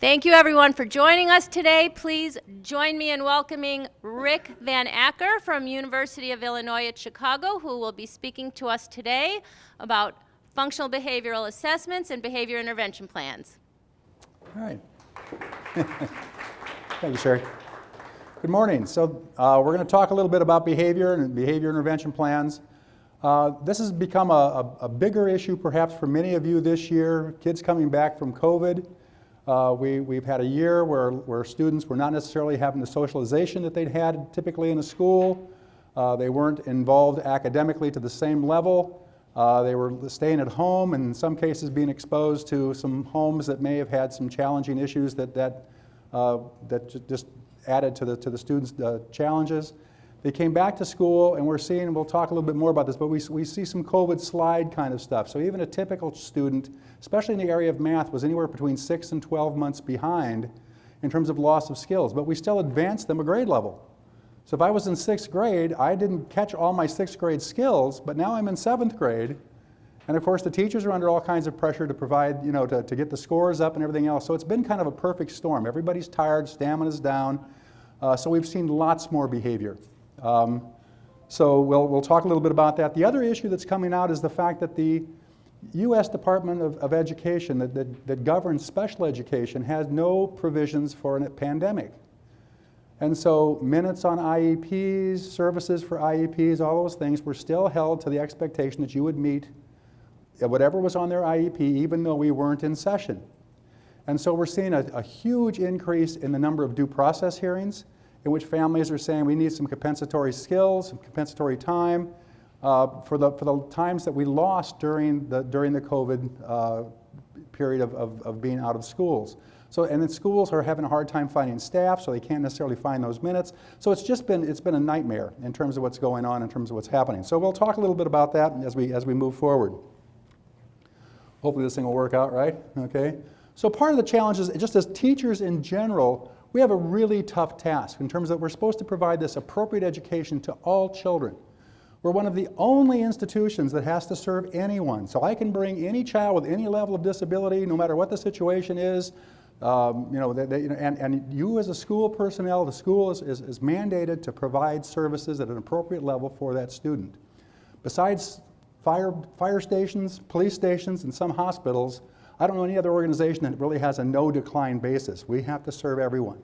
Thank you everyone for joining us today. Please join me in welcoming Rick Van Acker from University of Illinois at Chicago, who will be speaking to us today about functional behavioral assessments and behavior intervention plans. All right. Thank you, Sherry. Good morning. So we're going to talk a little bit about behavior and behavior intervention plans. This has become a bigger issue perhaps for many of you this year, kids coming back from COVID. We've had a year where students were not necessarily having the socialization that they'd had typically in a school. They weren't involved academically to the same level. They were staying at home and in some cases being exposed to some homes that may have had some challenging issues that just added to the students' challenges. They came back to school and we're seeing, and we'll talk a little bit more about this, but we see some COVID slide kind of stuff. So even a typical student, especially in the area of math, was anywhere between 6 and 12 months behind in terms of loss of skills, but we still advanced them a grade level. So if I was in 6th grade, I didn't catch all my 6th grade skills, but now I'm in 7th grade. And of course the teachers are under all kinds of pressure to provide, to get the scores up and everything else. So it's been kind of a perfect storm. Everybody's tired, stamina's down. So we've seen lots more behavior. So we'll talk a little bit about that. The other issue that's coming out is the fact that the U.S. Department of Education that governs special education has no provisions for a pandemic. And so minutes on IEPs, services for IEPs, all those things were still held to the expectation that you would meet whatever was on their IEP even though we weren't in session. And so we're seeing a huge increase in the number of due process hearings in which families are saying we need some compensatory skills, some compensatory time for the times that we lost during the COVID period of being out of schools. So, and then schools are having a hard time finding staff, so they can't necessarily find those minutes. So it's been a nightmare in terms of what's going on, in terms of what's happening. So we'll talk a little bit about that as we move forward. Hopefully this thing will work out right, okay? So part of the challenge is, just as teachers in general, we have a really tough task in terms of we're supposed to provide this appropriate education to all children. We're one of the only institutions that has to serve anyone. So I can bring any child with any level of disability, no matter what the situation is, and you as a school personnel, the school is mandated to provide services at an appropriate level for that student. Besides fire stations, police stations, and some hospitals, I don't know any other organization that really has a no decline basis. We have to serve everyone.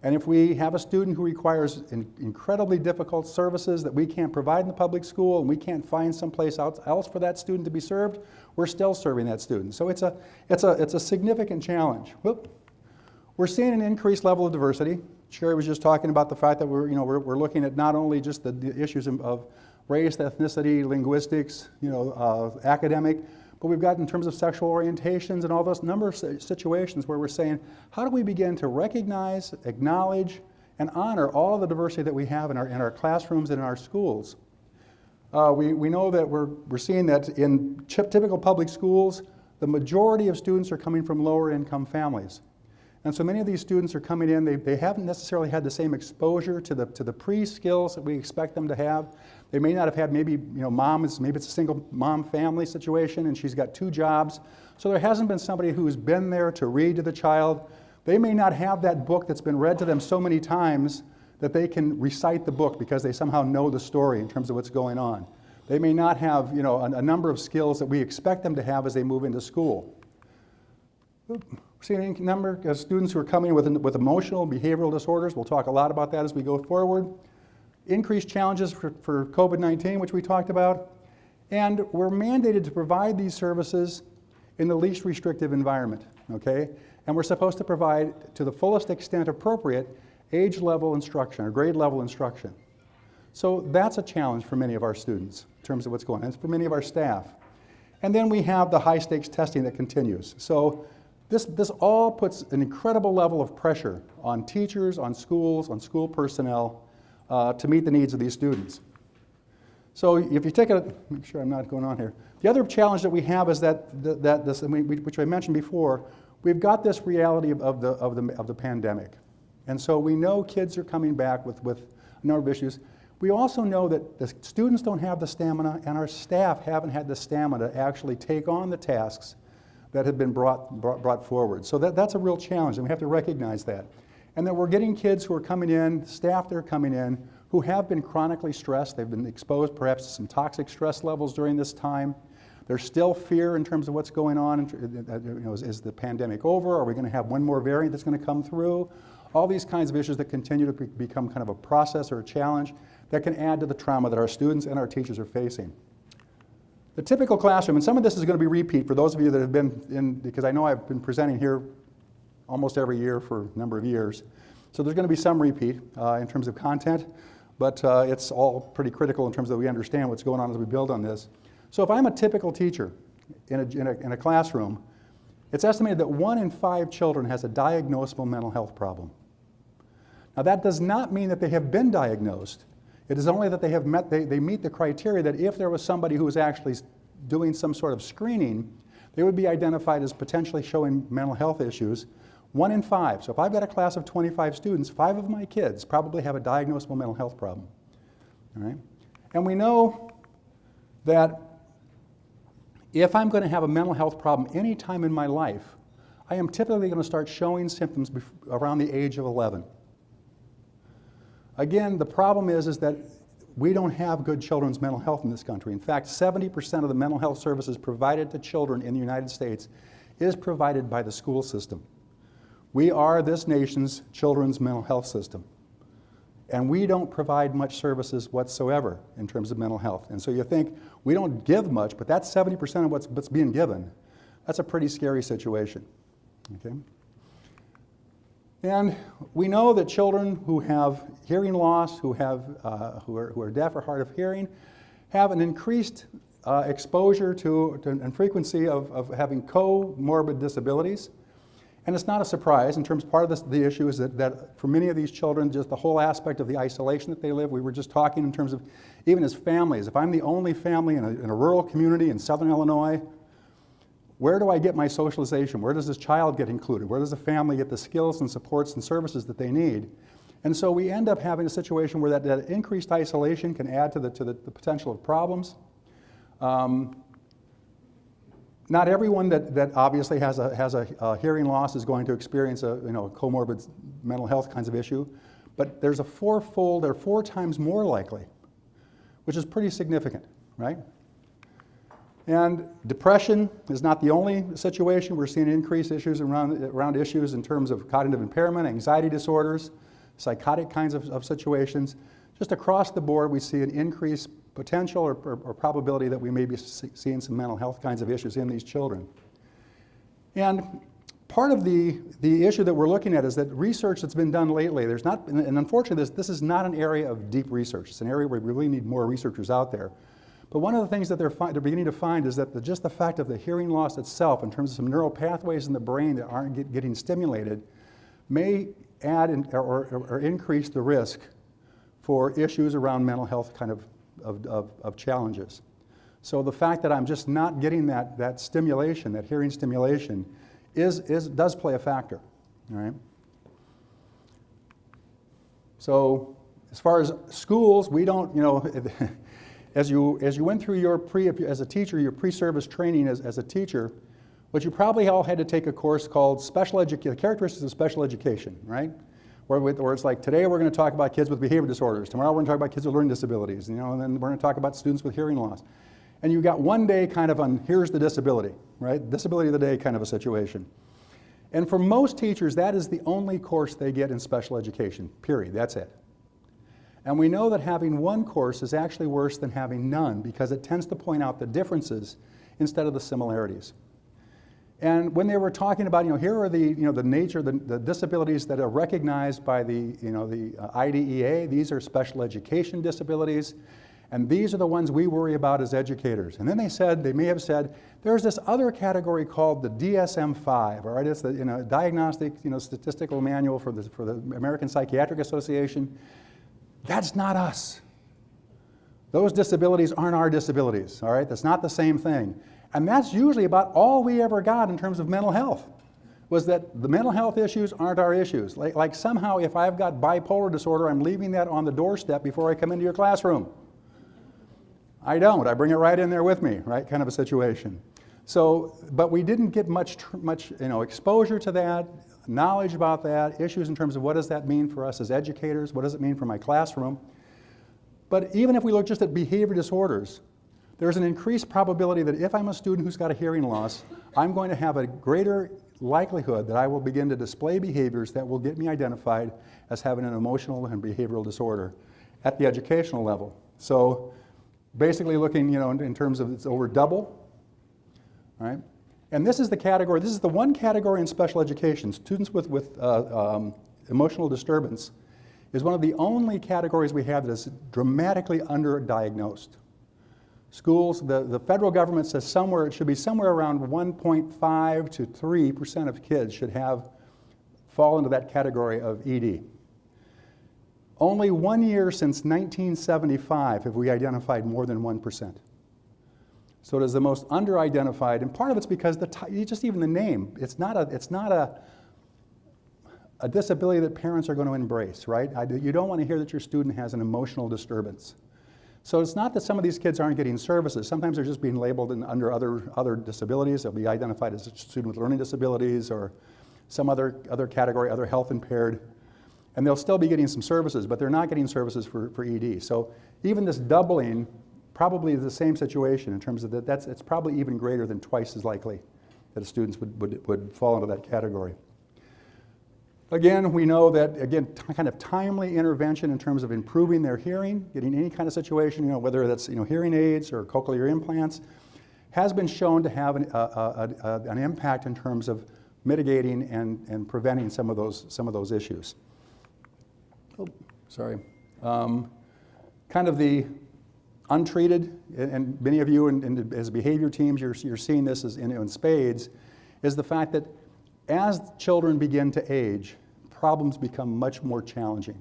And if we have a student who requires incredibly difficult services that we can't provide in the public school and we can't find someplace else for that student to be served, we're still serving that student. So it's a significant challenge. We're seeing an increased level of diversity. Sherry was just talking about the fact that we're looking at not only just the issues of race, ethnicity, linguistics, academic, but we've got in terms of sexual orientations and all those number of situations where we're saying, how do we begin to recognize, acknowledge, and honor all the diversity that we have in our classrooms and in our schools? We know that we're seeing that in typical public schools, the majority of students are coming from lower income families. And so many of these students are coming in, they haven't necessarily had the same exposure to the pre-skills that we expect them to have. They may not have had maybe it's a single mom family situation and she's got 2 jobs. So there hasn't been somebody who's been there to read to the child. They may not have that book that's been read to them so many times that they can recite the book because they somehow know the story in terms of what's going on. They may not have a number of skills that we expect them to have as they move into school. We're seeing a number of students who are coming with emotional, behavioral disorders. We'll talk a lot about that as we go forward. Increased challenges for COVID-19, which we talked about. And we're mandated to provide these services in the least restrictive environment, okay? And we're supposed to provide, to the fullest extent appropriate, age-level instruction or grade-level instruction. So that's a challenge for many of our students in terms of what's going on. It's for many of our staff. And then we have the high-stakes testing that continues. So this all puts an incredible level of pressure on teachers, on schools, on school personnel to meet the needs of these students. So if you take make sure I'm not going on here. The other challenge that we have is which I mentioned before, we've got this reality of the pandemic. And so we know kids are coming back with a number of issues. We also know that the students don't have the stamina and our staff haven't had the stamina to actually take on the tasks that have been brought forward. So that's a real challenge, and we have to recognize that. And that we're getting kids who are coming in, staff that are coming in, who have been chronically stressed. They've been exposed perhaps to some toxic stress levels during this time. There's still fear in terms of what's going on. Is the pandemic over? Are we going to have one more variant that's going to come through? All these kinds of issues that continue to become kind of a process or a challenge that can add to the trauma that our students and our teachers are facing. The typical classroom, and some of this is going to be repeat for those of you that have been in, because I know I've been presenting here almost every year for a number of years. So there's going to be some repeat in terms of content, but it's all pretty critical in terms of we understand what's going on as we build on this. So if I'm a typical teacher in a classroom, it's estimated that 1 in 5 children has a diagnosable mental health problem. Now that does not mean that they have been diagnosed. It is only that they meet the criteria that if there was somebody who was actually doing some sort of screening, they would be identified as potentially showing mental health issues. 1 in 5. So if I've got a class of 25 students, 5 of my kids probably have a diagnosable mental health problem. All right? And we know that if I'm going to have a mental health problem any time in my life, I am typically going to start showing symptoms around the age of 11. Again, the problem is that we don't have good children's mental health in this country. In fact, 70% of the mental health services provided to children in the United States is provided by the school system. We are this nation's children's mental health system. And we don't provide much services whatsoever in terms of mental health. And so you think, we don't give much, but that's 70% of what's being given. That's a pretty scary situation. Okay? And we know that children who have hearing loss, who are deaf or hard of hearing, have an increased exposure to and frequency of having comorbid disabilities. And it's not a surprise in terms, part of the issue is that for many of these children, just the whole aspect of the isolation that they live, we were just talking in terms of even as families. If I'm the only family in a rural community in southern Illinois, where do I get my socialization? Where does this child get included? Where does the family get the skills and supports and services that they need? And so we end up having a situation where that increased isolation can add to the potential of problems. Not everyone that obviously has a hearing loss is going to experience a comorbid mental health kinds of issue, but they're 4 times more likely, which is pretty significant, right? And depression is not the only situation. We're seeing increased issues around issues in terms of cognitive impairment, anxiety disorders, psychotic kinds of situations. Just across the board, we see an increased potential or probability that we may be seeing some mental health kinds of issues in these children. And part of the issue that we're looking at is that research that's been done lately, and unfortunately this is not an area of deep research. It's an area where we really need more researchers out there. But one of the things that they're beginning to find is that just the fact of the hearing loss itself, in terms of some neural pathways in the brain that aren't getting stimulated, may add or increase the risk for issues around mental health kind of challenges. So the fact that I'm just not getting that stimulation, that hearing stimulation, does play a factor. All right? So as far as schools, we don't, as you went through as a teacher, your pre-service training as a teacher, what you probably all had to take a course called Characteristics of Special Education, right? Where it's like, today we're going to talk about kids with behavior disorders, tomorrow we're going to talk about kids with learning disabilities, and then we're going to talk about students with hearing loss. And you got one day kind of on, here's the disability, right? Disability of the day kind of a situation. And for most teachers, that is the only course they get in special education, period, that's it. And we know that having one course is actually worse than having none because it tends to point out the differences instead of the similarities. And when they were talking about, here are the nature, the disabilities that are recognized by the IDEA. These are special education disabilities, and these are the ones we worry about as educators. And then they may have said, there's this other category called the DSM-5. All right, it's the diagnostic, statistical manual for the American Psychiatric Association. That's not us. Those disabilities aren't our disabilities. All right, that's not the same thing. And that's usually about all we ever got in terms of mental health, was that the mental health issues aren't our issues. Like somehow if I've got bipolar disorder, I'm leaving that on the doorstep before I come into your classroom. I don't. I bring it right in there with me, right? Kind of a situation. So, but we didn't get much exposure to that, knowledge about that, issues in terms of what does that mean for us as educators, what does it mean for my classroom. But even if we look just at behavior disorders, there's an increased probability that if I'm a student who's got a hearing loss, I'm going to have a greater likelihood that I will begin to display behaviors that will get me identified as having an emotional and behavioral disorder at the educational level. So basically looking, in terms of it's over double, right? And this is the category, this is the one category in special education. Students with emotional disturbance is one of the only categories we have that is dramatically underdiagnosed. Schools, the federal government says it should be somewhere around 1.5 to 3% of kids should fall into that category of ED. Only 1 year since 1975 have we identified more than 1%. So it is the most under-identified, and part of it's because just even the name, it's not a disability that parents are going to embrace, right? You don't want to hear that your student has an emotional disturbance. So it's not that some of these kids aren't getting services. Sometimes they're just being labeled under other disabilities. They'll be identified as a student with learning disabilities or some other category, other health impaired. And they'll still be getting some services, but they're not getting services for ED. So even this doubling probably is the same situation in terms of it's probably even greater than twice as likely that students would fall into that category. Again, we know that, kind of timely intervention in terms of improving their hearing, getting any kind of situation, whether that's hearing aids or cochlear implants, has been shown to have an impact in terms of mitigating and preventing some of those issues. Oh, sorry. Kind of the untreated, and many of you as behavior teams, you're seeing this in spades, is the fact that as children begin to age, problems become much more challenging.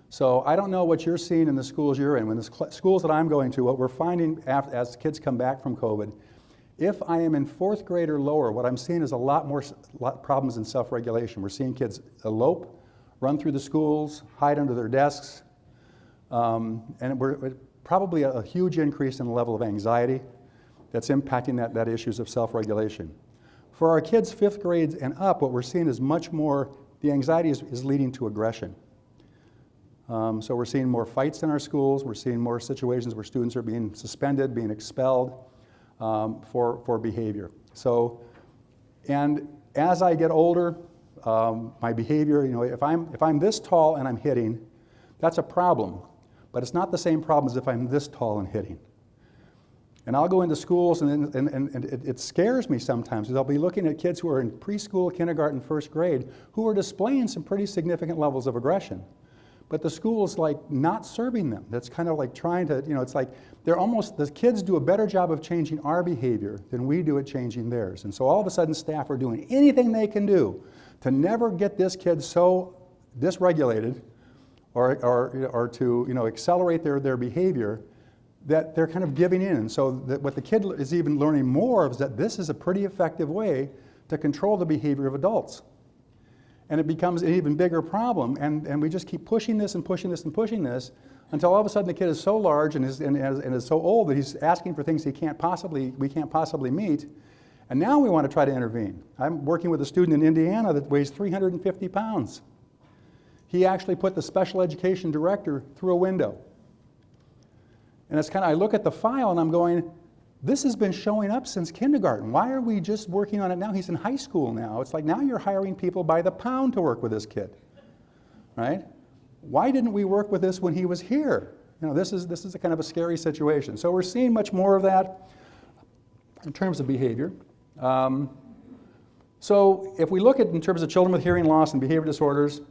So I don't know what you're seeing in the schools you're in. When the schools that I'm going to, what we're finding as kids come back from COVID, if I am in 4th grade or lower, what I'm seeing is a lot more problems in self-regulation. We're seeing kids elope, run through the schools, hide under their desks, and we're probably a huge increase in the level of anxiety that's impacting that issues of self-regulation. For our kids 5th grades and up, what we're seeing is much more, the anxiety is leading to aggression. So we're seeing more fights in our schools, we're seeing more situations where students are being suspended, being expelled for behavior. So, and as I get older, my behavior, if I'm this tall and I'm hitting, that's a problem. But it's not the same problem as if I'm this tall and hitting. And I'll go into schools and it scares me sometimes because I'll be looking at kids who are in preschool, kindergarten, 1st grade who are displaying some pretty significant levels of aggression. But the school is like not serving them. That's kind of like trying to, it's like the kids do a better job of changing our behavior than we do at changing theirs. And so all of a sudden staff are doing anything they can do to never get this kid so dysregulated or to accelerate their behavior that they're kind of giving in. And so what the kid is even learning more of is that this is a pretty effective way to control the behavior of adults. And it becomes an even bigger problem, and we just keep pushing this and pushing this and pushing this until all of a sudden the kid is so large and is so old that he's asking for things we can't possibly meet. And now we want to try to intervene. I'm working with a student in Indiana that weighs 350 pounds. He actually put the special education director through a window. And it's kind of, I look at the file and I'm going, this has been showing up since kindergarten. Why are we just working on it now? He's in high school now. It's like now you're hiring people by the pound to work with this kid, right? Why didn't we work with this when he was here? This is a kind of a scary situation. So we're seeing much more of that in terms of behavior. So if we look at in terms of children with hearing loss and behavior disorders,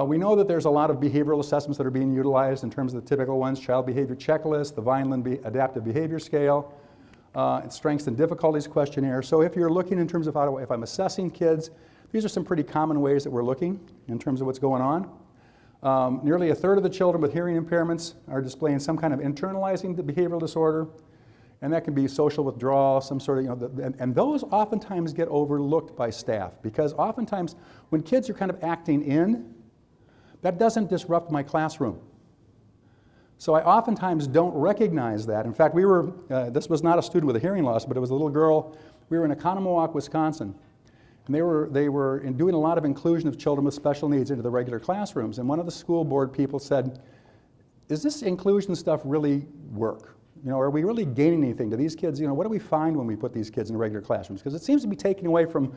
we know that there's a lot of behavioral assessments that are being utilized in terms of the typical ones: child behavior checklist, the Vineland adaptive behavior scale, strengths and difficulties questionnaire. So if you're looking in terms of if I'm assessing kids, these are some pretty common ways that we're looking in terms of what's going on. Nearly a third of the children with hearing impairments are displaying some kind of internalizing the behavioral disorder, and that can be social withdrawal, some sort of, and those oftentimes get overlooked by staff because oftentimes when kids are kind of acting in, that doesn't disrupt my classroom. So I oftentimes don't recognize that. In fact, this was not a student with a hearing loss, but it was a little girl. We were in Oconomowoc, Wisconsin. And they were doing a lot of inclusion of children with special needs into the regular classrooms. And one of the school board people said, "Does this inclusion stuff really work? Are we really gaining anything to these kids? What do we find when we put these kids in regular classrooms? Because it seems to be taking away from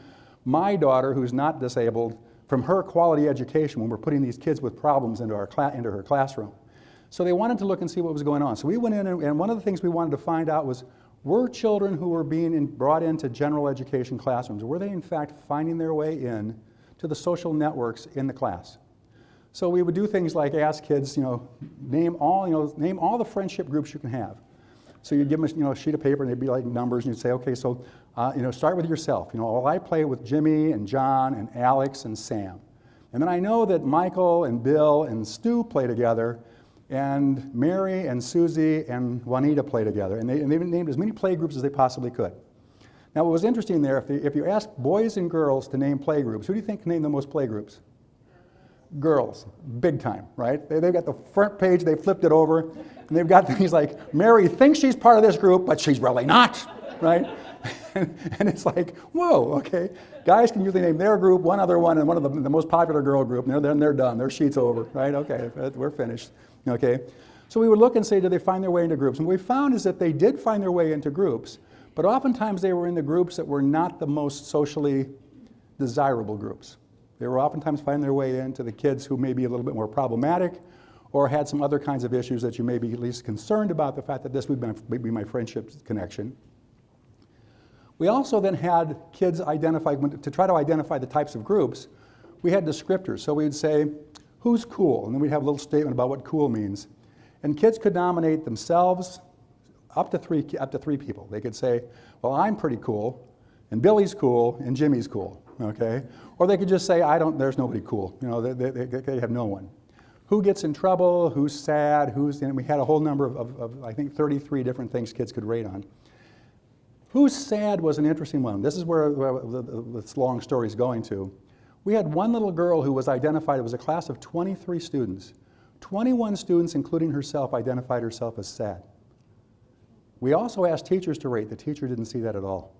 my daughter, who's not disabled, from her quality education when we're putting these kids with problems into her classroom." So they wanted to look and see what was going on. So we went in, and one of the things we wanted to find out was, were children who were being brought into general education classrooms, were they in fact finding their way in to the social networks in the class? So we would do things like ask kids, name all the friendship groups you can have. So you'd give them a sheet of paper and they'd be like numbers, and you'd say, okay, so start with yourself. Well, I play with Jimmy and John and Alex and Sam. And then I know that Michael and Bill and Stu play together, and Mary and Susie and Juanita play together. And they named as many play groups as they possibly could. Now what was interesting there, if you ask boys and girls to name play groups, who do you think can name the most play groups? Girls, big time, right? They've got the front page, they flipped it over, and they've got things like, Mary thinks she's part of this group, but she's really not, right? And it's like, whoa, okay. Guys can usually name their group, one other one, and one of the most popular girl group, and then they're done, their sheet's over, right? Okay, we're finished, okay? So we would look and say, did they find their way into groups? And what we found is that they did find their way into groups, but oftentimes they were in the groups that were not the most socially desirable groups. They were oftentimes finding their way into the kids who may be a little bit more problematic or had some other kinds of issues that you may be at least concerned about the fact that this would be my friendship connection. We also then had kids identify, to try to identify the types of groups, we had descriptors. So we'd say, who's cool? And then we'd have a little statement about what cool means. And kids could nominate themselves up to three people. They could say, well, I'm pretty cool, and Billy's cool, and Jimmy's cool. Okay? Or they could just say, there's nobody cool. They have no one. Who gets in trouble, who's sad, and we had a whole number of, I think, 33 different things kids could rate on. Who's sad was an interesting one. This is where this long story is going to. We had one little girl who was identified, it was a class of 23 students. 21 students, including herself, identified herself as sad. We also asked teachers to rate. The teacher didn't see that at all.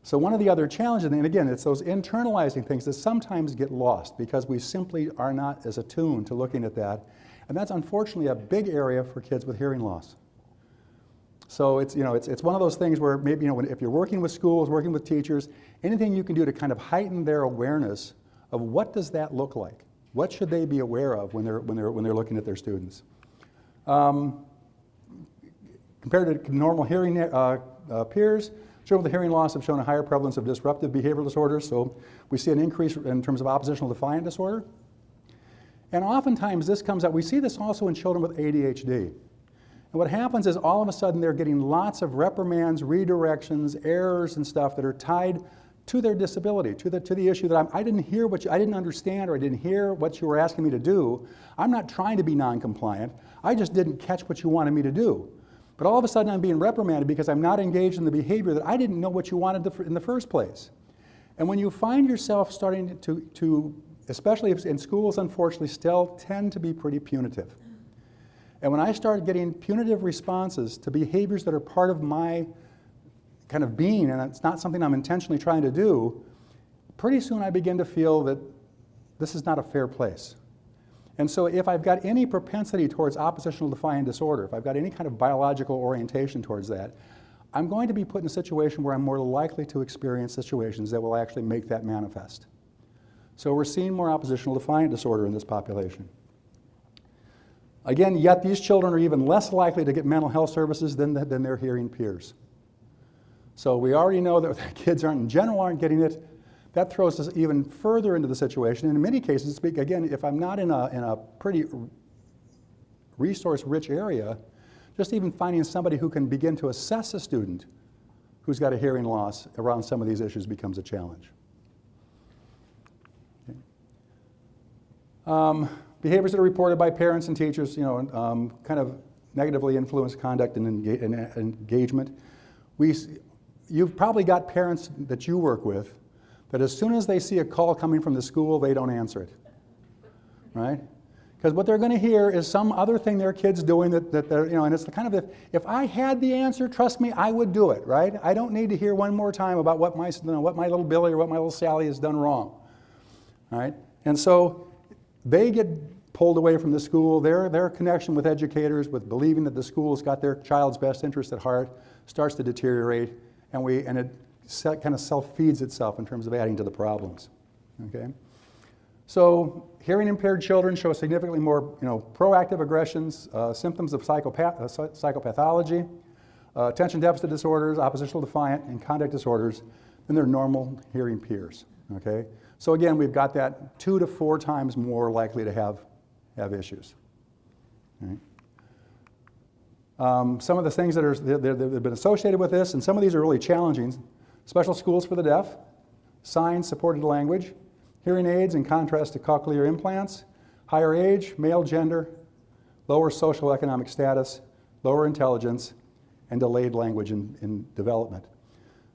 So one of the other challenges, and again, it's those internalizing things that sometimes get lost because we simply are not as attuned to looking at that. And that's unfortunately a big area for kids with hearing loss. So it's one of those things where maybe, if you're working with schools, working with teachers, anything you can do to kind of heighten their awareness of what does that look like? What should they be aware of when they're looking at their students? Compared to normal hearing peers, children with hearing loss have shown a higher prevalence of disruptive behavioral disorders, so we see an increase in terms of oppositional defiant disorder. And oftentimes this comes out, we see this also in children with ADHD. And what happens is all of a sudden they're getting lots of reprimands, redirections, errors and stuff that are tied to their disability, to the issue that I didn't hear I didn't understand, or I didn't hear what you were asking me to do. I'm not trying to be non-compliant. I just didn't catch what you wanted me to do. But all of a sudden I'm being reprimanded because I'm not engaged in the behavior that I didn't know what you wanted in the first place. And when you find yourself starting to especially if in schools unfortunately still tend to be pretty punitive. And when I start getting punitive responses to behaviors that are part of my kind of being, and it's not something I'm intentionally trying to do, pretty soon I begin to feel that this is not a fair place. And so if I've got any propensity towards oppositional defiant disorder, if I've got any kind of biological orientation towards that, I'm going to be put in a situation where I'm more likely to experience situations that will actually make that manifest. So we're seeing more oppositional defiant disorder in this population. Again, yet these children are even less likely to get mental health services than their hearing peers. So we already know that kids in general aren't getting it. That throws us even further into the situation. And in many cases, again, if I'm not in a pretty resource-rich area, just even finding somebody who can begin to assess a student who's got a hearing loss around some of these issues becomes a challenge. Okay. Behaviors that are reported by parents and teachers, kind of negatively influence conduct and engagement. You've probably got parents that you work with that as soon as they see a call coming from the school, they don't answer it, right? Because what they're going to hear is some other thing their kid's doing that they're, and it's the kind of, if I had the answer, trust me, I would do it, right? I don't need to hear one more time about what my little Billy or what my little Sally has done wrong, all right? And so they get pulled away from the school. Their connection with educators, with believing that the school's got their child's best interest at heart, starts to deteriorate, and it kind of self-feeds itself in terms of adding to the problems, okay? So hearing impaired children show significantly more proactive aggressions, symptoms of psychopathology, attention deficit disorders, oppositional defiant, and conduct disorders than their normal hearing peers. Okay? So again, we've got that 2 to 4 times more likely to have issues. Right? Some of the things that have been associated with this, and some of these are really challenging: special schools for the deaf, sign-supported language, hearing aids in contrast to cochlear implants, higher age, male gender, lower social economic status, lower intelligence, and delayed language in development.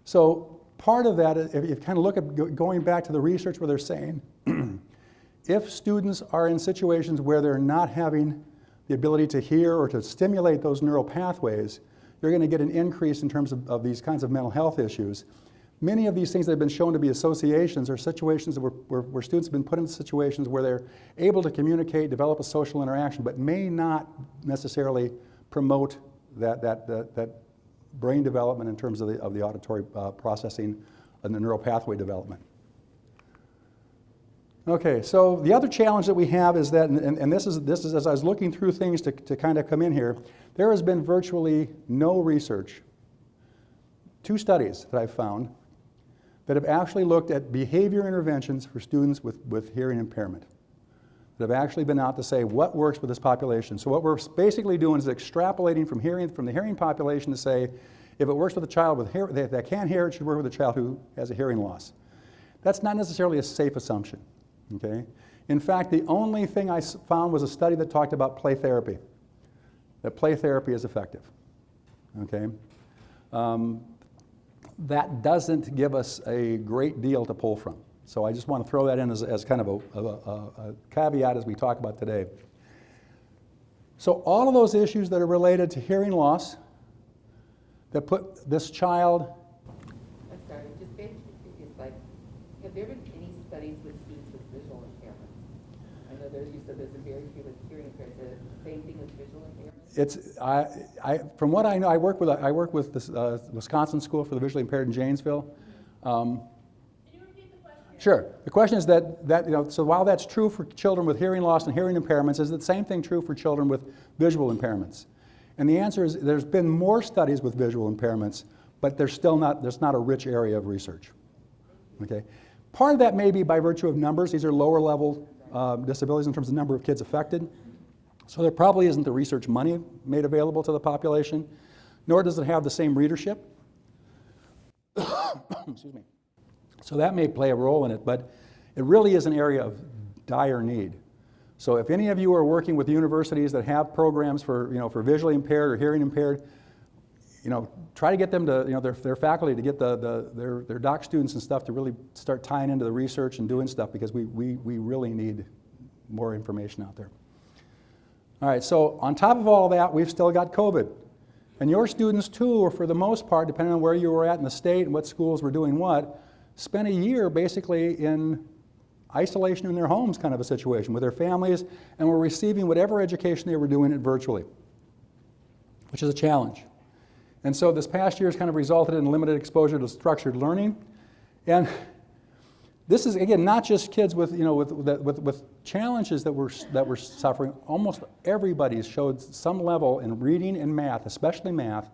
So part of that, if you kind of look at going back to the research where they're saying, if students are in situations where they're not having the ability to hear or to stimulate those neural pathways, you're going to get an increase in terms of these kinds of mental health issues. Many of these things that have been shown to be associations are situations where students have been put in situations where they're able to communicate, develop a social interaction, but may not necessarily promote that brain development in terms of the auditory processing and the neural pathway development. Okay, so the other challenge that we have is that, and this is as I was looking through things to kind of come in here, there has been virtually no research, 2 studies that I've found, that have actually looked at behavior interventions for students with hearing impairment, that have actually been out to say what works with this population. So what we're basically doing is extrapolating from the hearing population to say, if it works with a child that can't hear, it should work with a child who has a hearing loss. That's not necessarily a safe assumption, okay? In fact, the only thing I found was a study that talked about play therapy, that play therapy is effective, okay? That doesn't give us a great deal to pull from. So I just want to throw that in as kind of a caveat as we talk about today. So all of those issues that are related to hearing loss that put this child... I'm sorry, just basically, it's like, have there been any studies with students with visual impairments? I know you said there's a very few with hearing impairments. Is it the same thing with visual impairments? From what I know, I work with this Wisconsin School for the Visually Impaired in Janesville. Can you repeat the question? Sure. The question is that so while that's true for children with hearing loss and hearing impairments, is the same thing true for children with visual impairments? And the answer is there's been more studies with visual impairments, but there's not a rich area of research. Okay. Part of that may be by virtue of numbers. These are lower level disabilities in terms of the number of kids affected. So there probably isn't the research money made available to the population, nor does it have the same readership. Excuse me. So that may play a role in it, but it really is an area of dire need. So if any of you are working with universities that have programs for visually impaired or hearing impaired, try to get them to, their faculty to get their doc students and stuff to really start tying into the research and doing stuff, because we really need more information out there. All right, so on top of all that, we've still got COVID. And your students too, or for the most part, depending on where you were at in the state and what schools were doing what, spent a year basically in isolation in their homes kind of a situation with their families, and were receiving whatever education they were doing it virtually, which is a challenge. And so this past year has kind of resulted in limited exposure to structured learning. And this is, again, not just kids with challenges that we're suffering. Almost everybody showed some level in reading and math, especially math,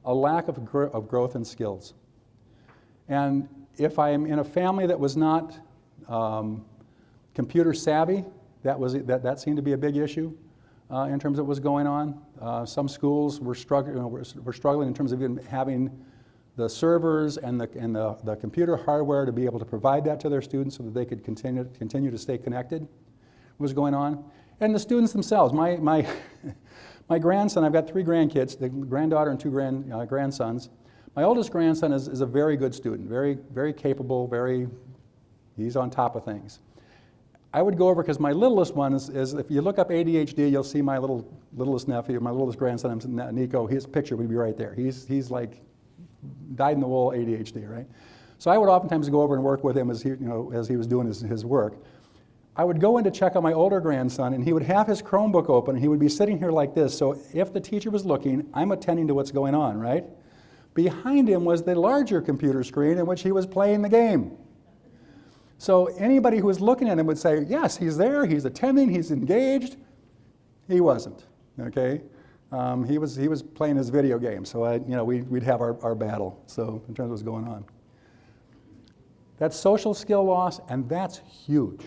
a lack of growth in skills. And if I'm in a family that was not computer savvy, that seemed to be a big issue in terms of what was going on. Some schools were struggling in terms of even having the servers and the computer hardware to be able to provide that to their students so that they could continue to stay connected. What was going on? And the students themselves. My grandson, I've got 3 grandkids, the granddaughter and 2 grandsons. My oldest grandson is a very good student, very, very capable, he's on top of things. I would go over, because my littlest one is, if you look up ADHD, you'll see my littlest nephew, my littlest grandson, Nico, his picture would be right there. He's like dyed-in-the-wool ADHD, right? So I would oftentimes go over and work with him as he was doing his work. I would go in to check on my older grandson, and he would have his Chromebook open, and he would be sitting here like this. So if the teacher was looking, I'm attending to what's going on, right? Behind him was the larger computer screen in which he was playing the game. So anybody who was looking at him would say, yes, he's there, he's attending, he's engaged. He wasn't, okay? He was playing his video game, so we'd have our battle, so in terms of what's going on. That's social skill loss, and that's huge.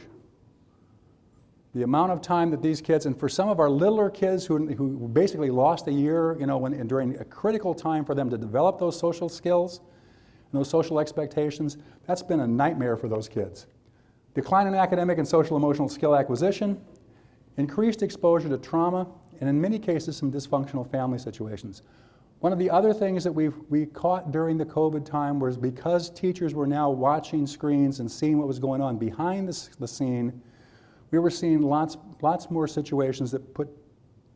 The amount of time that these kids, and for some of our littler kids who basically lost a year, during a critical time for them to develop those social skills and those social expectations, that's been a nightmare for those kids. Decline in academic and social emotional skill acquisition, increased exposure to trauma, and in many cases some dysfunctional family situations. One of the other things that we caught during the COVID time was, because teachers were now watching screens and seeing what was going on behind the scene, we were seeing lots more situations that put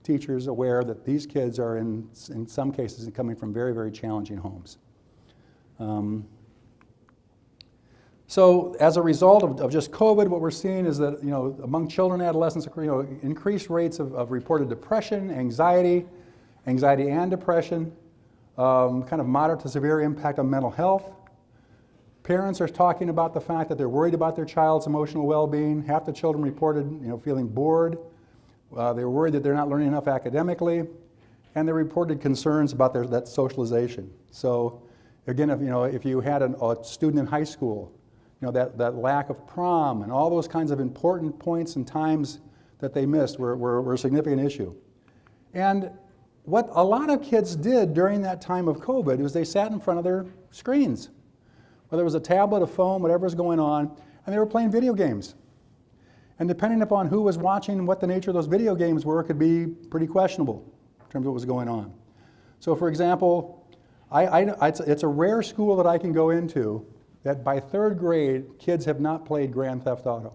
teachers aware that these kids are in some cases coming from very, very challenging homes. So as a result of just COVID, what we're seeing is that among children and adolescents, increased rates of reported depression, anxiety and depression, kind of moderate to severe impact on mental health. Parents are talking about the fact that they're worried about their child's emotional well-being. Half the children reported feeling bored. They were worried that they're not learning enough academically, and they reported concerns about that socialization. So again, if you had a student in high school, that lack of prom and all those kinds of important points and times that they missed were a significant issue. And what a lot of kids did during that time of COVID was they sat in front of their screens, whether it was a tablet, a phone, whatever was going on, and they were playing video games. And depending upon who was watching and what the nature of those video games were, could be pretty questionable in terms of what was going on. So for example, it's a rare school that I can go into that by third grade, kids have not played Grand Theft Auto.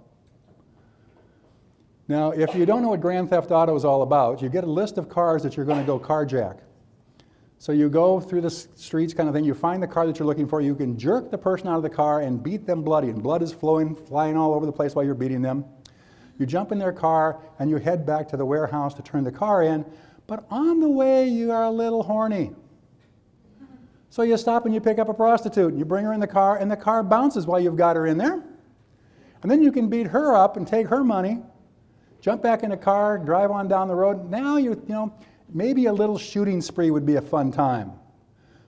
Now, if you don't know what Grand Theft Auto is all about, you get a list of cars that you're going to go carjack. So you go through the streets kind of thing, you find the car that you're looking for, you can jerk the person out of the car and beat them bloody, and blood is flying all over the place while you're beating them. You jump in their car and you head back to the warehouse to turn the car in, but on the way you are a little horny. So you stop and you pick up a prostitute and you bring her in the car, and the car bounces while you've got her in there. And then you can beat her up and take her money, jump back in the car, drive on down the road. Now maybe a little shooting spree would be a fun time.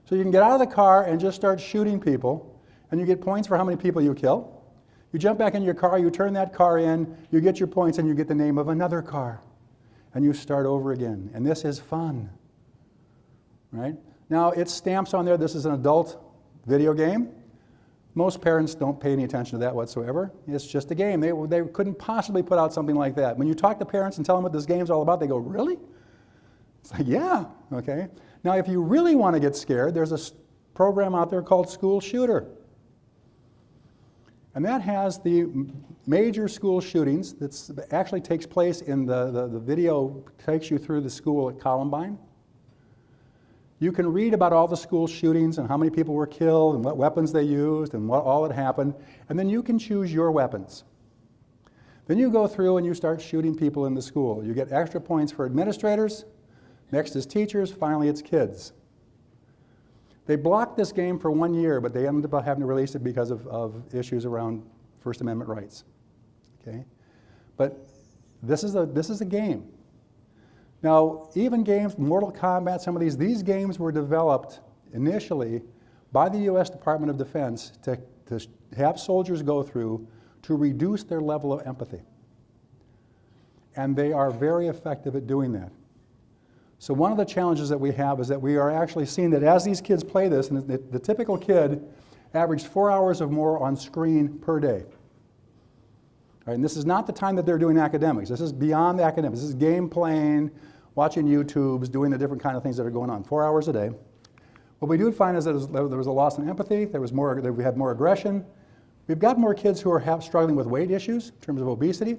So you can get out of the car and just start shooting people, and you get points for how many people you kill. You jump back in your car, you turn that car in, you get your points, and you get the name of another car. And you start over again. And this is fun, right? Now, it stamps on there, this is an adult video game. Most parents don't pay any attention to that whatsoever. It's just a game. They couldn't possibly put out something like that. When you talk to parents and tell them what this game's all about, they go, really? It's like, yeah, okay. Now, if you really want to get scared, there's a program out there called School Shooter. And that has the major school shootings that actually takes place in the video, takes you through the school at Columbine. You can read about all the school shootings and how many people were killed and what weapons they used and what all had happened, and then you can choose your weapons. Then you go through and you start shooting people in the school. You get extra points for administrators, next is teachers, finally it's kids. They blocked this game for 1 year, but they ended up having to release it because of issues around First Amendment rights. Okay? But this is a game. Now, even games, Mortal Kombat, some of these games were developed initially by the U.S. Department of Defense to have soldiers go through to reduce their level of empathy. And they are very effective at doing that. So one of the challenges that we have is that we are actually seeing that as these kids play this, and the typical kid averaged 4 hours or more on screen per day. All right, and this is not the time that they're doing academics. This is beyond the academics. This is game playing, watching YouTubes, doing the different kind of things that are going on, 4 hours a day. What we do find is that there was a loss in empathy. We had more aggression. We've got more kids who are struggling with weight issues in terms of obesity,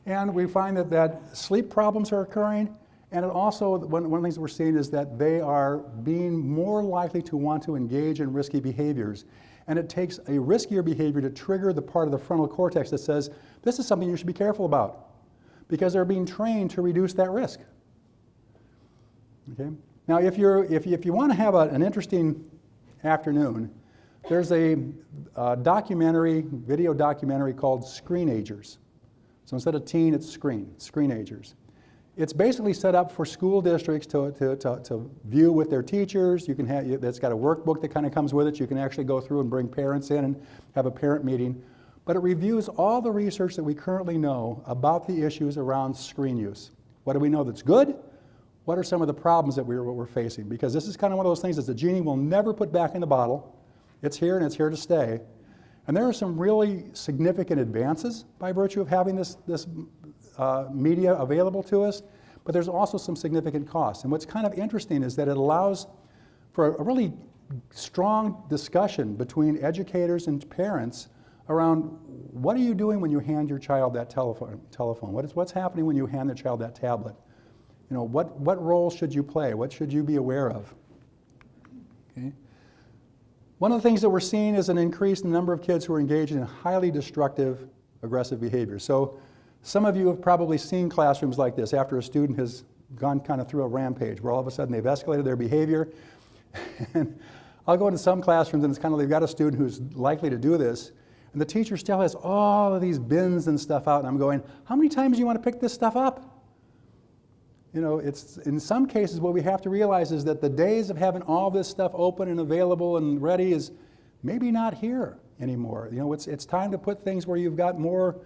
and we find that sleep problems are occurring, and it also, one of the things that we're seeing is that they are being more likely to want to engage in risky behaviors. And it takes a riskier behavior to trigger the part of the frontal cortex that says, this is something you should be careful about, because they're being trained to reduce that risk. Okay? Now, if you want to have an interesting afternoon, there's a video documentary called Screenagers. So instead of teen, it's Screenagers. It's basically set up for school districts to view with their teachers. You can have, it's got a workbook that kind of comes with it. You can actually go through and bring parents in and have a parent meeting. But it reviews all the research that we currently know about the issues around screen use. What do we know that's good? What are some of the problems that we're facing? Because this is kind of one of those things that the genie will never put back in the bottle. It's here and it's here to stay. And there are some really significant advances by virtue of having this media available to us, but there's also some significant costs. And what's kind of interesting is that it allows for a really strong discussion between educators and parents around what are you doing when you hand your child that telephone? What's happening when you hand the child that tablet? You know, what role should you play? What should you be aware of? Okay. One of the things that we're seeing is an increase in the number of kids who are engaged in highly destructive, aggressive behavior. So some of you have probably seen classrooms like this after a student has gone kind of through a rampage where all of a sudden they've escalated their behavior. And I'll go into some classrooms and it's kind of they've got a student who's likely to do this, and the teacher still has all of these bins and stuff out, and I'm going, how many times do you want to pick this stuff up? You know, it's in some cases what we have to realize is that the days of having all this stuff open and available and ready is maybe not here anymore. You know, it's time to put things where you've got more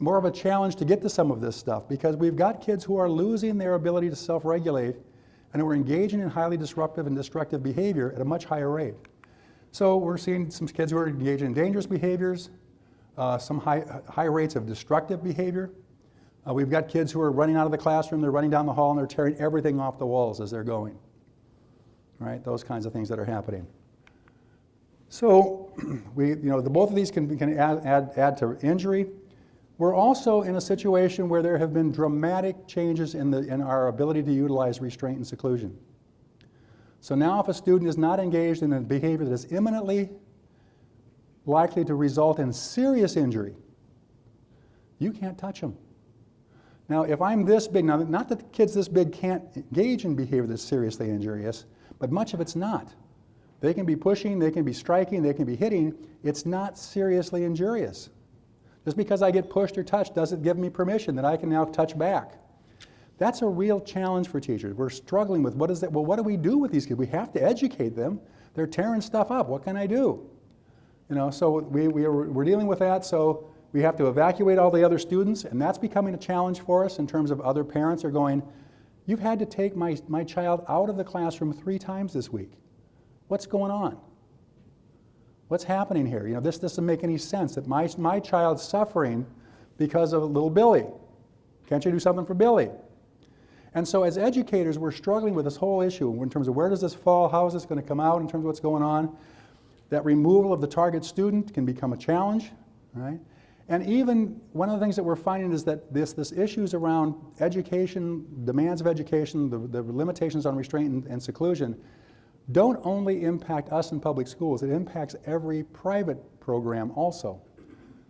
of a challenge to get to some of this stuff, because we've got kids who are losing their ability to self-regulate and who are engaging in highly disruptive and destructive behavior at a much higher rate. So we're seeing some kids who are engaging in dangerous behaviors, some high rates of destructive behavior. We've got kids who are running out of the classroom, they're running down the hall, and they're tearing everything off the walls as they're going. Right? Those kinds of things that are happening. So, both of these can add to injury. We're also in a situation where there have been dramatic changes in our ability to utilize restraint and seclusion. So now if a student is not engaged in a behavior that is imminently likely to result in serious injury, you can't touch them. Now, if I'm this big, now not that the kids this big can't engage in behavior that's seriously injurious, but much of it's not. They can be pushing, they can be striking, they can be hitting. It's not seriously injurious. Just because I get pushed or touched doesn't give me permission that I can now touch back. That's a real challenge for teachers. We're struggling with what is that? Well, what do we do with these kids? We have to educate them. They're tearing stuff up. What can I do? You know, so we're dealing with that. So we have to evacuate all the other students, and that's becoming a challenge for us in terms of other parents are going, you've had to take my child out of the classroom 3 times this week. What's going on? What's happening here? You know, this doesn't make any sense that my child's suffering because of little Billy. Can't you do something for Billy? And so as educators, we're struggling with this whole issue in terms of where does this fall, how is this going to come out in terms of what's going on. That removal of the target student can become a challenge, right? And even one of the things that we're finding is that this issues around education, demands of education, the limitations on restraint and seclusion, don't only impact us in public schools, it impacts every private program also.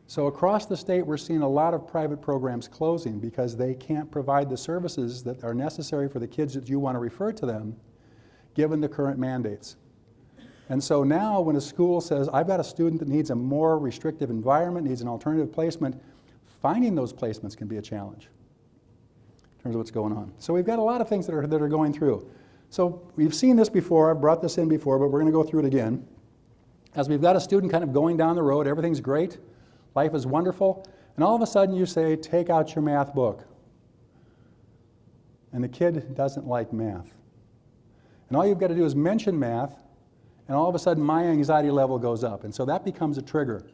So across the state, we're seeing a lot of private programs closing because they can't provide the services that are necessary for the kids that you want to refer to them, given the current mandates. And so now when a school says, I've got a student that needs a more restrictive environment, needs an alternative placement, finding those placements can be a challenge in terms of what's going on. So we've got a lot of things that are going through. So we've seen this before, I've brought this in before, but we're going to go through it again. As we've got a student kind of going down the road, everything's great, life is wonderful, and all of a sudden you say, take out your math book. And the kid doesn't like math. And all you've got to do is mention math, and all of a sudden my anxiety level goes up. And so that becomes a trigger.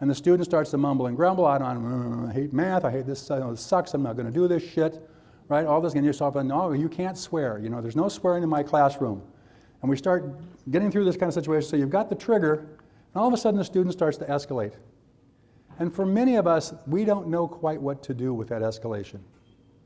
And the student starts to mumble and grumble, I hate math, I hate this, this sucks, I'm not going to do this shit. Right, all this, and you're yourself, no, you can't swear. You know, there's no swearing in my classroom. And we start getting through this kind of situation. So you've got the trigger, And all of a sudden the student starts to escalate. And for many of us, we don't know quite what to do with that escalation,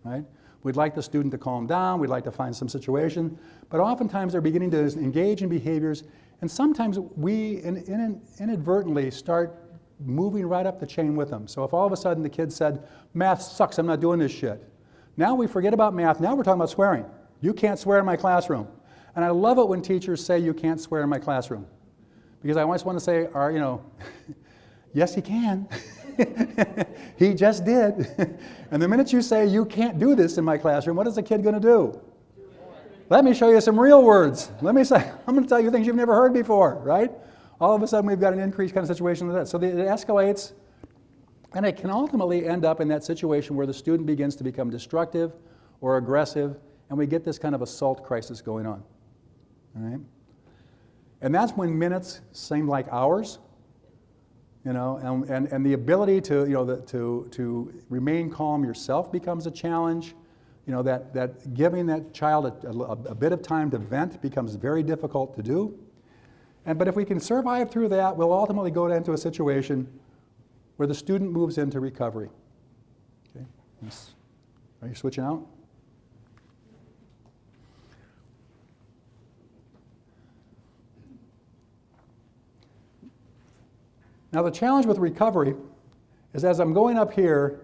right? We'd like the student to calm down, we'd like to find some situation, but oftentimes they're beginning to engage in behaviors, and sometimes we inadvertently start moving right up the chain with them. So if all of a sudden the kid said, math sucks, I'm not doing this shit. Now we forget about math, now we're talking about swearing. You can't swear in my classroom. And I love it when teachers say you can't swear in my classroom. Because I always want to say, yes he can. He just did. And the minute you say you can't do this in my classroom, what is the kid going to do? Let me show you some real words. I'm going to tell you things you've never heard before, right? All of a sudden we've got an increased kind of situation like that. So it escalates, and it can ultimately end up in that situation where the student begins to become destructive or aggressive, and we get this kind of assault crisis going on. All right? And that's when minutes seem like hours, and the ability to remain calm yourself becomes a challenge. That giving that child a bit of time to vent becomes very difficult to do. But if we can survive through that, we'll ultimately go into a situation where the student moves into recovery. Okay? Are you switching out? Now the challenge with recovery is as I'm going up here,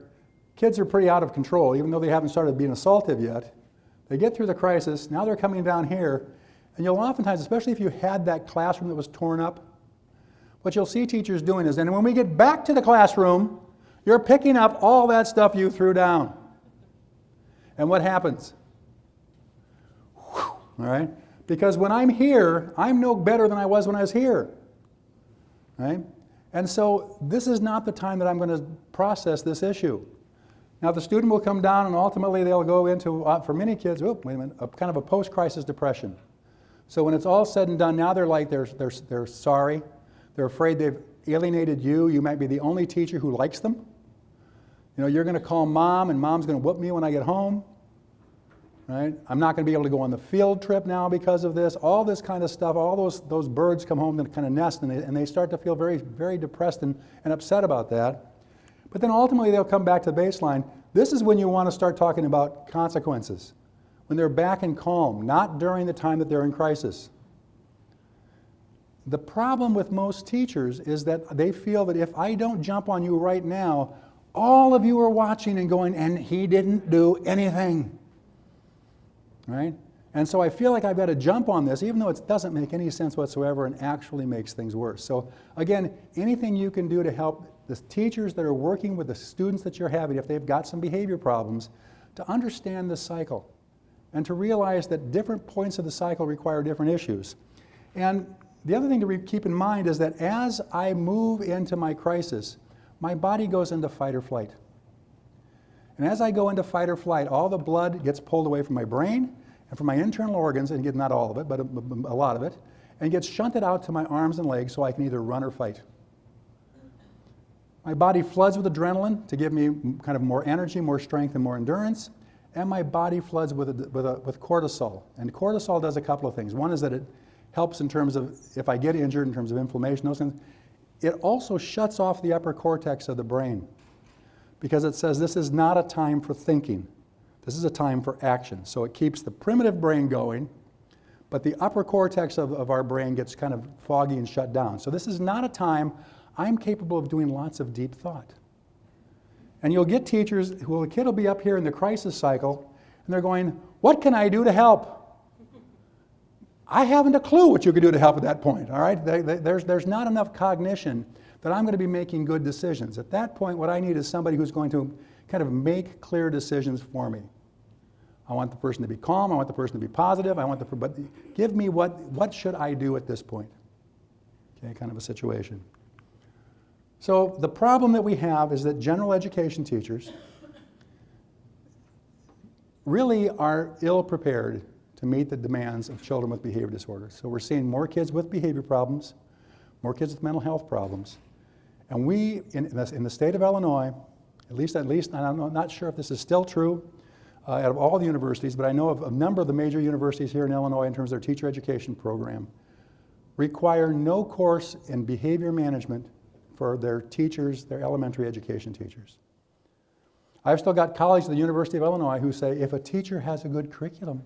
kids are pretty out of control, even though they haven't started being assaultive yet. They get through the crisis, now they're coming down here, and you'll oftentimes, especially if you had that classroom that was torn up, what you'll see teachers doing is, and when we get back to the classroom, you're picking up all that stuff you threw down. And what happens? Whew, all right? Because when I'm here, I'm no better than I was when I was here. Right? And so this is not the time that I'm going to process this issue. Now the student will come down and ultimately they'll go into, for many kids, a kind of a post-crisis depression. So when it's all said and done, now they're sorry. They're afraid they've alienated you. You might be the only teacher who likes them. You're going to call mom and mom's going to whoop me when I get home. Right? I'm not going to be able to go on the field trip now because of this. All this kind of stuff, all those birds come home and kind of nest, and they start to feel very, very depressed and upset about that. But then ultimately they'll come back to the baseline. This is when you want to start talking about consequences, when they're back and calm, not during the time that they're in crisis. The problem with most teachers is that they feel that if I don't jump on you right now, all of you are watching and going, and he didn't do anything. Right? And so I feel like I've got to jump on this, even though it doesn't make any sense whatsoever and actually makes things worse. So again, anything you can do to help the teachers that are working with the students that you're having, if they've got some behavior problems, to understand the cycle and to realize that different points of the cycle require different issues. And the other thing to keep in mind is that as I move into my crisis, my body goes into fight or flight. And as I go into fight or flight, all the blood gets pulled away from my brain and from my internal organs, and not all of it, but a lot of it, and gets shunted out to my arms and legs so I can either run or fight. My body floods with adrenaline to give me kind of more energy, more strength, and more endurance. And my body floods with cortisol. And cortisol does a couple of things. One is that it helps in terms of, if I get injured, in terms of inflammation, those things. It also shuts off the upper cortex of the brain, because it says this is not a time for thinking. This is a time for action. So it keeps the primitive brain going, but the upper cortex of our brain gets kind of foggy and shut down. So this is not a time I'm capable of doing lots of deep thought. And you'll get teachers who, the kid will be up here in the crisis cycle, and they're going, what can I do to help? I haven't a clue what you could do to help at that point, all right? There's not enough cognition that I'm going to be making good decisions. At that point, what I need is somebody who's going to kind of make clear decisions for me. I want the person to be calm, I want the person to be positive, but give me what should I do at this point? Okay, kind of a situation. So the problem that we have is that general education teachers really are ill-prepared to meet the demands of children with behavior disorders. So we're seeing more kids with behavior problems, more kids with mental health problems. And we, in the state of Illinois, at least, I'm not sure if this is still true out of all the universities, but I know of a number of the major universities here in Illinois in terms of their teacher education program, require no course in behavior management for their teachers, their elementary education teachers. I've still got colleagues at the University of Illinois who say if a teacher has a good curriculum,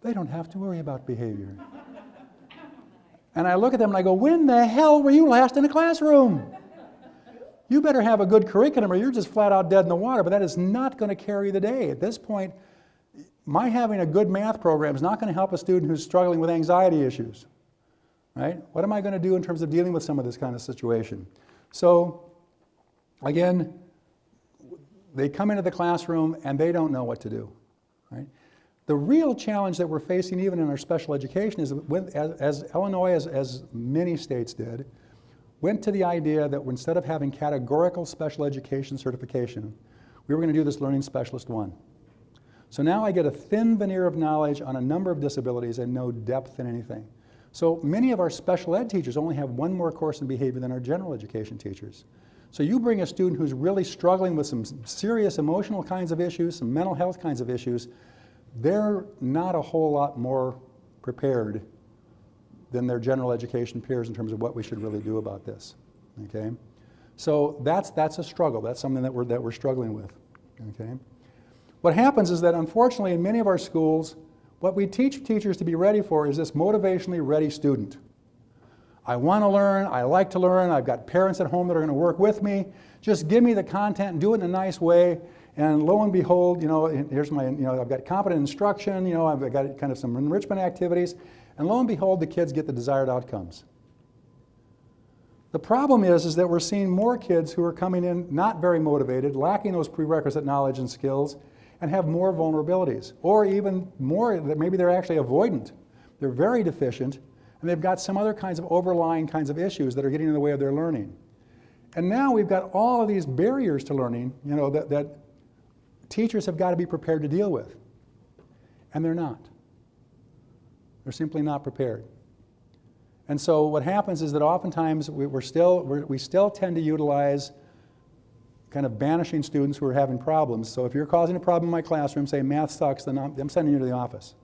they don't have to worry about behavior. And I look at them and I go, when the hell were you last in a classroom? You better have a good curriculum or you're just flat out dead in the water, but that is not going to carry the day. At this point, my having a good math program is not going to help a student who's struggling with anxiety issues, right? What am I going to do in terms of dealing with some of this kind of situation? So, again, they come into the classroom and they don't know what to do, right? The real challenge that we're facing even in our special education is as Illinois, as many states did, went to the idea that instead of having categorical special education certification, we were going to do this Learning Specialist 1. So now I get a thin veneer of knowledge on a number of disabilities and no depth in anything. So many of our special ed teachers only have one more course in behavior than our general education teachers. So you bring a student who's really struggling with some serious emotional kinds of issues, some mental health kinds of issues, they're not a whole lot more prepared than their general education peers in terms of what we should really do about this, okay? So that's a struggle. That's something that we're struggling with, okay? What happens is that unfortunately in many of our schools, what we teach teachers to be ready for is this motivationally ready student. I want to learn, I like to learn, I've got parents at home that are going to work with me. Just give me the content and do it in a nice way. And lo and behold, here's my, I've got competent instruction, I've got kind of some enrichment activities. And lo and behold, the kids get the desired outcomes. The problem is that we're seeing more kids who are coming in not very motivated, lacking those prerequisite knowledge and skills, and have more vulnerabilities. Or even more, that maybe they're actually avoidant. They're very deficient, and they've got some other kinds of overlying kinds of issues that are getting in the way of their learning. And now we've got all of these barriers to learning, that teachers have got to be prepared to deal with. And they're not. They're simply not prepared. And so what happens is that oftentimes we still tend to utilize kind of banishing students who are having problems. So if you're causing a problem in my classroom, say math sucks, then I'm sending you to the office.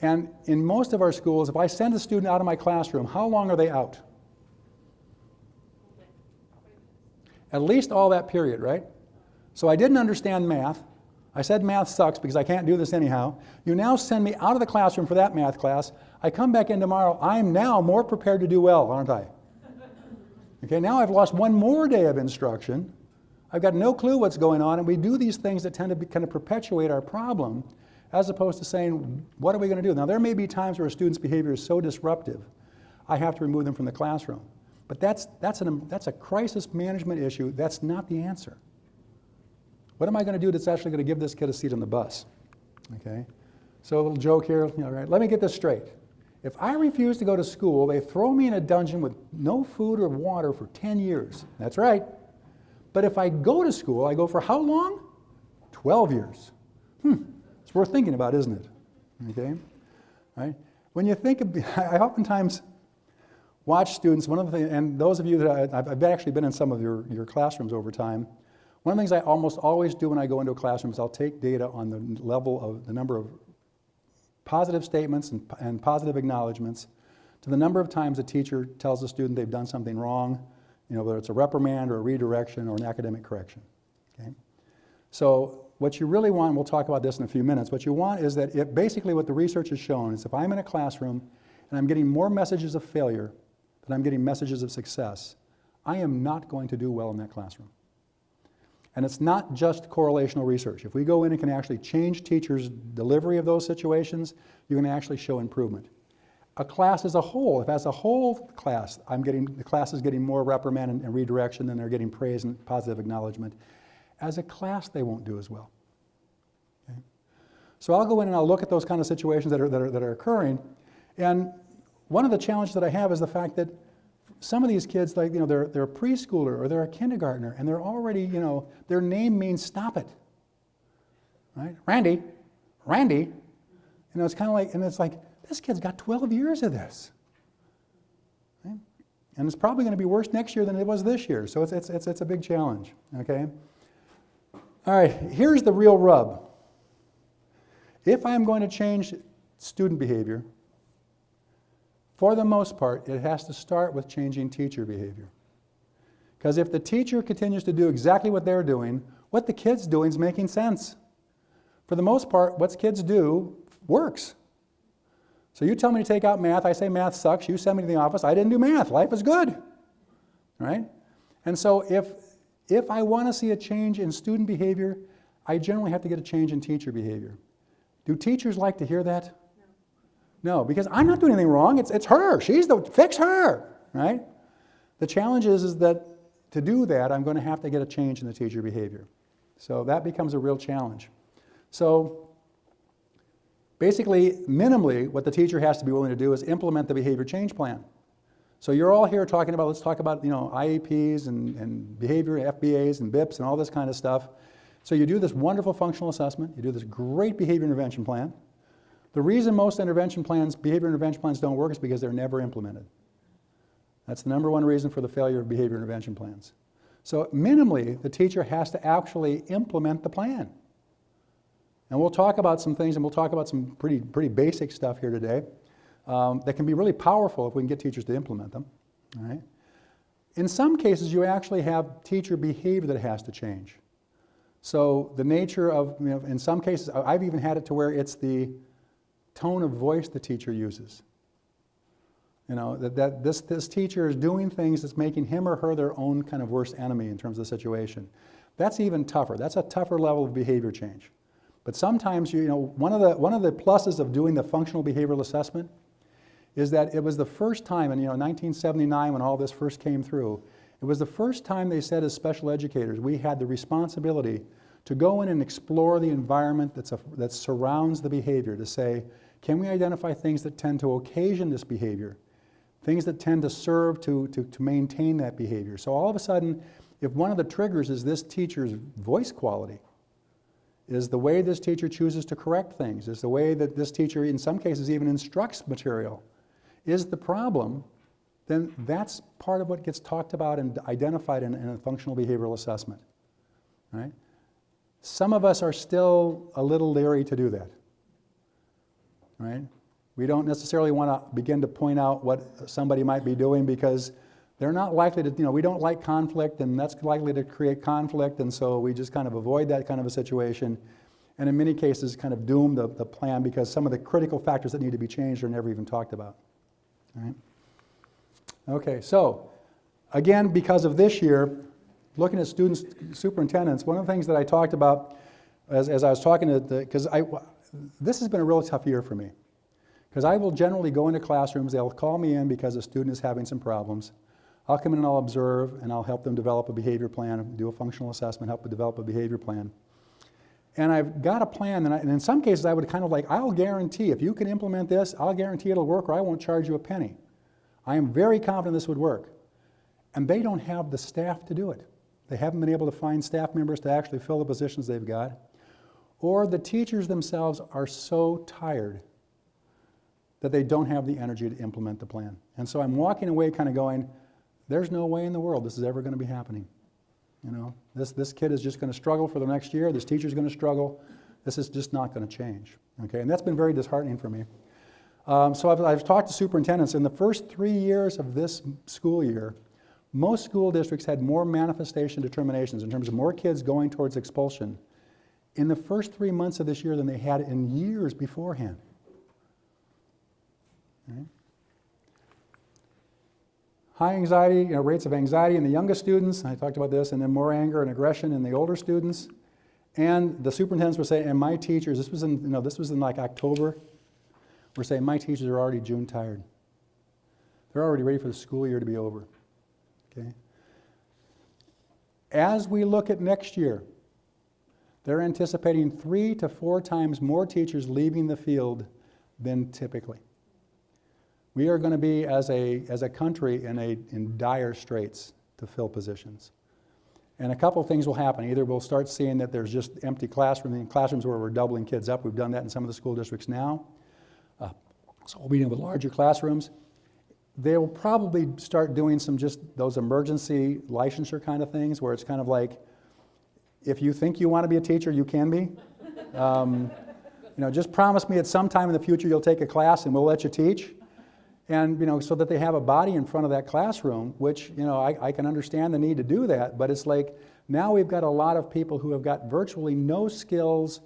And in most of our schools, if I send a student out of my classroom, how long are they out? At least all that period, right? So I didn't understand math. I said math sucks because I can't do this anyhow. You now send me out of the classroom for that math class. I come back in tomorrow. I'm now more prepared to do well, aren't I? Okay, now I've lost one more day of instruction. I've got no clue what's going on, and we do these things that tend to kind of perpetuate our problem, as opposed to saying, what are we going to do? Now, there may be times where a student's behavior is so disruptive, I have to remove them from the classroom. But that's a crisis management issue. That's not the answer. What am I going to do that's actually going to give this kid a seat on the bus? Okay? So a little joke here. Right? Let me get this straight. If I refuse to go to school, they throw me in a dungeon with no food or water for 10 years. That's right. But if I go to school, I go for how long? 12 years. It's worth thinking about, isn't it? Okay? Right? When you think of, I oftentimes watch students, one of the things, and those of you that I've actually been in some of your classrooms over time, one of the things I almost always do when I go into a classroom is I'll take data on the level of the number of positive statements and positive acknowledgments to the number of times a teacher tells a student they've done something wrong, whether it's a reprimand or a redirection or an academic correction. Okay? So what you really want, and we'll talk about this in a few minutes, what you want is that basically what the research has shown is if I'm in a classroom and I'm getting more messages of failure than I'm getting messages of success, I am not going to do well in that classroom. And it's not just correlational research. If we go in and can actually change teachers' delivery of those situations, you're going to actually show improvement. A class as a whole, if as a whole class, the class is getting more reprimand and redirection than they're getting praise and positive acknowledgement, as a class they won't do as well. Okay? So I'll go in and I'll look at those kind of situations that are occurring, and one of the challenges that I have is the fact that some of these kids, they're a preschooler or they're a kindergartner, and they're already, their name means stop it, right? Randy, it's kind of like, and it's like, this kid's got 12 years of this, right? And it's probably going to be worse next year than it was this year, so it's a big challenge, okay? All right, here's the real rub. If I'm going to change student behavior, for the most part, it has to start with changing teacher behavior. Because if the teacher continues to do exactly what they're doing, what the kid's doing is making sense. For the most part, what kids do works. So you tell me to take out math, I say math sucks, you send me to the office, I didn't do math, life is good. Right? And so if I want to see a change in student behavior, I generally have to get a change in teacher behavior. Do teachers like to hear that? No, because I'm not doing anything wrong, it's her, fix her, right? The challenge is that to do that, I'm going to have to get a change in the teacher behavior. So that becomes a real challenge. So basically, minimally, what the teacher has to be willing to do is implement the behavior change plan. So you're all here talking about, let's talk about, IEPs and behavior, FBAs and BIPs and all this kind of stuff. So you do this wonderful functional assessment, you do this great behavior intervention plan. The reason most behavior intervention plans don't work is because they're never implemented. That's the number one reason for the failure of behavior intervention plans. So minimally, the teacher has to actually implement the plan. And we'll talk about some things, and we'll talk about some pretty basic stuff here today that can be really powerful if we can get teachers to implement them. All right? In some cases, you actually have teacher behavior that has to change. So the nature of, in some cases, I've even had it to where it's the tone of voice the teacher uses. That this teacher is doing things that's making him or her their own kind of worst enemy in terms of the situation. That's even tougher. That's a tougher level of behavior change. But sometimes, one of the pluses of doing the functional behavioral assessment is that it was the first time in 1979 when all this first came through, it was the first time they said as special educators we had the responsibility to go in and explore the environment that surrounds the behavior, to say, can we identify things that tend to occasion this behavior, things that tend to serve to maintain that behavior. So all of a sudden, if one of the triggers is this teacher's voice quality, is the way this teacher chooses to correct things, is the way that this teacher in some cases even instructs material, is the problem, then that's part of what gets talked about and identified in a functional behavioral assessment. Right? Some of us are still a little leery to do that. Right? We don't necessarily want to begin to point out what somebody might be doing because they're not likely to, we don't like conflict, and that's likely to create conflict, and so we just kind of avoid that kind of a situation, and in many cases kind of doom the plan because some of the critical factors that need to be changed are never even talked about. All right? Okay, so again, because of this year, looking at students, superintendents, one of the things that I talked about as I was talking to because this has been a really tough year for me. Because I will generally go into classrooms, they'll call me in because a student is having some problems. I'll come in and I'll observe and I'll help them develop a behavior plan, do a functional assessment, help them develop a behavior plan. And I've got a plan, and in some cases I would kind of I'll guarantee if you can implement this, I'll guarantee it'll work or I won't charge you a penny. I am very confident this would work. And they don't have the staff to do it. They haven't been able to find staff members to actually fill the positions they've got. Or the teachers themselves are so tired that they don't have the energy to implement the plan. And so I'm walking away kind of going, there's no way in the world this is ever going to be happening. This kid is just going to struggle for the next year, this teacher's going to struggle, this is just not going to change. Okay, and that's been very disheartening for me. So I've talked to superintendents. In the first 3 years of this school year, most school districts had more manifestation determinations in terms of more kids going towards expulsion in the first 3 months of this year than they had in years beforehand. Right? High anxiety, rates of anxiety in the youngest students, I talked about this, and then more anger and aggression in the older students. And the superintendents were saying, and my teachers, this was in like October, were saying my teachers are already June tired. They're already ready for the school year to be over. Okay? As we look at next year, they're anticipating 3 to 4 times more teachers leaving the field than typically. We are going to be, as a country, in dire straits to fill positions. And a couple of things will happen. Either we'll start seeing that there's just empty classrooms where we're doubling kids up. We've done that in some of the school districts now. So we'll be dealing with larger classrooms. They will probably start doing some just those emergency licensure kind of things where it's kind of like, if you think you want to be a teacher, you can be. Just promise me at some time in the future you'll take a class and we'll let you teach. And, so that they have a body in front of that classroom, which, I can understand the need to do that, but it's like now we've got a lot of people who have got virtually no skills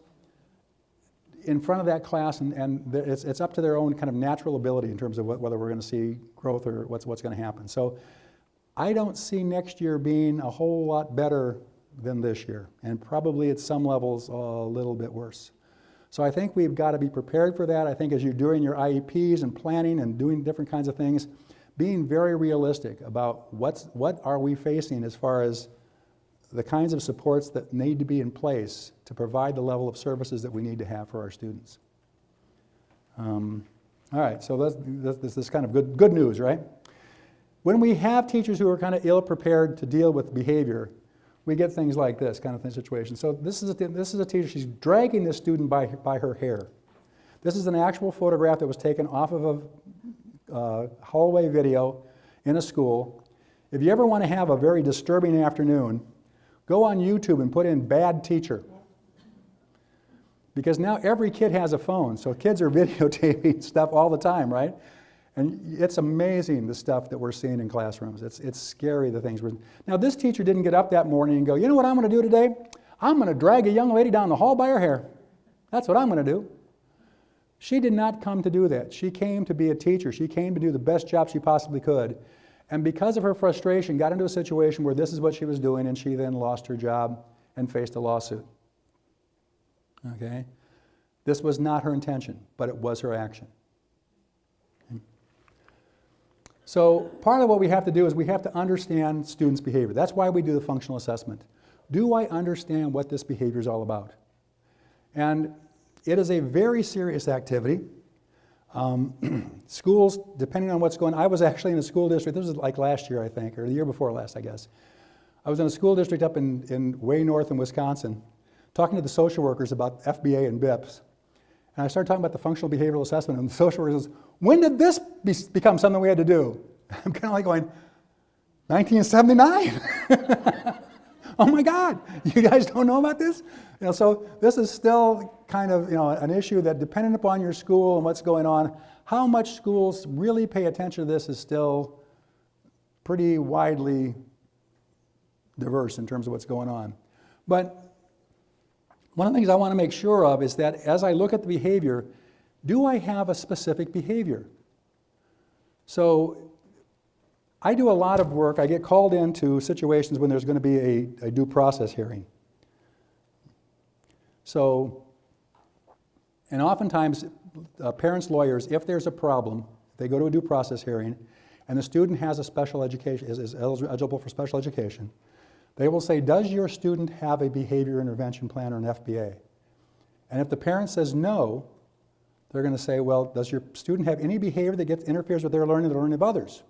in front of that class, and it's up to their own kind of natural ability in terms of whether we're going to see growth or what's going to happen. So I don't see next year being a whole lot better than this year, and probably at some levels a little bit worse. So I think we've got to be prepared for that. I think as you're doing your IEPs and planning and doing different kinds of things, being very realistic about what are we facing as far as the kinds of supports that need to be in place to provide the level of services that we need to have for our students. All right, so this is kind of good news, right? When we have teachers who are kind of ill-prepared to deal with behavior, we get things like this kind of situation. So this is a teacher. She's dragging this student by her hair. This is an actual photograph that was taken off of a hallway video in a school. If you ever want to have a very disturbing afternoon, go on YouTube and put in "bad teacher." Because now every kid has a phone, so kids are videotaping stuff all the time, right? And it's amazing the stuff that we're seeing in classrooms. It's scary, the things we're... Now, this teacher didn't get up that morning and go, you know what I'm going to do today? I'm going to drag a young lady down the hall by her hair. That's what I'm going to do. She did not come to do that. She came to be a teacher. She came to do the best job she possibly could. And because of her frustration, got into a situation where this is what she was doing, and she then lost her job and faced a lawsuit. Okay? This was not her intention, but it was her action. So part of what we have to do is we have to understand students' behavior. That's why we do the functional assessment. Do I understand what this behavior is all about? And it is a very serious activity. Schools, depending on what's going on, I was actually in a school district, this was like last year, I think, or the year before last, I guess. I was in a school district up in way north in Wisconsin, talking to the social workers about FBA and BIPs. And I started talking about the functional behavioral assessment, and the social worker says, when did this become something we had to do? I'm kind of like going, 1979. Oh my God, you guys don't know about this? So this is still kind of an issue that, depending upon your school and what's going on, how much schools really pay attention to this is still pretty widely diverse in terms of what's going on. But one of the things I want to make sure of is that as I look at the behavior, do I have a specific behavior? So I do a lot of work. I get called into situations when there's going to be a due process hearing. So, and oftentimes parents, lawyers, if there's a problem, they go to a due process hearing and the student has a special education, is eligible for special education, they will say, does your student have a behavior intervention plan or an FBA? And if the parent says no, they're going to say, well, does your student have any behavior that interferes with their learning, the learning of others?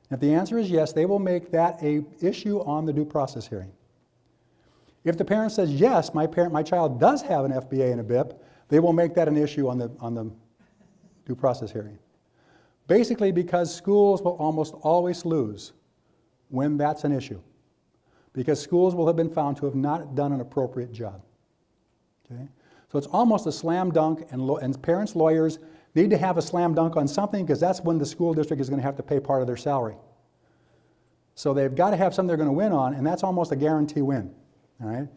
And if the answer is yes, they will make that an issue on the due process hearing. If the parent says, yes, my child does have an FBA and a BIP, they will make that an issue on the due process hearing. Basically because schools will almost always lose when that's an issue. Because schools will have been found to have not done an appropriate job. Okay? So it's almost a slam dunk, and parents, lawyers need to have a slam dunk on something, because that's when the school district is going to have to pay part of their salary. So they've got to have something they're going to win on, and that's almost a guarantee win. All right?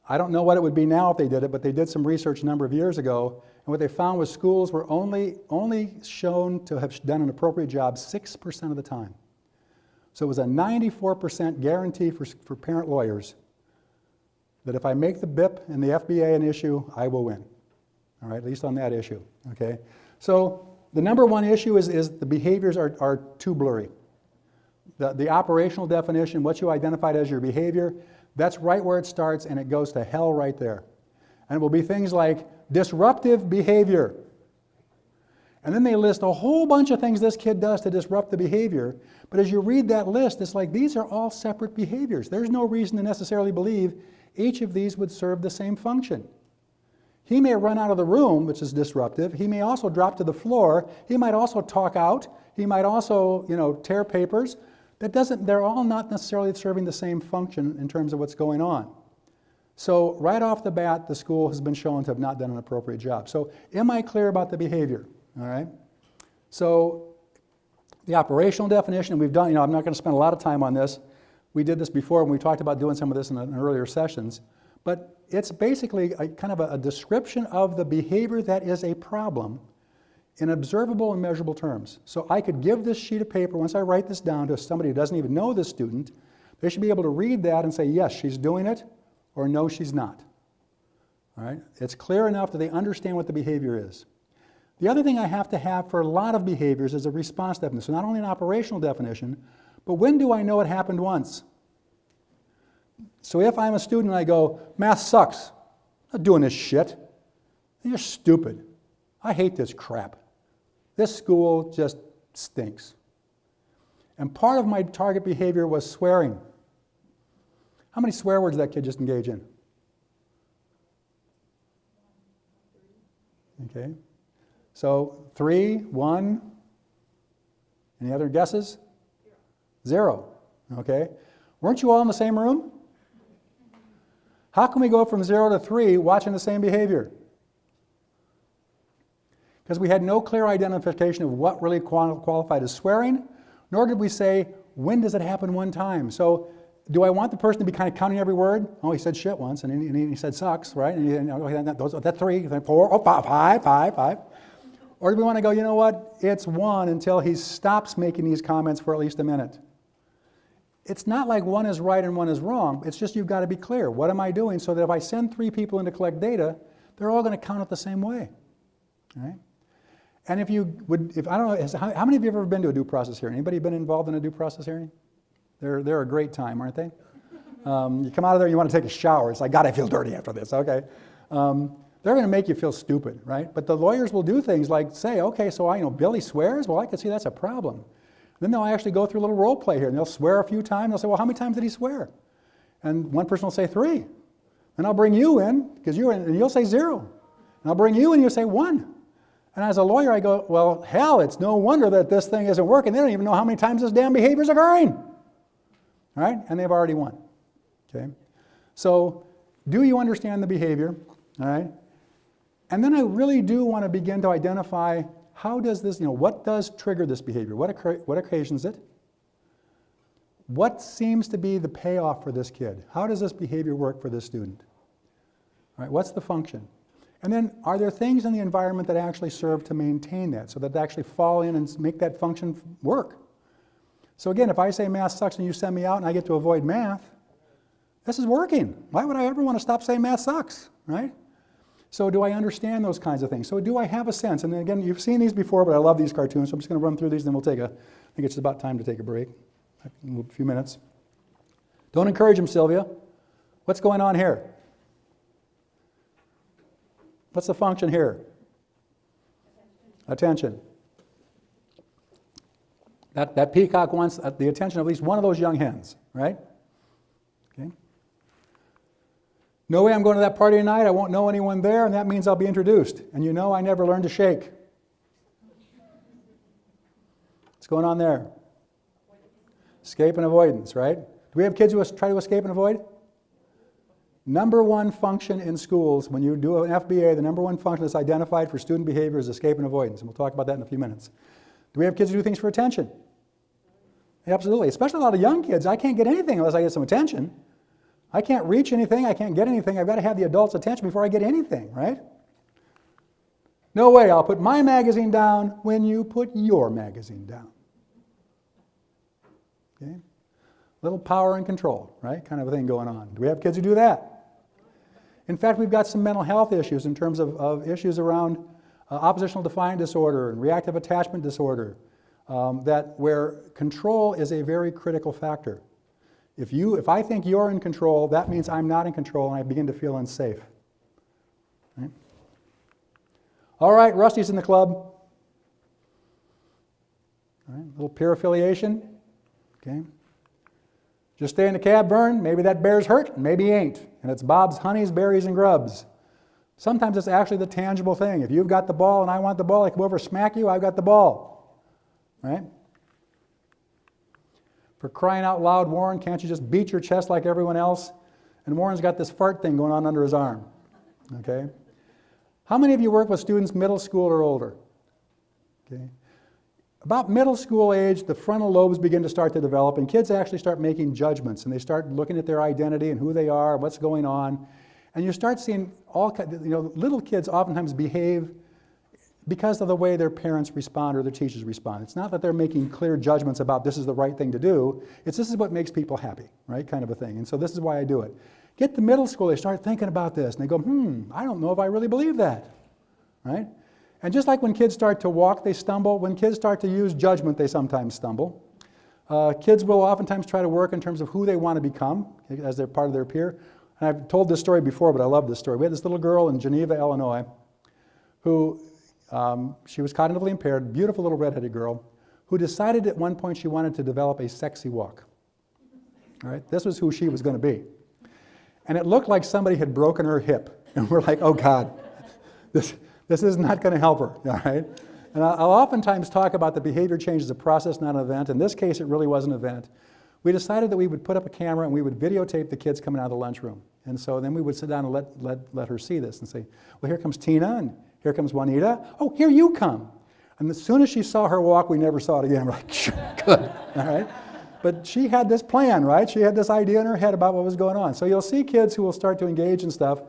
I don't know what it would be now if they did it, but they did some research a number of years ago, and what they found was schools were only shown to have done an appropriate job 6% of the time. So it was a 94% guarantee for parent lawyers that if I make the BIP and the FBA an issue, I will win. All right, at least on that issue, okay? So the number one issue is the behaviors are too blurry. The operational definition, what you identified as your behavior, that's right where it starts, and it goes to hell right there. And it will be things like disruptive behavior. And then they list a whole bunch of things this kid does to disrupt the behavior. But as you read that list, it's like these are all separate behaviors. There's no reason to necessarily believe each of these would serve the same function. He may run out of the room, which is disruptive. He may also drop to the floor. He might also talk out. He might also, tear papers. They're all not necessarily serving the same function in terms of what's going on. So right off the bat, the school has been shown to have not done an appropriate job. So am I clear about the behavior? All right? So the operational definition, we've done, I'm not going to spend a lot of time on this. We did this before, and we talked about doing some of this in earlier sessions. But it's basically kind of a description of the behavior that is a problem in observable and measurable terms. So I could give this sheet of paper, once I write this down to somebody who doesn't even know this student, they should be able to read that and say, yes, she's doing it, or no, she's not. All right? It's clear enough that they understand what the behavior is. The other thing I have to have for a lot of behaviors is a response definition. So not only an operational definition, but when do I know it happened once? So if I'm a student and I go, math sucks, I'm not doing this shit, you're stupid. I hate this crap. This school just stinks. And part of my target behavior was swearing. How many swear words did that kid just engage in? Okay. So 3, 1. Any other guesses? 0. Okay. Weren't you all in the same room? How can we go from 0 to 3 watching the same behavior? Because we had no clear identification of what really qualified as swearing, nor did we say, when does it happen one time? So do I want the person to be kind of counting every word? Oh, he said shit once, and he said sucks, right? And that's 3, 4, 5. Or do we want to go, you know what? It's 1 until he stops making these comments for at least a minute. It's not like 1 is right and 1 is wrong. It's just you've got to be clear. What am I doing so that if I send 3 people in to collect data, they're all going to count it the same way. All right? And if you would, I don't know, how many of you have ever been to a due process hearing? Anybody been involved in a due process hearing? They're a great time, aren't they? You come out of there, you want to take a shower. It's like, God, I feel dirty after this. Okay. They're going to make you feel stupid, right? But the lawyers will do things like say, okay, so Billy swears? Well, I can see that's a problem. Then they'll actually go through a little role play here, and they'll swear a few times. They'll say, well, how many times did he swear? And one person will say 3. And I'll bring you in, because and you'll say 0. And I'll bring you in, and you'll say 1. And as a lawyer, I go, well, hell, it's no wonder that this thing isn't working. They don't even know how many times this damn behavior is occurring. All right? And they've already won. Okay? So, do you understand the behavior? All right? And then I really do want to begin to identify how does this, what does trigger this behavior? What occasions it? What seems to be the payoff for this kid? How does this behavior work for this student? All right, what's the function? And then, are there things in the environment that actually serve to maintain that, so that they actually fall in and make that function work? So again, if I say math sucks and you send me out and I get to avoid math, this is working. Why would I ever want to stop saying math sucks, right? So do I understand those kinds of things? So do I have a sense? And again, you've seen these before, but I love these cartoons, so I'm just going to run through these, then we'll I think it's about time to take a break, a few minutes. Don't encourage them, Sylvia. What's going on here? What's the function here? Attention. That peacock wants the attention of at least one of those young hens, right? Okay. No way I'm going to that party tonight. I won't know anyone there, and that means I'll be introduced. And I never learned to shake. What's going on there? Escape and avoidance, right? Do we have kids who try to escape and avoid? Number one function in schools, when you do an FBA, the number one function that's identified for student behavior is escape and avoidance. And we'll talk about that in a few minutes. Do we have kids who do things for attention? Absolutely. Especially a lot of young kids. I can't get anything unless I get some attention. I can't reach anything. I can't get anything. I've got to have the adult's attention before I get anything, right? No way. I'll put my magazine down when you put your magazine down. Okay? Little power and control, right? Kind of a thing going on. Do we have kids who do that? In fact, we've got some mental health issues in terms of issues around oppositional defiant disorder and reactive attachment disorder, where control is a very critical factor. If I think you're in control, that means I'm not in control, and I begin to feel unsafe. Right? All right, Rusty's in the club. All right, little peer affiliation. Okay. Just stay in the cab, Vern. Maybe that bear's hurt, and maybe he ain't. And it's Bob's Honeys, Berries, and Grubs. Sometimes it's actually the tangible thing. If you've got the ball and I want the ball, I come over, smack you, I've got the ball. Right? For crying out loud, Warren, can't you just beat your chest like everyone else? And Warren's got this fart thing going on under his arm. Okay? How many of you work with students middle school or older? Okay? About middle school age, the frontal lobes begin to start to develop, and kids actually start making judgments, and they start looking at their identity and who they are, what's going on. And you start seeing little kids oftentimes behave because of the way their parents respond or their teachers respond. It's not that they're making clear judgments about this is the right thing to do. It's this is what makes people happy, right? Kind of a thing. And so this is why I do it. Get to middle school, they start thinking about this, and they go, I don't know if I really believe that, right? And just like when kids start to walk, they stumble. When kids start to use judgment, they sometimes stumble. Kids will oftentimes try to work in terms of who they want to become as they're part of their peer. And I've told this story before, but I love this story. We had this little girl in Geneva, Illinois, who she was cognitively impaired, beautiful little redheaded girl, who decided at one point she wanted to develop a sexy walk. All right? This was who she was going to be. And it looked like somebody had broken her hip. And we're like, oh God, this is not going to help her. All right? And I'll oftentimes talk about the behavior change as a process, not an event. In this case, it really was an event. We decided that we would put up a camera and we would videotape the kids coming out of the lunchroom. And so then we would sit down and let her see this and say, well, here comes Tina, and here comes Juanita. Oh, here you come. And as soon as she saw her walk, we never saw it again. We're like, good, all right? But she had this plan, right? She had this idea in her head about what was going on. So you'll see kids who will start to engage in stuff.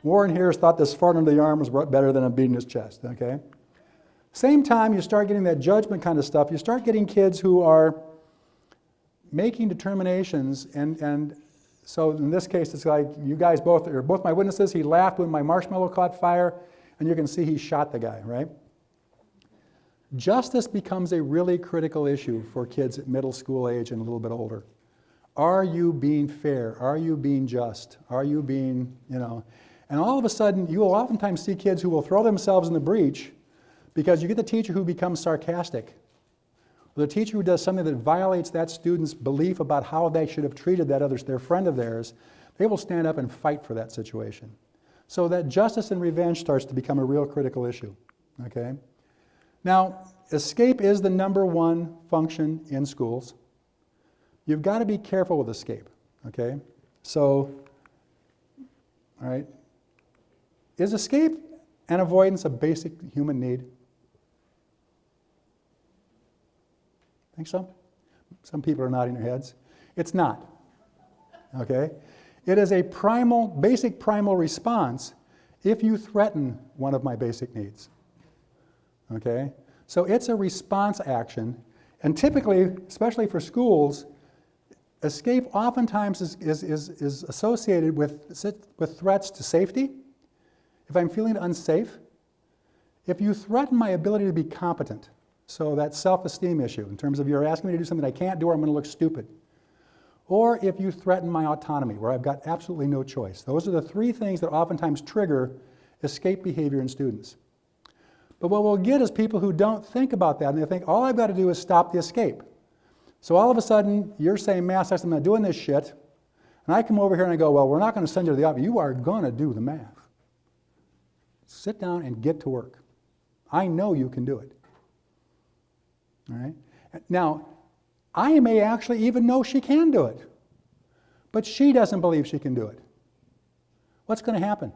Warren here thought this fart under the arm was better than a beat in his chest, okay? Same time, you start getting that judgment kind of stuff. You start getting kids who are making determinations, and so in this case, it's like you guys both are both my witnesses. He laughed when my marshmallow caught fire, and you can see he shot the guy, right? Justice becomes a really critical issue for kids at middle school age and a little bit older. Are you being fair? Are you being just? Are you being, And all of a sudden, you will oftentimes see kids who will throw themselves in the breach because you get the teacher who becomes sarcastic, or the teacher who does something that violates that student's belief about how they should have treated their friend of theirs. They will stand up and fight for that situation. So that justice and revenge starts to become a real critical issue, okay? Now, escape is the number one function in schools. You've got to be careful with escape, okay? So, all right, is escape and avoidance a basic human need? Think so? Some people are nodding their heads. It's not, okay? It is a basic primal response if you threaten one of my basic needs. Okay? So it's a response action, and typically, especially for schools, escape oftentimes is associated with threats to safety. If I'm feeling unsafe, if you threaten my ability to be competent, so that self-esteem issue in terms of you're asking me to do something I can't do or I'm going to look stupid, or if you threaten my autonomy where I've got absolutely no choice. Those are the three things that oftentimes trigger escape behavior in students. But what we'll get is people who don't think about that, and they think, all I've got to do is stop the escape. So all of a sudden, you're saying, math, I'm not doing this shit, and I come over here and I go, well, we're not going to send you to the office. You are going to do the math. Sit down and get to work. I know you can do it. All right? Now, I may actually even know she can do it, but she doesn't believe she can do it. What's going to happen?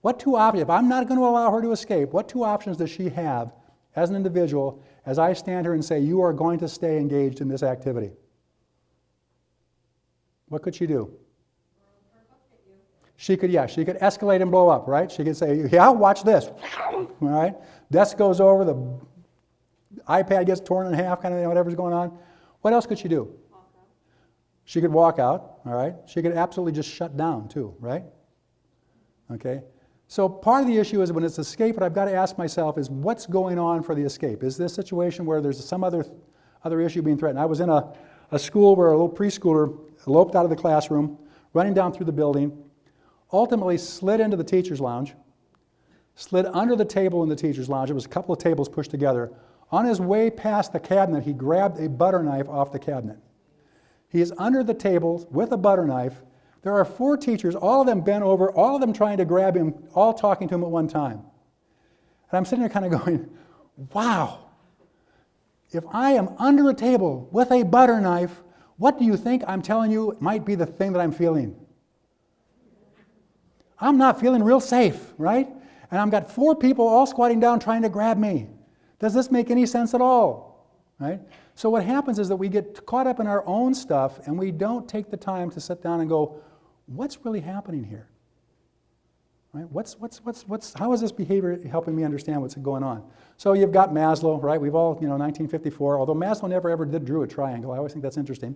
What two options, if I'm not going to allow her to escape, what two options does she have as an individual as I stand here and say, you are going to stay engaged in this activity? What could she do? She could escalate and blow up, right? She could say, yeah, watch this. All right? Desk goes over, the iPad gets torn in half, kind of whatever's going on. What else could she do? Walk out. She could walk out, all right? She could absolutely just shut down too, right? Okay? So part of the issue is when it's escape, what I've got to ask myself is what's going on for the escape? Is this a situation where there's some other issue being threatened? I was in a school where a little preschooler eloped out of the classroom, running down through the building, ultimately slid into the teacher's lounge, slid under the table in the teacher's lounge. It was a couple of tables pushed together. On his way past the cabinet, he grabbed a butter knife off the cabinet. He is under the table with a butter knife. There are 4 teachers, all of them bent over, all of them trying to grab him, all talking to him at one time. And I'm sitting there kind of going, wow, if I am under a table with a butter knife, what do you think I'm telling you might be the thing that I'm feeling? I'm not feeling real safe, right? And I've got 4 people all squatting down trying to grab me. Does this make any sense at all? Right? So what happens is that we get caught up in our own stuff and we don't take the time to sit down and go, what's really happening here? Right? How is this behavior helping me understand what's going on? So you've got Maslow, right? We've all, 1954, although Maslow never ever drew a triangle. I always think that's interesting.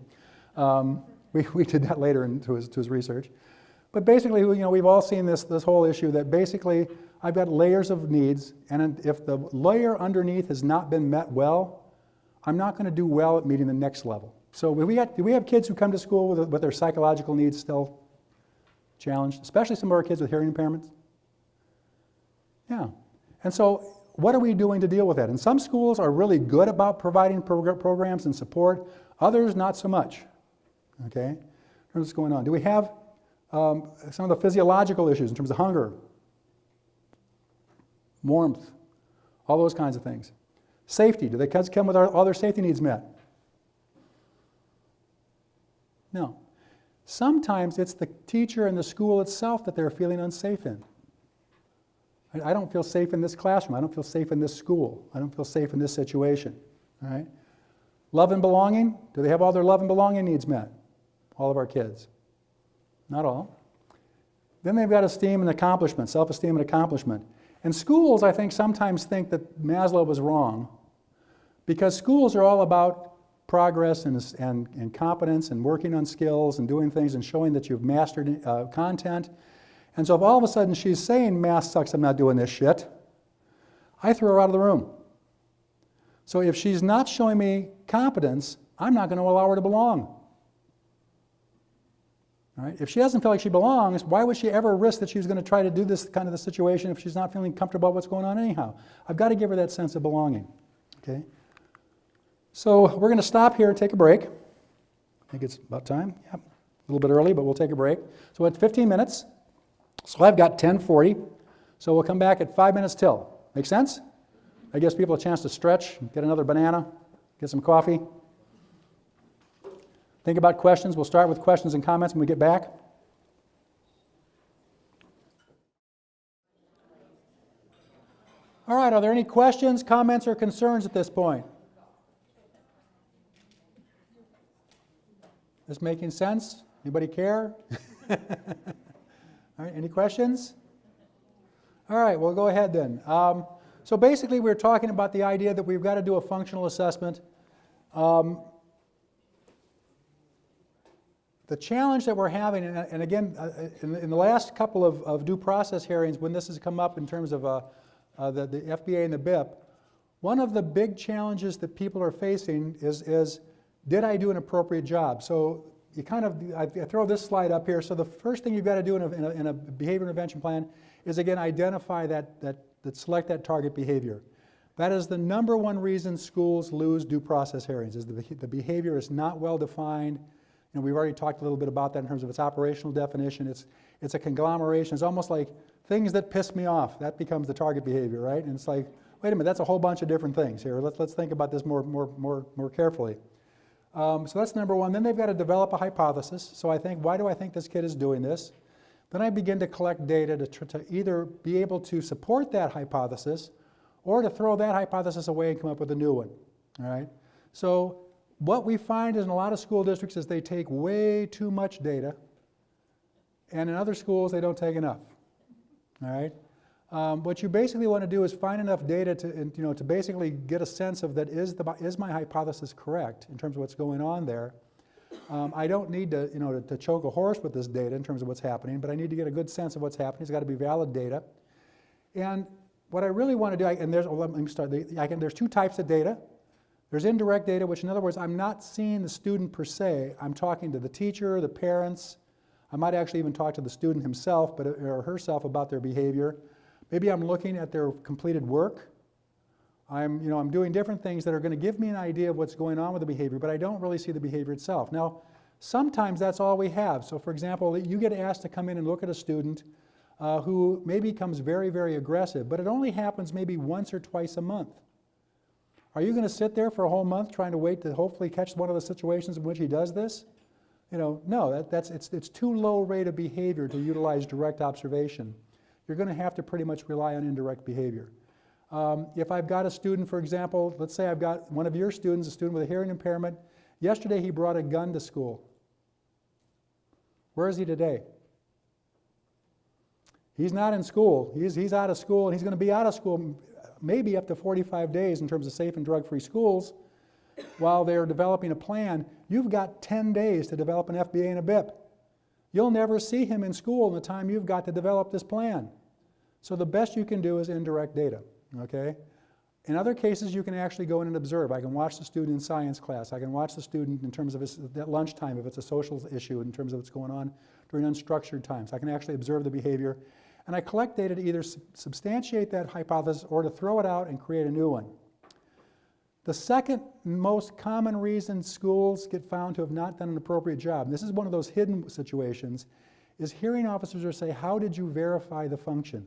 We did that later into his research. But basically, we've all seen this whole issue that basically I've got layers of needs, and if the layer underneath has not been met well, I'm not going to do well at meeting the next level. So do we have kids who come to school with their psychological needs still challenged, especially some of our kids with hearing impairments? Yeah. And so what are we doing to deal with that? And some schools are really good about providing programs and support, others not so much. Okay? What's going on? Do we have some of the physiological issues in terms of hunger, warmth, all those kinds of things? Safety, do the kids come with all their safety needs met? No. Sometimes it's the teacher and the school itself that they're feeling unsafe in. I don't feel safe in this classroom. I don't feel safe in this school. I don't feel safe in this situation. All right? Love and belonging, do they have all their love and belonging needs met? All of our kids. Not all. Then they've got esteem and accomplishment, self-esteem and accomplishment. And schools, I think, sometimes think that Maslow was wrong because schools are all about progress and competence and working on skills and doing things and showing that you've mastered content. And so if all of a sudden she's saying math sucks, I'm not doing this shit, I throw her out of the room. So if she's not showing me competence, I'm not going to allow her to belong. All right? If she doesn't feel like she belongs, why would she ever risk that she's going to try to do this kind of the situation if she's not feeling comfortable about what's going on anyhow? I've got to give her that sense of belonging. Okay? So we're going to stop here and take a break. I think it's about time. Yeah, a little bit early, but we'll take a break. So it's 15 minutes. So I've got 10:40. So we'll come back at 5 minutes till. Make sense? I guess people a chance to stretch, get another banana, get some coffee. Think about questions. We'll start with questions and comments when we get back. All right, are there any questions, comments, or concerns at this point? This making sense? Anybody care? All right, any questions? All right, we'll go ahead then. So basically we're talking about the idea that we've got to do a functional assessment. The challenge that we're having, and again, in the last couple of due process hearings, when this has come up in terms of the FBA and the BIP, one of the big challenges that people are facing is did I do an appropriate job? So you I throw this slide up here. So the first thing you've got to do in a behavior intervention plan is, again, identify select that target behavior. That is the number one reason schools lose due process hearings, is the behavior is not well defined. And we've already talked a little bit about that in terms of its operational definition. It's a conglomeration. It's almost like things that piss me off. That becomes the target behavior, right? And it's like, wait a minute, that's a whole bunch of different things here. Let's think about this more carefully. So that's number one. Then they've got to develop a hypothesis. So why do I think this kid is doing this? Then I begin to collect data to either be able to support that hypothesis or to throw that hypothesis away and come up with a new one. All right? So what we find in a lot of school districts is they take way too much data, and in other schools they don't take enough. All right? What you basically want to do is find enough data to basically get a sense of that is my hypothesis correct in terms of what's going on there. I don't need to choke a horse with this data in terms of what's happening, but I need to get a good sense of what's happening. It's got to be valid data. And what I really want to do, let me start. There's two types of data. There's indirect data, which in other words, I'm not seeing the student per se. I'm talking to the teacher, the parents. I might actually even talk to the student himself or herself about their behavior. Maybe I'm looking at their completed work. I'm doing different things that are going to give me an idea of what's going on with the behavior, but I don't really see the behavior itself. Now, sometimes that's all we have. So for example, you get asked to come in and look at a student who maybe becomes very, very aggressive, but it only happens maybe once or twice a month. Are you going to sit there for a whole month trying to wait to hopefully catch one of the situations in which he does this? No, it's too low rate of behavior to utilize direct observation. You're going to have to pretty much rely on indirect behavior. If I've got a student, for example, let's say I've got one of your students, a student with a hearing impairment. Yesterday he brought a gun to school. Where is he today? He's not in school. He's out of school, and he's going to be out of school maybe up to 45 days in terms of safe and drug-free schools while they're developing a plan. You've got 10 days to develop an FBA and a BIP. You'll never see him in school in the time you've got to develop this plan. So the best you can do is indirect data, okay? In other cases, you can actually go in and observe. I can watch the student in science class. I can watch the student in terms of at lunchtime if it's a social issue in terms of what's going on during unstructured times. I can actually observe the behavior. And I collect data to either substantiate that hypothesis or to throw it out and create a new one. The second most common reason schools get found to have not done an appropriate job, and this is one of those hidden situations, is hearing officers are saying, how did you verify the function?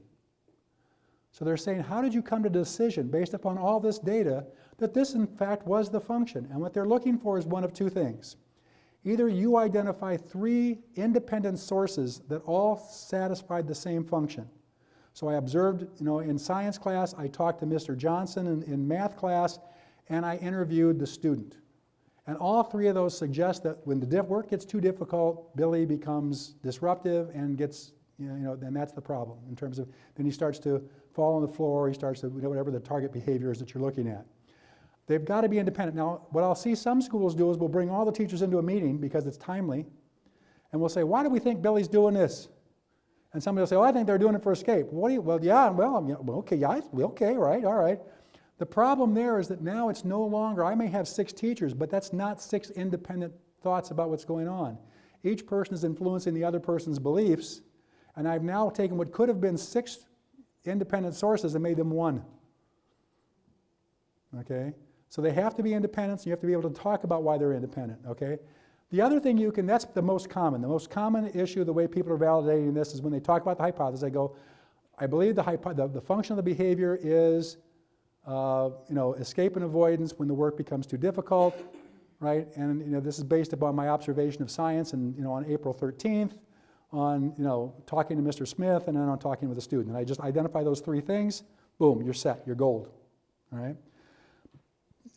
So they're saying, how did you come to a decision based upon all this data that this in fact was the function? And what they're looking for is one of two things. Either you identify 3 independent sources that all satisfied the same function. So I observed, in science class, I talked to Mr. Johnson in math class, and I interviewed the student. And all 3 of those suggest that when the work gets too difficult, Billy becomes disruptive and gets, then that's the problem in terms of, then he starts to fall on the floor, he starts to, whatever the target behavior is that you're looking at. They've got to be independent. Now, what I'll see some schools do is we'll bring all the teachers into a meeting because it's timely, and we'll say, why do we think Billy's doing this? And somebody will say, I think they're doing it for escape. Okay, right, all right. The problem there is that now it's no longer, I may have 6 teachers, but that's not 6 independent thoughts about what's going on. Each person is influencing the other person's beliefs, and I've now taken what could have been 6 independent sources and made them 1. Okay? So they have to be independent, so you have to be able to talk about why they're independent, okay? The other thing that's the most common. The most common issue, the way people are validating this, is when they talk about the hypothesis, they go, I believe the function of the behavior is escape and avoidance when the work becomes too difficult, right? And this is based upon my observation of science and on April 13th, on talking to Mr. Smith, and then on talking with a student. And I just identify those 3 things, boom, you're set, you're gold, all right?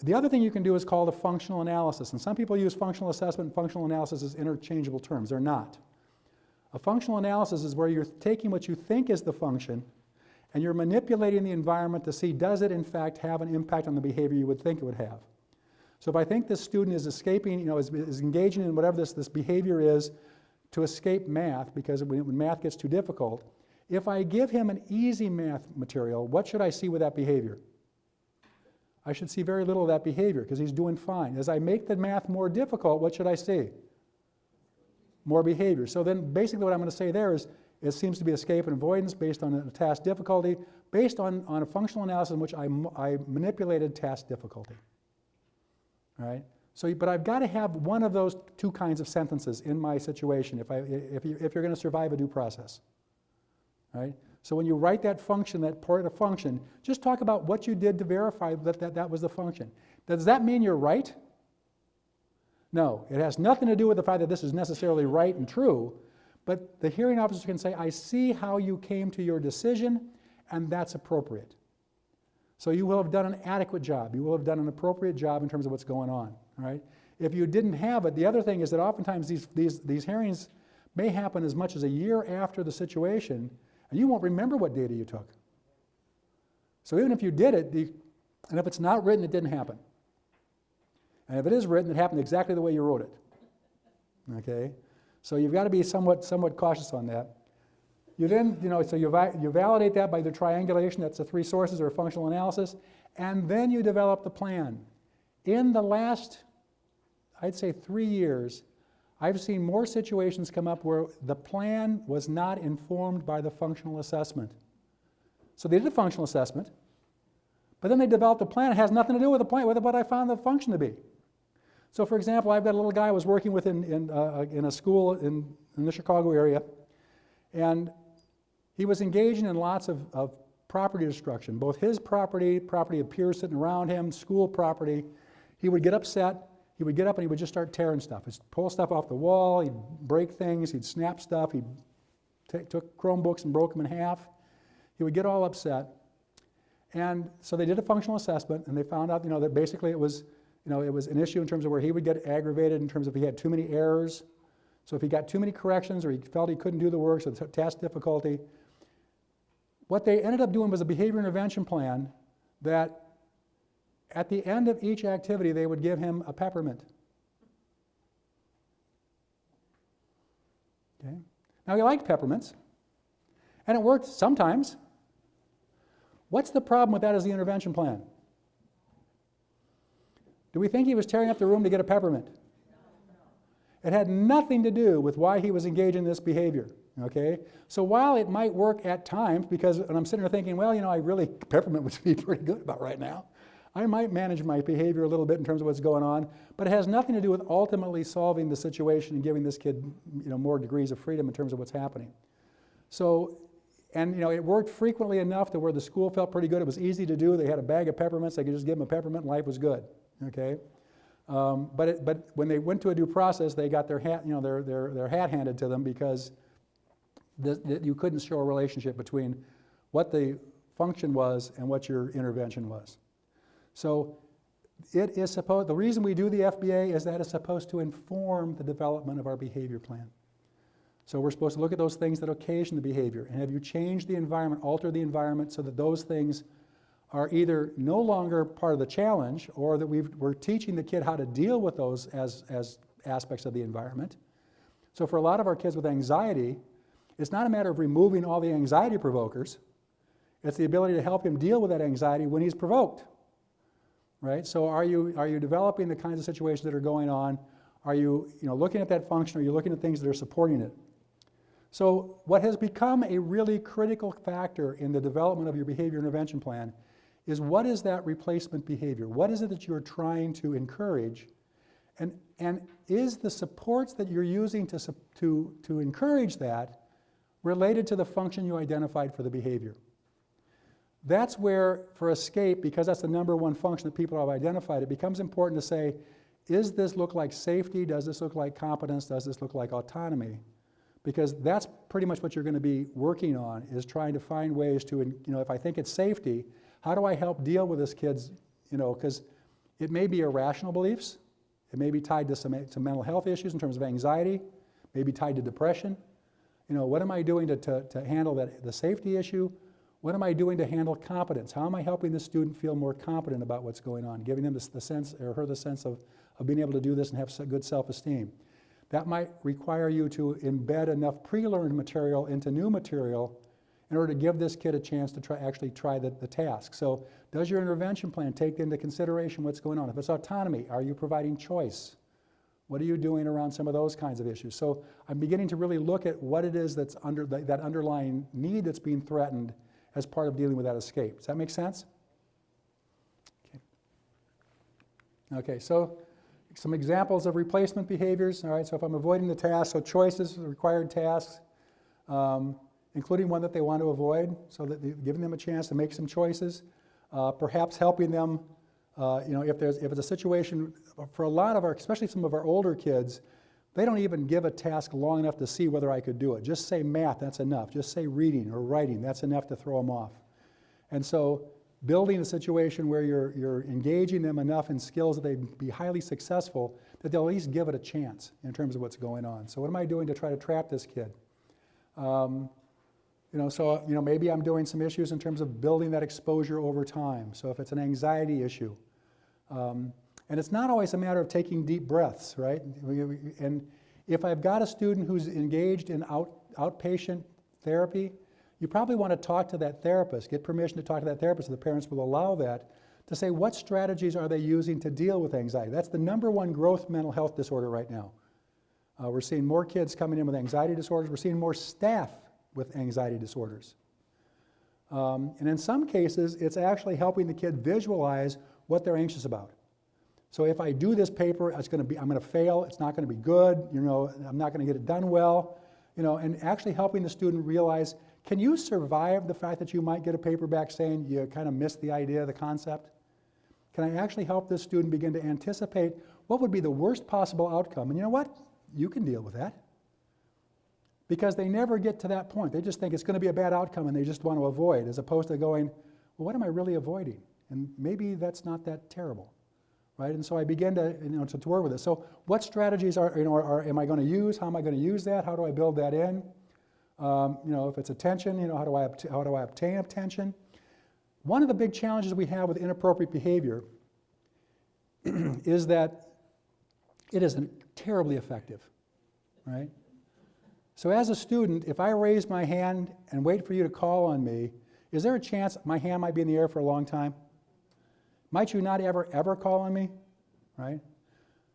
The other thing you can do is called a functional analysis. And some people use functional assessment and functional analysis as interchangeable terms. They're not. A functional analysis is where you're taking what you think is the function and you're manipulating the environment to see, does it in fact have an impact on the behavior you would think it would have. So if I think this student is escaping, is engaging in whatever this behavior is to escape math, because when math gets too difficult, if I give him an easy math material, what should I see with that behavior? I should see very little of that behavior because he's doing fine. As I make the math more difficult, what should I see? More behavior. So then basically what I'm going to say there is it seems to be escape and avoidance based on a task difficulty, based on a functional analysis in which I manipulated task difficulty. All right? So, but I've got to have one of those 2 kinds of sentences in my situation if you're going to survive a due process. All right? So when you write that function, that part of the function, just talk about what you did to verify that was the function. Does that mean you're right? No, it has nothing to do with the fact that this is necessarily right and true, but the hearing officer can say, I see how you came to your decision, and that's appropriate. So you will have done an adequate job. You will have done an appropriate job in terms of what's going on. All right? If you didn't have it, the other thing is that oftentimes these hearings may happen as much as a year after the situation, and you won't remember what data you took. So even if you did it, and if it's not written, it didn't happen. And if it is written, it happened exactly the way you wrote it. Okay? So you've got to be somewhat cautious on that. You then, so you validate that by the triangulation, that's the 3 sources or functional analysis, and then you develop the plan. In the last, I'd say 3 years, I've seen more situations come up where the plan was not informed by the functional assessment. So they did a functional assessment, but then they developed a plan that has nothing to do with the plan, with what I found the function to be. So for example, I've got a little guy I was working with in a school in the Chicago area, and he was engaging in lots of property destruction, both his property of peers sitting around him, school property. He would get upset. He would get up and he would just start tearing stuff. He'd pull stuff off the wall, he'd break things, he'd snap stuff, he took Chromebooks and broke them in half. He would get all upset. And so they did a functional assessment, and they found out, that basically it was an issue in terms of where he would get aggravated in terms of if he had too many errors. So if he got too many corrections or he felt he couldn't do the work, so the task difficulty. What they ended up doing was a behavior intervention plan that at the end of each activity, they would give him a peppermint. Okay. Now, he liked peppermints, and it worked sometimes. What's the problem with that as the intervention plan? Do we think he was tearing up the room to get a peppermint? It had nothing to do with why he was engaging in this behavior. Okay? So while it might work at times, because and I'm sitting there thinking, well, peppermint would be pretty good about right now. I might manage my behavior a little bit in terms of what's going on, but it has nothing to do with ultimately solving the situation and giving this kid, more degrees of freedom in terms of what's happening. So, and it worked frequently enough to where the school felt pretty good. It was easy to do. They had a bag of peppermints. They could just give them a peppermint, and life was good. Okay. But when they went to a due process, they got their hat, their hat handed to them because you couldn't show a relationship between what the function was and what your intervention was. So it is supposed, the reason we do the FBA is that it's supposed to inform the development of our behavior plan. So we're supposed to look at those things that occasion the behavior. And have you changed the environment, altered the environment so that those things are either no longer part of the challenge or that we're teaching the kid how to deal with those as aspects of the environment. So for a lot of our kids with anxiety, it's not a matter of removing all the anxiety provokers. It's the ability to help him deal with that anxiety when he's provoked. Right? So are you developing the kinds of situations that are going on? Are you, looking at that function? Are you looking at things that are supporting it? So what has become a really critical factor in the development of your behavior intervention plan is what is that replacement behavior? What is it that you're trying to encourage? And is the supports that you're using to encourage that related to the function you identified for the behavior? That's where, for escape, because that's the number one function that people have identified, it becomes important to say, does this look like safety? Does this look like competence? Does this look like autonomy? Because that's pretty much what you're going to be working on, is trying to find ways to, if I think it's safety, how do I help deal with this kid's, because it may be irrational beliefs. It may be tied to some mental health issues in terms of anxiety, maybe tied to depression. What am I doing to handle the safety issue? What am I doing to handle competence? How am I helping the student feel more competent about what's going on, giving them the sense, or her the sense of being able to do this and have good self-esteem? That might require you to embed enough pre-learned material into new material in order to give this kid a chance to actually try the task. So does your intervention plan take into consideration what's going on? If it's autonomy, are you providing choice? What are you doing around some of those kinds of issues? So I'm beginning to really look at what it is that's under that underlying need that's being threatened as part of dealing with that escape. Does that make sense? Okay, so some examples of replacement behaviors. All right, so if I'm avoiding the task, so choices, required tasks, including one that they want to avoid, so that giving them a chance to make some choices. Perhaps helping them, if it's a situation, for a lot of especially some of our older kids, they don't even give a task long enough to see whether I could do it. Just say math, that's enough. Just say reading or writing, that's enough to throw them off. And so building a situation where you're engaging them enough in skills that they'd be highly successful, that they'll at least give it a chance in terms of what's going on. So what am I doing to try to trap this kid? Maybe I'm doing some issues in terms of building that exposure over time. So if it's an anxiety issue, and it's not always a matter of taking deep breaths, right? And if I've got a student who's engaged in outpatient therapy, you probably want to talk to that therapist, get permission to talk to that therapist, if the parents will allow that, to say what strategies are they using to deal with anxiety. That's the number one growth mental health disorder right now. We're seeing more kids coming in with anxiety disorders. We're seeing more staff with anxiety disorders. And in some cases, it's actually helping the kid visualize what they're anxious about. So if I do this paper, I'm going to fail. It's not going to be good. I'm not going to get it done well. And actually helping the student realize, can you survive the fact that you might get a paper back saying you kind of missed the idea, the concept? Can I actually help this student begin to anticipate what would be the worst possible outcome? And you know what? You can deal with that. Because they never get to that point. They just think it's going to be a bad outcome and they just want to avoid, as opposed to going, well, what am I really avoiding? And maybe that's not that terrible, right? And so I began to, to work with it. So what strategies am I going to use? How am I going to use that? How do I build that in? If it's attention, how do I obtain attention? One of the big challenges we have with inappropriate behavior is that it isn't terribly effective, right? So as a student, if I raise my hand and wait for you to call on me, is there a chance my hand might be in the air for a long time? Might you not ever call on me, right?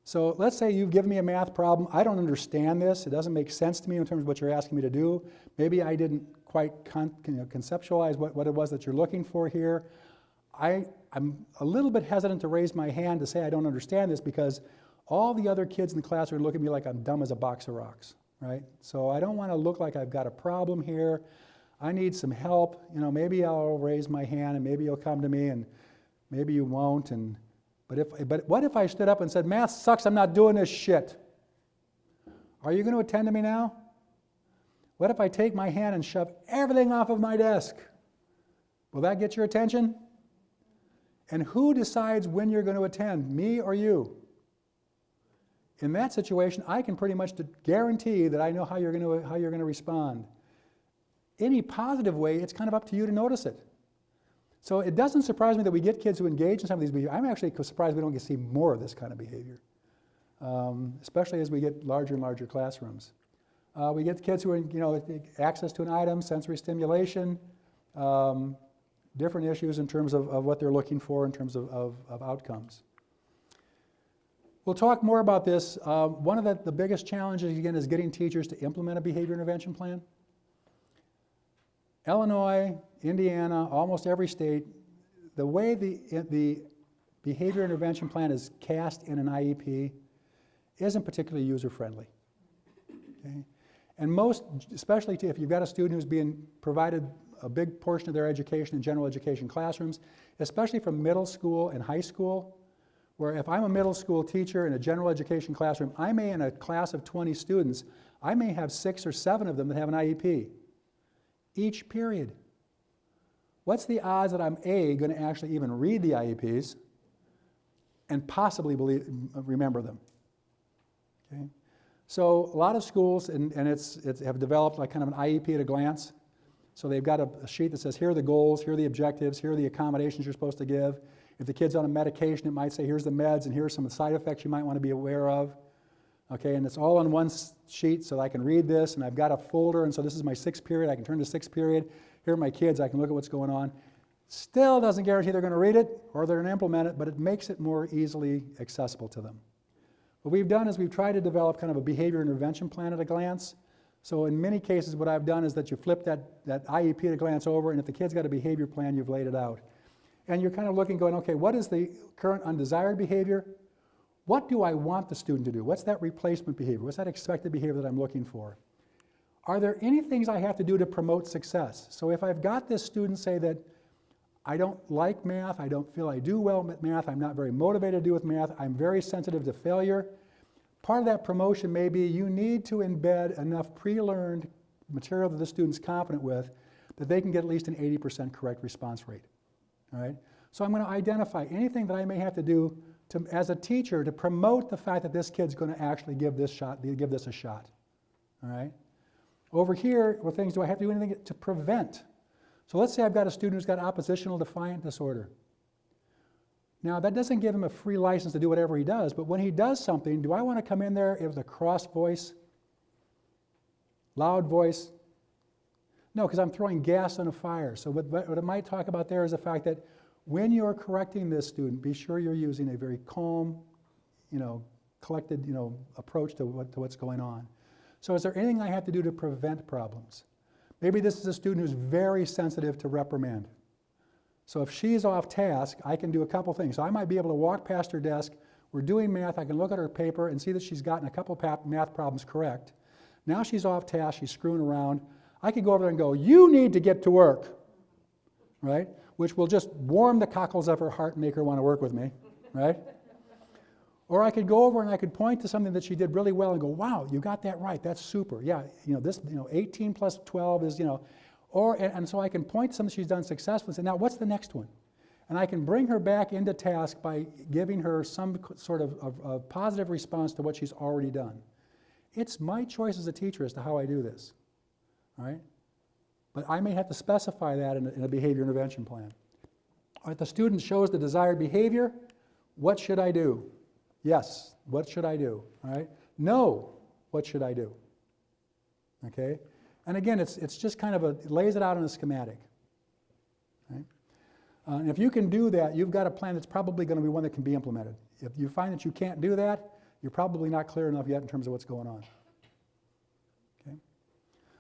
So let's say you've given me a math problem. I don't understand this. It doesn't make sense to me in terms of what you're asking me to do. Maybe I didn't quite conceptualize what it was that you're looking for here. I'm a little bit hesitant to raise my hand to say I don't understand this because all the other kids in the class are looking at me like I'm dumb as a box of rocks, right? So I don't want to look like I've got a problem here. I need some help. Maybe I'll raise my hand and maybe you'll come to me and maybe you won't. But what if I stood up and said, math sucks, I'm not doing this shit? Are you going to attend to me now? What if I take my hand and shove everything off of my desk? Will that get your attention? And who decides when you're going to attend, me or you? In that situation, I can pretty much guarantee that I know how you're going to respond. Any positive way, it's kind of up to you to notice it. So it doesn't surprise me that we get kids who engage in some of these behaviors. I'm actually surprised we don't get to see more of this kind of behavior, especially as we get larger and larger classrooms. We get kids who are, access to an item, sensory stimulation, different issues in terms of what they're looking for in terms of outcomes. We'll talk more about this. One of the biggest challenges, again, is getting teachers to implement a behavior intervention plan. Illinois, Indiana, almost every state, the way the behavior intervention plan is cast in an IEP isn't particularly user-friendly. Okay? And most, especially if you've got a student who's being provided a big portion of their education in general education classrooms, especially from middle school and high school, where if I'm a middle school teacher in a general education classroom, I may, in a class of 20 students, I may have 6 or 7 of them that have an IEP. Each period. What's the odds that I'm going to actually even read the IEPs and possibly remember them? Okay? So a lot of schools have developed like kind of an IEP at a glance. So they've got a sheet that says, here are the goals, here are the objectives, here are the accommodations you're supposed to give. If the kid's on a medication, it might say, here's the meds and here's some of the side effects you might want to be aware of. Okay, and it's all on one sheet so that I can read this, and I've got a folder, and so this is my 6th period. I can turn to 6th period. Here are my kids. I can look at what's going on. Still doesn't guarantee they're going to read it or they're going to implement it, but it makes it more easily accessible to them. What we've done is we've tried to develop kind of a behavior intervention plan at a glance. So in many cases, what I've done is that you flip that IEP at a glance over, and if the kid's got a behavior plan, you've laid it out. And you're kind of looking, going, okay, what is the current undesired behavior? What do I want the student to do? What's that replacement behavior? What's that expected behavior that I'm looking for? Are there any things I have to do to promote success? So if I've got this student say that I don't like math, I don't feel I do well with math, I'm not very motivated to do with math, I'm very sensitive to failure, part of that promotion may be you need to embed enough pre-learned material that the student's confident with that they can get at least an 80% correct response rate. All right? So I'm going to identify anything that I may have to do as a teacher to promote the fact that this kid's going to actually give this a shot. All right? Over here, what things do I have to do anything to prevent? So let's say I've got a student who's got oppositional defiant disorder. Now, that doesn't give him a free license to do whatever he does, but when he does something, do I want to come in there with a cross voice, loud voice? No, because I'm throwing gas on a fire. So what I might talk about there is the fact that when you're correcting this student, be sure you're using a very calm, collected, approach to what's going on. So is there anything I have to do to prevent problems? Maybe this is a student who's very sensitive to reprimand. So if she's off task, I can do a couple things. So I might be able to walk past her desk. We're doing math. I can look at her paper and see that she's gotten a couple math problems correct. Now she's off task. She's screwing around. I could go over there and go, you need to get to work, right? Which will just warm the cockles of her heart and make her want to work with me, right? Or I could go over and I could point to something that she did really well and go, wow, you got that right. That's super. Yeah, 18 plus 12 is, And so I can point to something she's done successfully and say, now what's the next one? And I can bring her back into task by giving her some sort of positive response to what she's already done. It's my choice as a teacher as to how I do this, all right? But I may have to specify that in a behavior intervention plan. All right, the student shows the desired behavior. What should I do? Yes, what should I do? All right? No, what should I do? Okay? And again, it's just kind of it lays it out in a schematic. Right? And if you can do that, you've got a plan that's probably going to be one that can be implemented. If you find that you can't do that, you're probably not clear enough yet in terms of what's going on. Okay?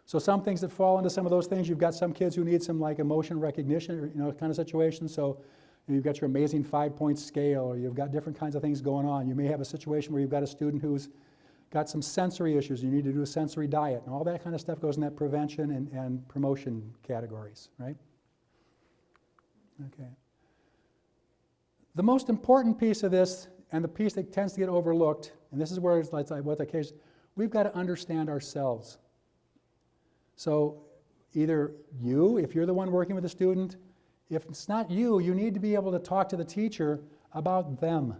So some things that fall into some of those things, you've got some kids who need some like emotion recognition, or, kind of situation. So you've got your amazing 5-point scale, or you've got different kinds of things going on. You may have a situation where you've got a student who's got some sensory issues. You need to do a sensory diet, and all that kind of stuff goes in that prevention and promotion categories, right? Okay. The most important piece of this, and the piece that tends to get overlooked, and this is where it's like what the case, we've got to understand ourselves. So either you, if you're the one working with the student, if it's not you, you need to be able to talk to the teacher about them.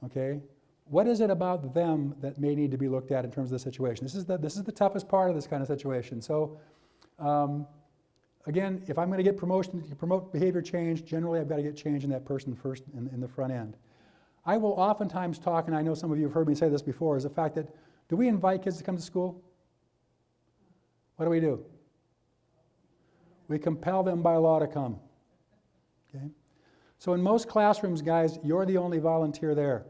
Okay? What is it about them that may need to be looked at in terms of the situation? This is the toughest part of this kind of situation. So again, if I'm going to get promote behavior change, generally I've got to get change in that person first in the front end. I will oftentimes talk, and I know some of you have heard me say this before, is the fact that, do we invite kids to come to school? What do? We compel them by law to come. Okay? So in most classrooms, guys, you're the only volunteer there.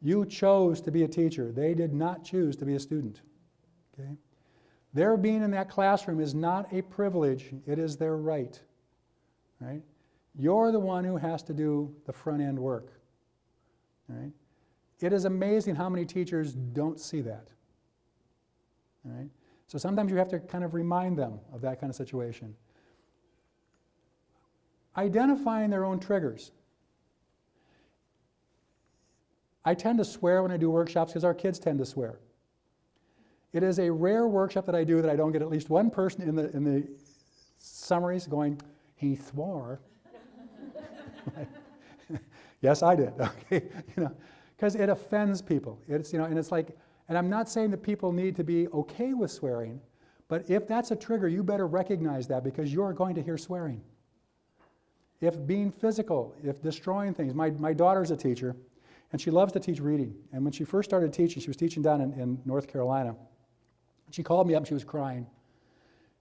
You chose to be a teacher. They did not choose to be a student. Okay? Their being in that classroom is not a privilege, it is their right. Right? You're the one who has to do the front end work. Right? It is amazing how many teachers don't see that. Right? So sometimes you have to kind of remind them of that kind of situation. Identifying their own triggers. I tend to swear when I do workshops because our kids tend to swear. It is a rare workshop that I do that I don't get at least one person in the summaries going, he swore. Yes, I did. Okay, because it offends people. It's and it's like, and I'm not saying that people need to be okay with swearing, but if that's a trigger, you better recognize that because you're going to hear swearing. If being physical, if destroying things. My daughter's a teacher, and she loves to teach reading. And when she first started teaching, she was teaching down in North Carolina. She called me up and she was crying.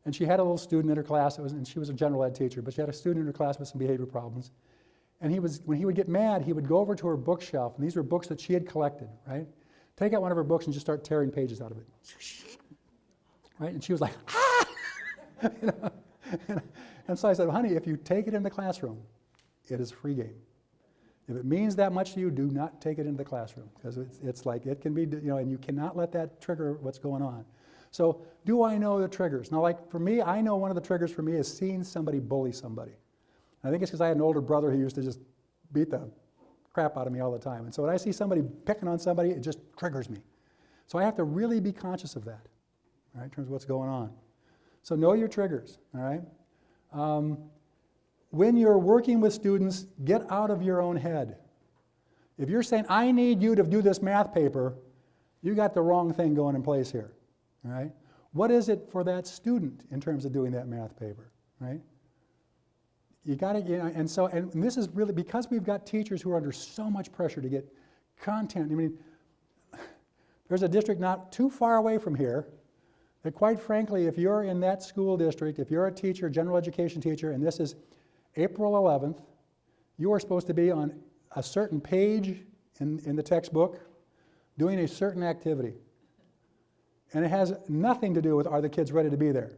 And she had a little student in her class, and she was a general ed teacher, but she had a student in her class with some behavior problems. And when he would get mad, he would go over to her bookshelf, and these were books that she had collected, right? Take out one of her books and just start tearing pages out of it. Right? And she was like, ah! And so I said, honey, if you take it in the classroom, it is free game. If it means that much to you, do not take it into the classroom, because it's like it can be, and you cannot let that trigger what's going on. So do I know the triggers? Now, like for me, I know one of the triggers for me is seeing somebody bully somebody. I think it's because I had an older brother who used to just beat the crap out of me all the time. And so when I see somebody picking on somebody, it just triggers me. So I have to really be conscious of that, right, in terms of what's going on. So know your triggers, all right? When you're working with students, get out of your own head. If you're saying, I need you to do this math paper, you got the wrong thing going in place here, all right? What is it for that student in terms of doing that math paper, right? You got to, and this is really because we've got teachers who are under so much pressure to get content. I mean, there's a district not too far away from here that, quite frankly, if you're in that school district, if you're a teacher, general education teacher, and this is April 11th, you are supposed to be on a certain page in the textbook doing a certain activity. And it has nothing to do with are the kids ready to be there.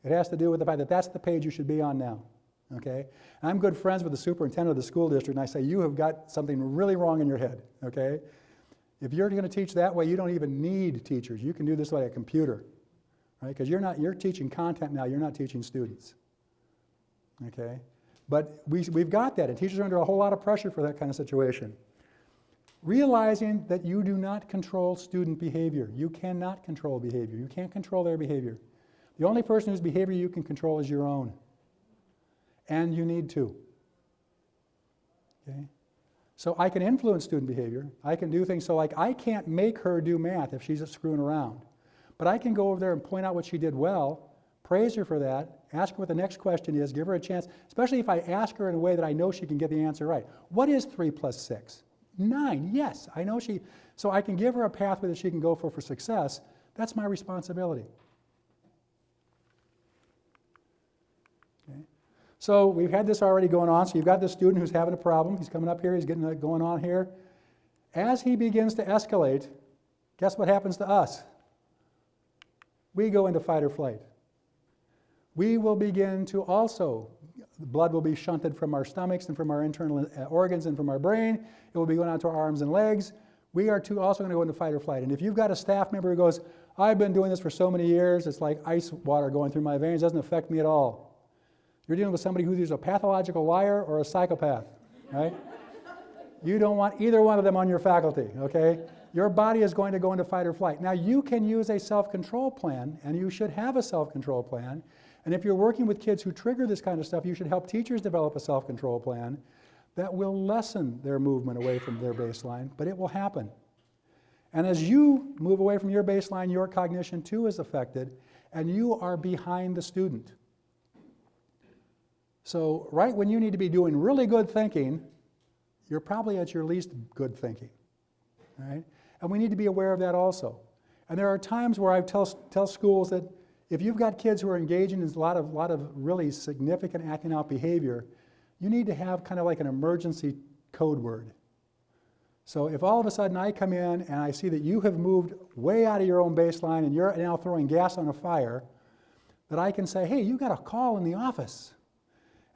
It has to do with the fact that that's the page you should be on now. Okay? And I'm good friends with the superintendent of the school district, and I say, you have got something really wrong in your head. Okay? If you're going to teach that way, you don't even need teachers. You can do this by a computer. Right? Because you're teaching content now, you're not teaching students. Okay? But we've got that, and teachers are under a whole lot of pressure for that kind of situation. Realizing that you do not control student behavior. You cannot control behavior. You can't control their behavior. The only person whose behavior you can control is your own. And you need to. Okay? So I can influence student behavior. I can do things, so like I can't make her do math if she's screwing around. But I can go over there and point out what she did well, praise her for that, ask her what the next question is, give her a chance, especially if I ask her in a way that I know she can get the answer right. What is 3 plus 6? 9, yes, I know she, so I can give her a pathway that she can go for success. That's my responsibility. Okay. So we've had this already going on. So you've got this student who's having a problem. He's coming up here. He's getting it going on here. As he begins to escalate, guess what happens to us? We go into fight or flight. We will begin to also, blood will be shunted from our stomachs and from our internal organs and from our brain. It will be going out to our arms and legs. We are also going to go into fight or flight. And if you've got a staff member who goes, I've been doing this for so many years, it's like ice water going through my veins, it doesn't affect me at all. You're dealing with somebody who's either a pathological liar or a psychopath, right? You don't want either one of them on your faculty, okay? Your body is going to go into fight or flight. Now, you can use a self-control plan, and you should have a self-control plan. And if you're working with kids who trigger this kind of stuff, you should help teachers develop a self-control plan that will lessen their movement away from their baseline, but it will happen. And as you move away from your baseline, your cognition too is affected, and you are behind the student. So right when you need to be doing really good thinking, you're probably at your least good thinking, right? And we need to be aware of that also. And there are times where I tell schools that if you've got kids who are engaging in a lot of really significant acting out behavior, you need to have kind of like an emergency code word. So if all of a sudden I come in and I see that you have moved way out of your own baseline and you're now throwing gas on a fire, that I can say, hey, you got a call in the office.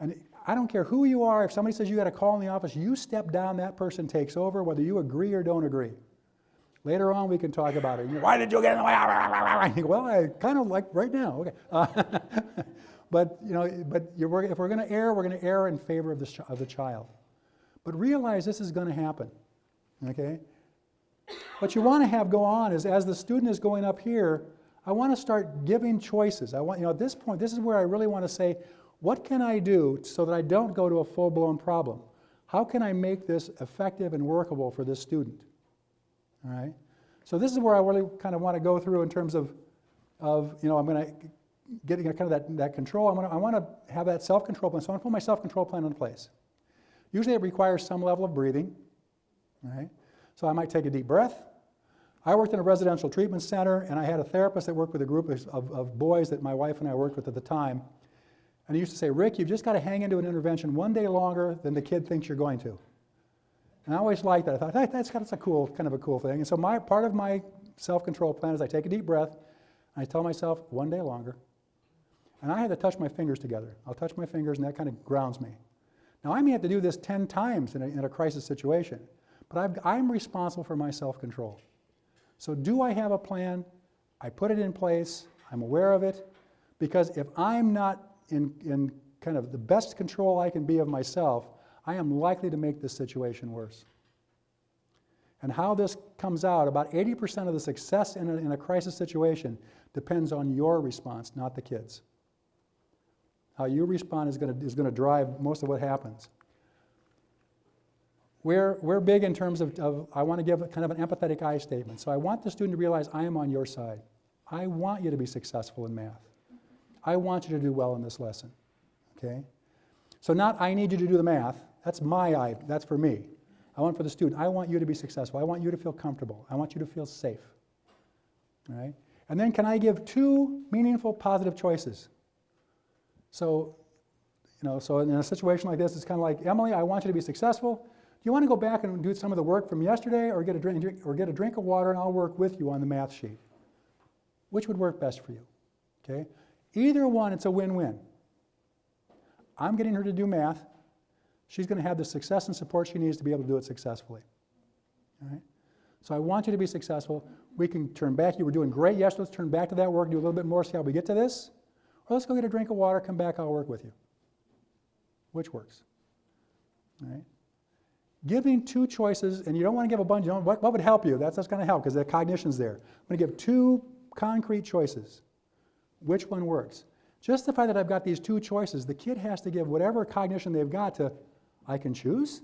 And I don't care who you are, if somebody says you got a call in the office, you step down, that person takes over, whether you agree or don't agree. Later on, we can talk about it. Why did you get in the way? I think, well, I kind of like right now. Okay, but if we're going to err, we're going to err in favor of the child. But realize this is going to happen. Okay. What you want to have go on is, as the student is going up here, I want to start giving choices. I want, at this point, this is where I really want to say, what can I do so that I don't go to a full-blown problem? How can I make this effective and workable for this student? All right. So this is where I really kind of want to go through in terms of I'm going to get kind of that control. I want to have that self-control plan. So I want to put my self-control plan in place. Usually it requires some level of breathing. All right. So I might take a deep breath. I worked in a residential treatment center, and I had a therapist that worked with a group of boys that my wife and I worked with at the time. And he used to say, Rick, you've just got to hang into an intervention one day longer than the kid thinks you're going to. And I always liked that. I thought, hey, that's a cool, kind of a cool thing. And so part of my self-control plan is I take a deep breath, and I tell myself, one day longer. And I have to touch my fingers together. I'll touch my fingers, and that kind of grounds me. Now, I may have to do this 10 times in a crisis situation, but I'm responsible for my self-control. So do I have a plan? I put it in place. I'm aware of it. Because if I'm not in kind of the best control I can be of myself, I am likely to make this situation worse. And how this comes out, about 80% of the success in a crisis situation depends on your response, not the kids. How you respond is going to drive most of what happens. We're big in terms of I want to give kind of an empathetic I statement. So I want the student to realize I am on your side. I want you to be successful in math. I want you to do well in this lesson, okay? So not I need you to do the math. That's that's for me. I want for the student. I want you to be successful. I want you to feel comfortable. I want you to feel safe, all right? And then can I give 2 meaningful, positive choices? So, so in a situation like this, it's kind of like, Emily, I want you to be successful. Do you want to go back and do some of the work from yesterday, or get a drink of water, and I'll work with you on the math sheet? Which would work best for you, okay? Either one, it's a win-win. I'm getting her to do math. She's going to have the success and support she needs to be able to do it successfully. All right? So I want you to be successful. We can turn back. You were doing great yesterday. Let's turn back to that work, do a little bit more, see how we get to this. Or let's go get a drink of water, come back, I'll work with you. Which works? All right? Giving 2 choices, and you don't want to give a bunch. What would help you? That's going to help because the cognition's there. I'm going to give 2 concrete choices. which one works. Just the fact that I've got these two choices, the kid has to give whatever cognition they've got to, I can choose.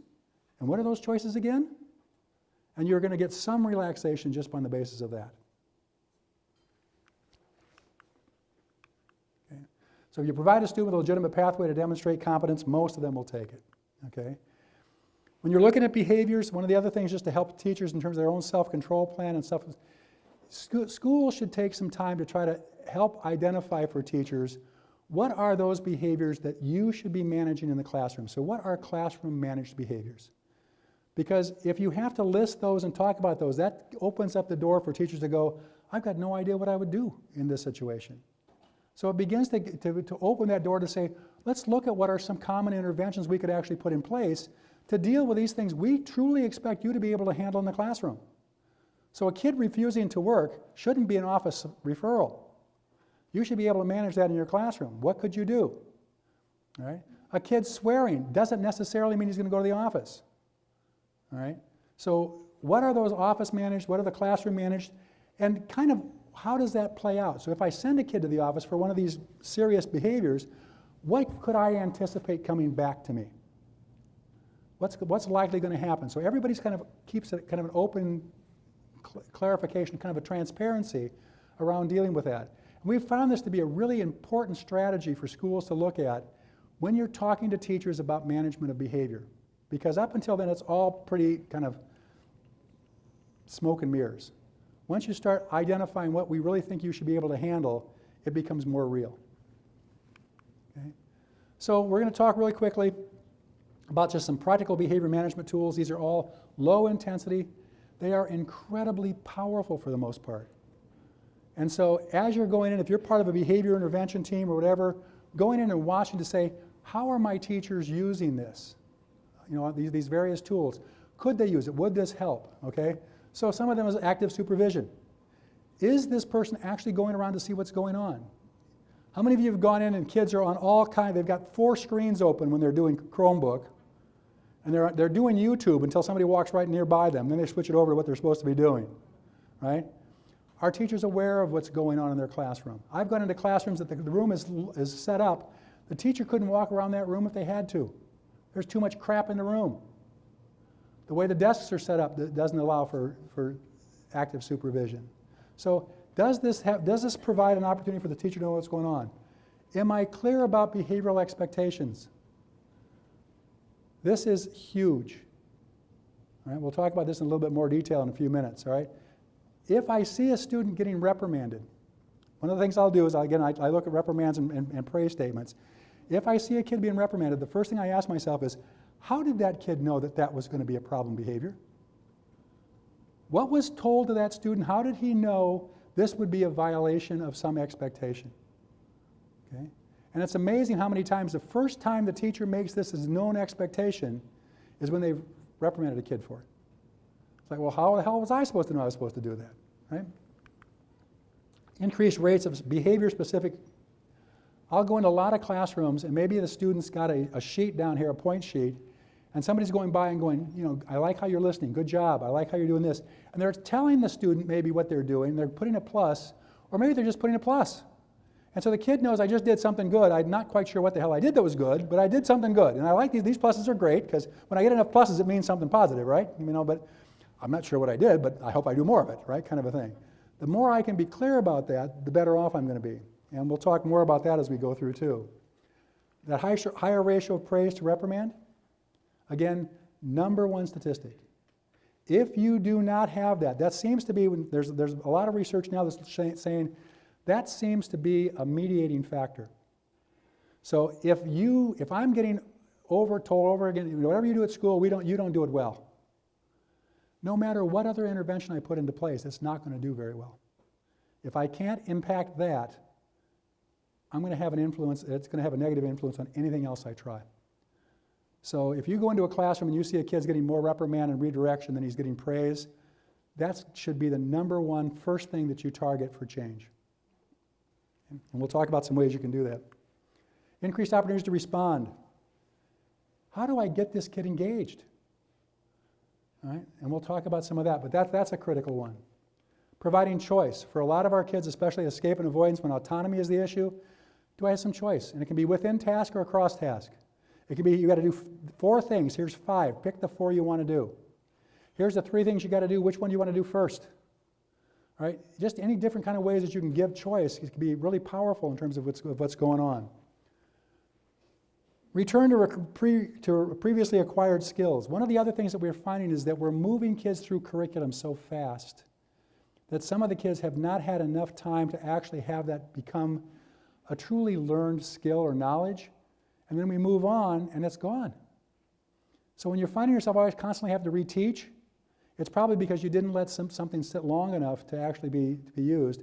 And what are those choices again? And you're going to get some relaxation just on the basis of that. Okay. So if you provide a student with a legitimate pathway to demonstrate competence, most of them will take it. Okay. When you're looking at behaviors, one of the other things just to help teachers in terms of their own self-control plan and stuff, schools should take some time to try to help identify for teachers what are those behaviors that you should be managing in the classroom. So what are classroom managed behaviors? Because if you have to list those and talk about those, that opens up the door for teachers to go, I've got no idea what I would do in this situation. So it begins to open that door to say, let's look at what are some common interventions we could actually put in place to deal with these things we truly expect you to be able to handle in the classroom. So a kid refusing to work shouldn't be an office referral. You should be able to manage that in your classroom. What could you do? All right? A kid swearing doesn't necessarily mean he's going to go to the office. All right? So what are those office managed? What are the classroom managed? And kind of how does that play out? So if I send a kid to the office for one of these serious behaviors, what could I anticipate coming back to me? What's likely going to happen? So everybody's kind of keeps it kind of an open clarification, kind of a transparency around dealing with that. And we've found this to be a really important strategy for schools to look at when you're talking to teachers about management of behavior. Because up until then, it's all pretty kind of smoke and mirrors. Once you start identifying what we really think you should be able to handle, it becomes more real. Okay? So we're going to talk really quickly about just some practical behavior management tools. These are all low intensity. They are incredibly powerful for the most part. And so as you're going in, if you're part of a behavior intervention team or whatever, going in and watching to say, how are my teachers using this? You know, these various tools. Could they use it? Would this help? Okay? So some of them is active supervision. Is this person actually going around to see what's going on? How many of you have gone in and kids are on all kinds, they've got 4 screens open when they're doing Chromebook, and they're doing YouTube until somebody walks right nearby them, then they switch it over to what they're supposed to be doing, right? Are teachers aware of what's going on in their classroom? I've gone into classrooms that the room is set up. The teacher couldn't walk around that room if they had to. There's too much crap in the room. The way the desks are set up doesn't allow for active supervision. So does this provide an opportunity for the teacher to know what's going on? Am I clear about behavioral expectations? This is huge. All right, we'll talk about this in a little bit more detail in a few minutes. All right? If I see a student getting reprimanded, one of the things I'll do is, I look at reprimands and praise statements. If I see a kid being reprimanded, the first thing I ask myself is, how did that kid know that that was going to be a problem behavior? What was told to that student? How did he know this would be a violation of some expectation? Okay? And it's amazing how many times the first time the teacher makes this as known expectation is when they've reprimanded a kid for it. It's like, well, how the hell was I supposed to know I was supposed to do that, right? Increased rates of behavior-specific. I'll go into a lot of classrooms, and maybe the student's got a sheet down here, a point sheet, and somebody's going by and going, you know, I like how you're listening, good job, I like how you're doing this. And they're telling the student maybe what they're doing, they're putting a plus, or maybe they're just putting a plus. And so the kid knows I just did something good. I'm not quite sure what the hell I did that was good, but I did something good. And I like these pluses are great, because when I get enough pluses, it means something positive, right? You know, but I'm not sure what I did, but I hope I do more of it, right? Kind of a thing. The more I can be clear about that, the better off I'm going to be. And we'll talk more about that as we go through too. That higher ratio of praise to reprimand, again, #1 statistic. If you do not have that, that seems to be, there's a lot of research now that's saying that seems to be a mediating factor. So if I'm getting told over again, whatever you do at school, you don't do it well. No matter what other intervention I put into place, it's not going to do very well. If I can't impact that, I'm going to have an influence, it's going to have a negative influence on anything else I try. So if you go into a classroom and you see a kid's getting more reprimand and redirection than he's getting praise, that should be the #1 first thing that you target for change. And we'll talk about some ways you can do that. Increased opportunities to respond. How do I get this kid engaged? All right? And we'll talk about some of that, but that's a critical one. Providing choice. For a lot of our kids, especially escape and avoidance, when autonomy is the issue, do I have some choice? And it can be within task or across task. It can be, you got to do 4 things. Here's 5. Pick the 4 you want to do. Here's the 3 things you got to do. Which one do you want to do first? All right? Just any different kind of ways that you can give choice. It can be really powerful in terms of what's going on. Return to previously acquired skills. One of the other things that we're finding is that we're moving kids through curriculum so fast that some of the kids have not had enough time to actually have that become a truly learned skill or knowledge, and then we move on and it's gone. So when you're finding yourself always constantly have to reteach, it's probably because you didn't let something sit long enough to actually be used.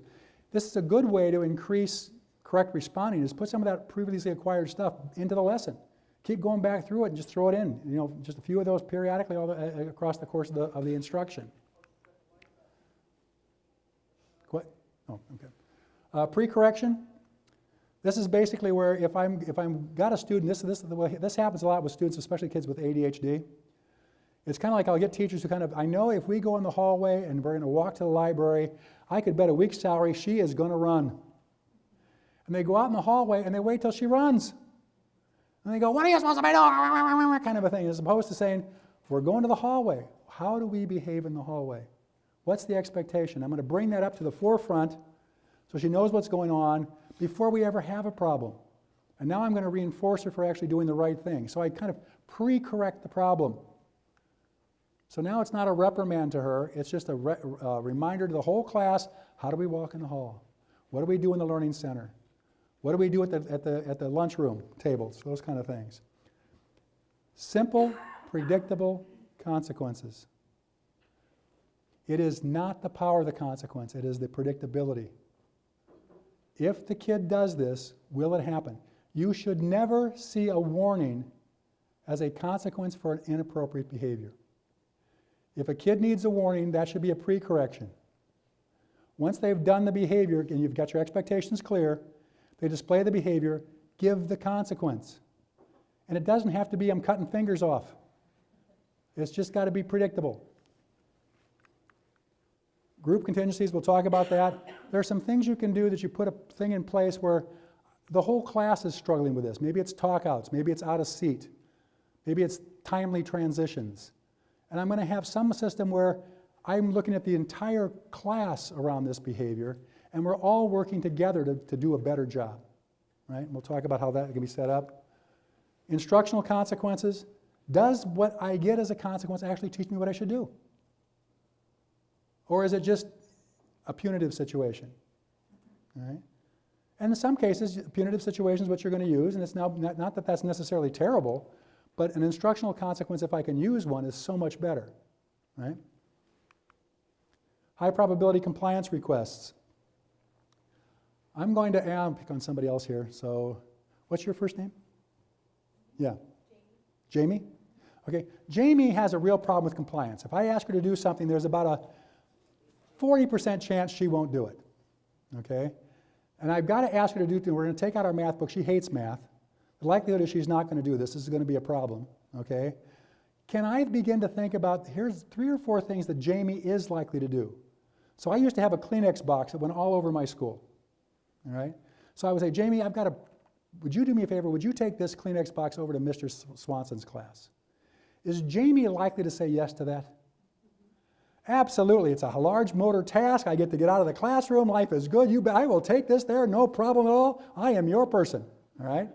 This is a good way to increase correct responding, is put some of that previously acquired stuff into the lesson. Keep going back through it and just throw it in. You know, just a few of those periodically across the course of the instruction. What? Oh, okay. Pre-correction. This is basically where if I'm got a student, this happens a lot with students, especially kids with ADHD. It's kind of like I'll get teachers who I know if we go in the hallway and we're going to walk to the library, I could bet a week's salary she is going to run. And they go out in the hallway and they wait till she runs. And they go, what are you supposed to be doing? Kind of a thing, as opposed to saying, we're going to the hallway. How do we behave in the hallway? What's the expectation? I'm going to bring that up to the forefront so she knows what's going on before we ever have a problem. And now I'm going to reinforce her for actually doing the right thing. So I kind of pre-correct the problem. So now it's not a reprimand to her, it's just a reminder to the whole class, how do we walk in the hall? What do we do in the learning center? What do we do at the lunchroom tables? Those kind of things. Simple, predictable consequences. It is not the power of the consequence, it is the predictability. If the kid does this, will it happen? You should never see a warning as a consequence for an inappropriate behavior. If a kid needs a warning, that should be a pre-correction. Once they've done the behavior and you've got your expectations clear, they display the behavior, give the consequence. And it doesn't have to be I'm cutting fingers off. It's just got to be predictable. Group contingencies, we'll talk about that. There are some things you can do that you put a thing in place where the whole class is struggling with this. Maybe it's talkouts, maybe it's out of seat, maybe it's timely transitions. And I'm going to have some system where I'm looking at the entire class around this behavior, and we're all working together to do a better job. Right? And we'll talk about how that can be set up. Instructional consequences. Does what I get as a consequence actually teach me what I should do? Or is it just a punitive situation? All right? And in some cases, punitive situation is what you're going to use, and it's now not that that's necessarily terrible, but an instructional consequence, if I can use one, is so much better. Right? High probability compliance requests. I'm going to pick on somebody else here. So, what's your first name? Yeah. Jamie? Okay. Jamie has a real problem with compliance. If I ask her to do something, there's about a 40% chance she won't do it. Okay? And I've got to ask her to do, we're going to take out our math book. She hates math. The likelihood is she's not going to do this. This is going to be a problem. Okay? Can I begin to think about, here's 3 or 4 things that Jamie is likely to do. So I used to have a Kleenex box that went all over my school. All right? So I would say, Jamie, would you do me a favor? Would you take this Kleenex box over to Mr. Swanson's class? Is Jamie likely to say yes to that? Absolutely. It's a large motor task. I get to get out of the classroom. Life is good. I will take this there. No problem at all. I am your person. All right?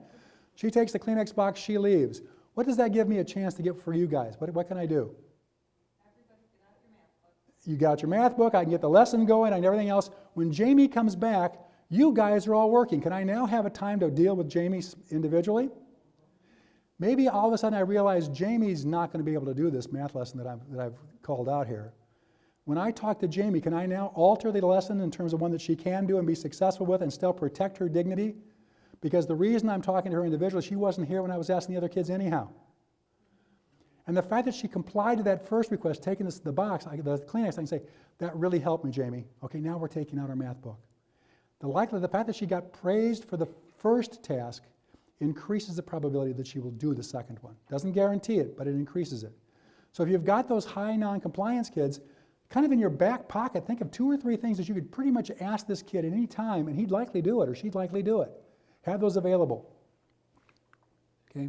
She takes the Kleenex box. She leaves. What does that give me a chance to get for you guys? What can I do? You got your math book, I can get the lesson going and everything else. When Jamie comes back, you guys are all working. Can I now have a time to deal with Jamie individually? Maybe all of a sudden I realize Jamie's not going to be able to do this math lesson that I've called out here. When I talk to Jamie, can I now alter the lesson in terms of one that she can do and be successful with and still protect her dignity? Because the reason I'm talking to her individually, she wasn't here when I was asking the other kids anyhow. And the fact that she complied to that first request, taking the box, the Kleenex, I can say, that really helped me, Jamie. Okay, now we're taking out our math book. The fact that she got praised for the first task increases the probability that she will do the second one. Doesn't guarantee it, but it increases it. So if you've got those high non-compliance kids, kind of in your back pocket, think of 2 or 3 things that you could pretty much ask this kid at any time, and he'd likely do it, or she'd likely do it. Have those available. Okay?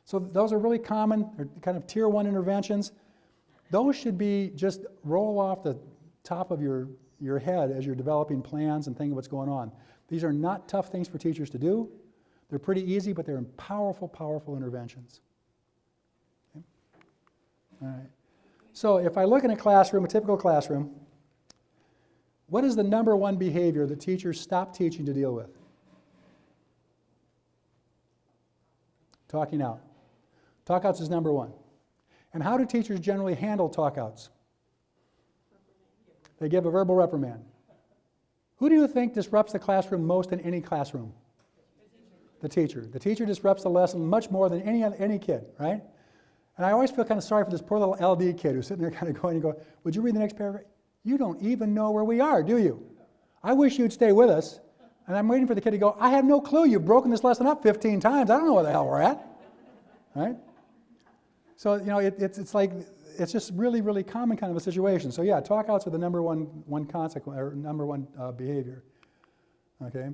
So those are really common, or kind of tier 1 interventions. Those should be just roll off the top of your head as you're developing plans and thinking what's going on. These are not tough things for teachers to do. They're pretty easy, but they're powerful, powerful interventions. Okay? All right. So if I look in a classroom, a typical classroom, what is the number one behavior that teachers stop teaching to deal with? Talking out. Talkouts is number 1. And how do teachers generally handle talkouts? They give a verbal reprimand. Who do you think disrupts the classroom most in any classroom? The teacher. The teacher disrupts the lesson much more than any kid, right? And I always feel kind of sorry for this poor little LD kid who's sitting there kind of going, would you read the next paragraph? You don't even know where we are, do you? I wish you'd stay with us. And I'm waiting for the kid to go, I have no clue. You've broken this lesson up 15 times. I don't know where the hell we're at. Right? So, it's like, it's just really, really common kind of a situation. So yeah, talkouts are the number one consequence, or number one behavior. Okay?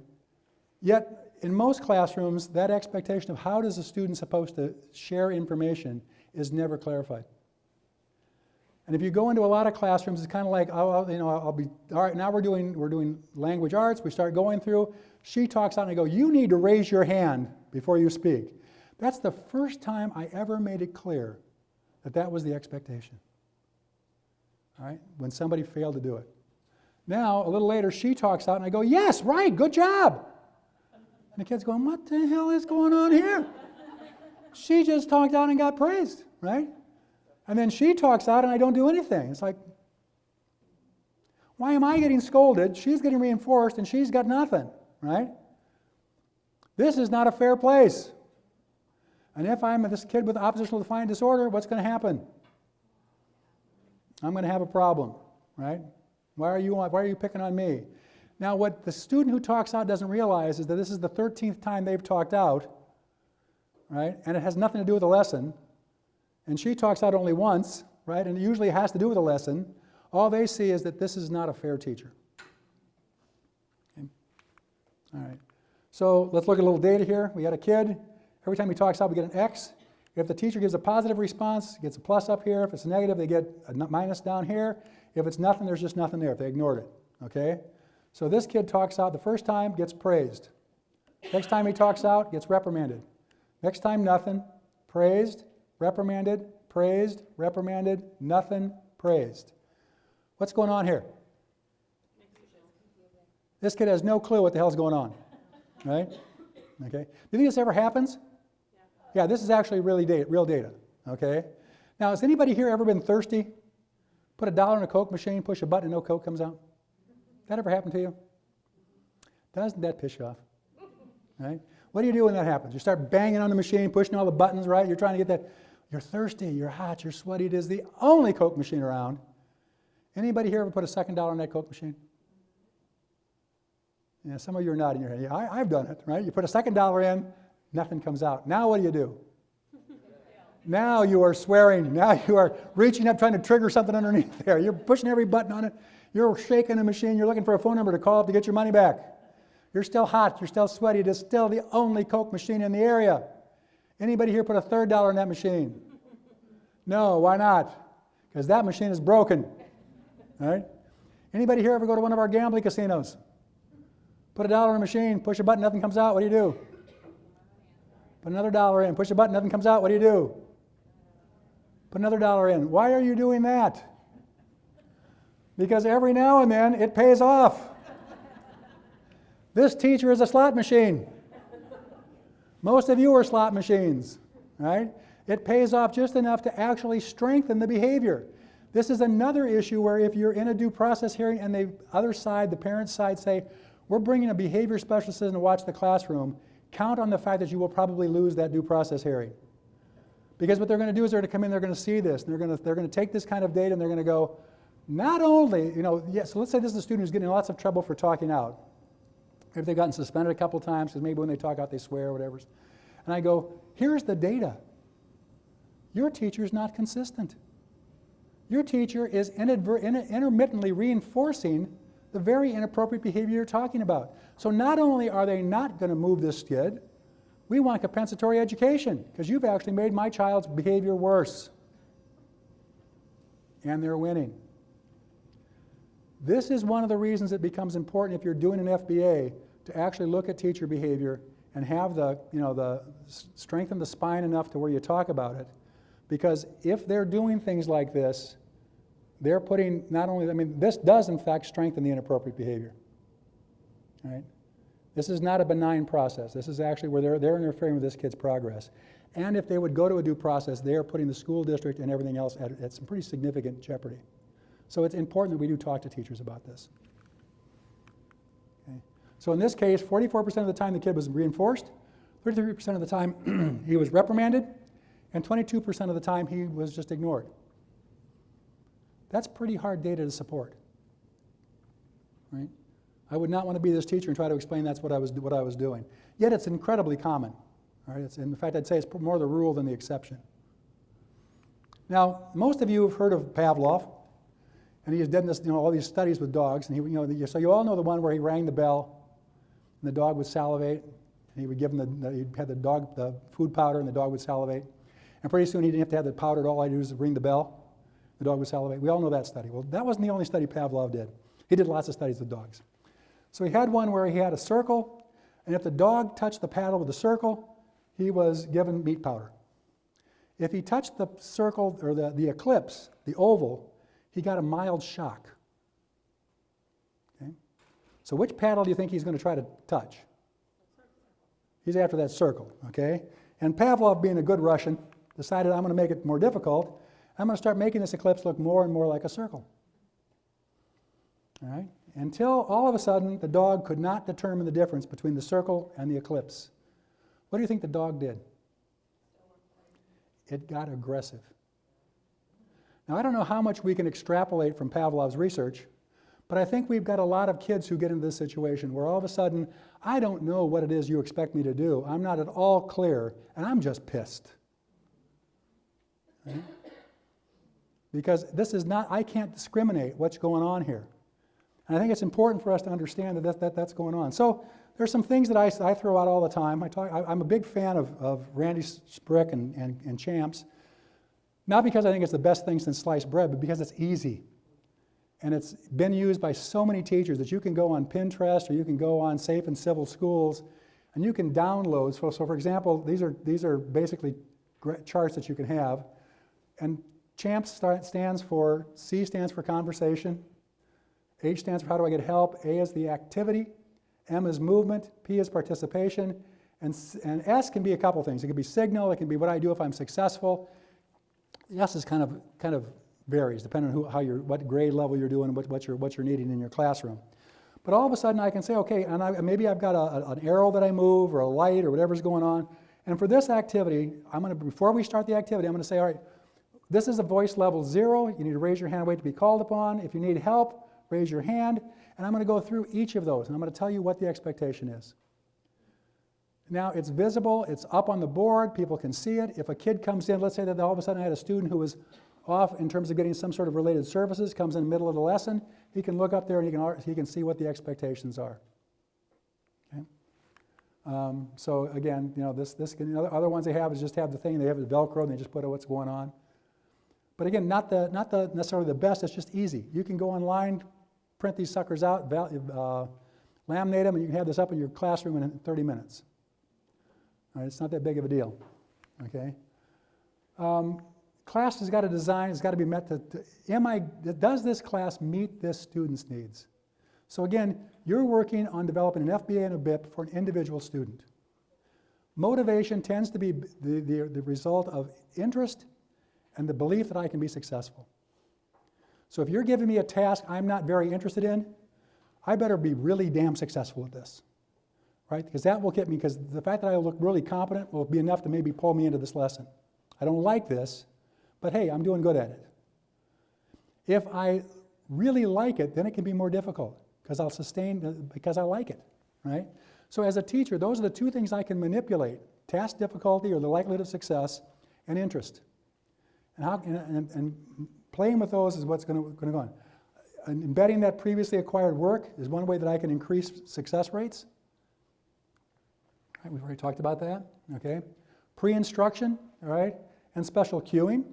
Yet, in most classrooms, that expectation of how does a student supposed to share information is never clarified. And if you go into a lot of classrooms, it's kind of like, I'll be, all right, now we're doing language arts, we start going through, she talks out and I go, you need to raise your hand before you speak. That's the first time I ever made it clear that that was the expectation. All right, when somebody failed to do it. Now, a little later, she talks out and I go, yes, right, good job. And the kid's going, what the hell is going on here? She just talked out and got praised, right? And then she talks out and I don't do anything. It's like, why am I getting scolded? She's getting reinforced and she's got nothing, right? This is not a fair place. And if I'm this kid with oppositional defiant disorder, what's going to happen? I'm going to have a problem, right? Why are you picking on me? Now, what the student who talks out doesn't realize is that this is the 13th time they've talked out, right? And it has nothing to do with the lesson. And she talks out only once, right? And it usually has to do with the lesson. All they see is that this is not a fair teacher. Okay. All right. So let's look at a little data here. We got a kid. Every time he talks out, we get an X. If the teacher gives a positive response, gets a plus up here. If it's negative, they get a minus down here. If it's nothing, there's just nothing there if they ignored it. Okay? So this kid talks out the first time, gets praised. Next time he talks out, gets reprimanded. Next time, nothing. Praised, reprimanded, nothing, praised. What's going on here? This kid has no clue what the hell's going on. Right? Okay? Do you think this ever happens? Yeah, this is actually real data. Okay? Now, has anybody here ever been thirsty? Put $1 in a Coke machine, push a button, and no Coke comes out? That ever happened to you? Doesn't that piss you off? Right? What do you do when that happens? You start banging on the machine, pushing all the buttons, right? You're trying to get that. You're thirsty, you're hot, you're sweaty. It is the only Coke machine around. Anybody here ever put a second dollar in that Coke machine? Yeah, some of you are nodding your head. Yeah, I've done it, right? You put a second dollar in, nothing comes out. Now what do? Now you are swearing. Now you are reaching up, trying to trigger something underneath there. You're pushing every button on it. You're shaking the machine. You're looking for a phone number to call up to get your money back. You're still hot. You're still sweaty. It is still the only Coke machine in the area. Anybody here put a third dollar in that machine? No, why not? Because that machine is broken. Right? Anybody here ever go to one of our gambling casinos? Put $1 in a machine, push a button, nothing comes out. What do? Put another dollar in, push a button, nothing comes out. What do? Put another dollar in. Why are you doing that? Because every now and then it pays off. This teacher is a slot machine. Most of you are slot machines, right? It pays off just enough to actually strengthen the behavior. This is another issue where if you're in a due process hearing and the other side, the parent side, say, we're bringing a behavior specialist in to watch the classroom, count on the fact that you will probably lose that due process hearing. Because what they're going to do is they're going to come in, they're going to see this, and they're going to take this kind of data and they're going to go, not only, so let's say this is a student who's getting lots of trouble for talking out. If they've gotten suspended a couple times, because maybe when they talk out they swear or whatever. And I go, here's the data. Your teacher's not consistent. your teacher is intermittently reinforcing the very inappropriate behavior you're talking about. So not only are they not going to move this kid, we want compensatory education because you've actually made my child's behavior worse. And they're winning. This is one of the reasons it becomes important if you're doing an FBA to actually look at teacher behavior and have the strengthen the spine enough to where you talk about it. Because if they're doing things like this, they're putting not only, this does in fact strengthen the inappropriate behavior. Right? This is not a benign process. This is actually where they're interfering with this kid's progress. And if they would go to a due process, they are putting the school district and everything else at some pretty significant jeopardy. So it's important that we do talk to teachers about this. Okay. So in this case, 44% of the time the kid was reinforced, 33% of the time he was reprimanded, and 22% of the time he was just ignored. That's pretty hard data to support. Right? I would not want to be this teacher and try to explain that's what I was doing. Yet it's incredibly common. All right? In fact, I'd say it's more the rule than the exception. Now, most of you have heard of Pavlov, and he has done this, all these studies with dogs. And so you all know the one where he rang the bell, and the dog would salivate, and he would give him he'd had the food powder, and the dog would salivate. And pretty soon he didn't have to have the powder at all. All I do is ring the bell, the dog would salivate. We all know that study. Well, that wasn't the only study Pavlov did. He did lots of studies with dogs. So he had one where he had a circle, and if the dog touched the paddle with the circle, he was given meat powder. If he touched the circle, or the ellipse, the oval, he got a mild shock. Okay? So which paddle do you think he's going to try to touch? He's after that circle, okay? And Pavlov, being a good Russian, decided I'm going to make it more difficult. I'm going to start making this ellipse look more and more like a circle. All right? Until all of a sudden the dog could not determine the difference between the circle and the ellipse. What do you think the dog did? It got aggressive. Now, I don't know how much we can extrapolate from Pavlov's research, but I think we've got a lot of kids who get into this situation where all of a sudden, I don't know what it is you expect me to do. I'm not at all clear, and I'm just pissed. Right? Because this is not, I can't discriminate what's going on here. And I think it's important for us to understand that that's going on. So there's some things that I throw out all the time. I'm a big fan of Randy Sprick and Champs, not because I think it's the best thing since sliced bread, but because it's easy. And it's been used by so many teachers that you can go on Pinterest or you can go on Safe and Civil Schools, and you can download. So for example, these are basically charts that you can have. And Champs stands for, C stands for conversation, H stands for how do I get help, A is the activity, M is movement, P is participation, and S can be a couple things. It can be signal, it can be what I do if I'm successful. S is kind of varies depending on what grade level you're doing, what you're needing in your classroom. But all of a sudden I can say, okay, and maybe I've got an arrow that I move or a light or whatever's going on. And for this activity, before we start the activity, I'm going to say, all right, this is a voice level 0. You need to raise your hand, wait to be called upon. If you need help, raise your hand. And I'm going to go through each of those, and I'm going to tell you what the expectation is. Now, it's visible. It's up on the board. People can see it. If a kid comes in, let's say that all of a sudden I had a student who was off in terms of getting some sort of related services, comes in the middle of the lesson, he can look up there and he can see what the expectations are. Okay? So again, other ones they have is just have the thing. They have the Velcro, and they just put what's going on. But again, not necessarily the best. It's just easy. You can go online, print these suckers out, laminate them, and you can have this up in your classroom in 30 minutes. All right, it's not that big of a deal. Okay. Class has got to design. It's got to be met does this class meet this student's needs? So again, you're working on developing an FBA and a BIP for an individual student. Motivation tends to be the result of interest and the belief that I can be successful. So if you're giving me a task I'm not very interested in, I better be really damn successful at this, right? Because that will get me, because the fact that I look really competent will be enough to maybe pull me into this lesson. I don't like this, but hey, I'm doing good at it. If I really like it, then it can be more difficult, because I'll sustain, because I like it, right? So as a teacher, those are the two things I can manipulate: task difficulty or the likelihood of success, and interest. And playing with those is what's going to go on. And embedding that previously acquired work is one way that I can increase success rates. Right, we've already talked about that, okay? Pre-instruction, all right, and special cueing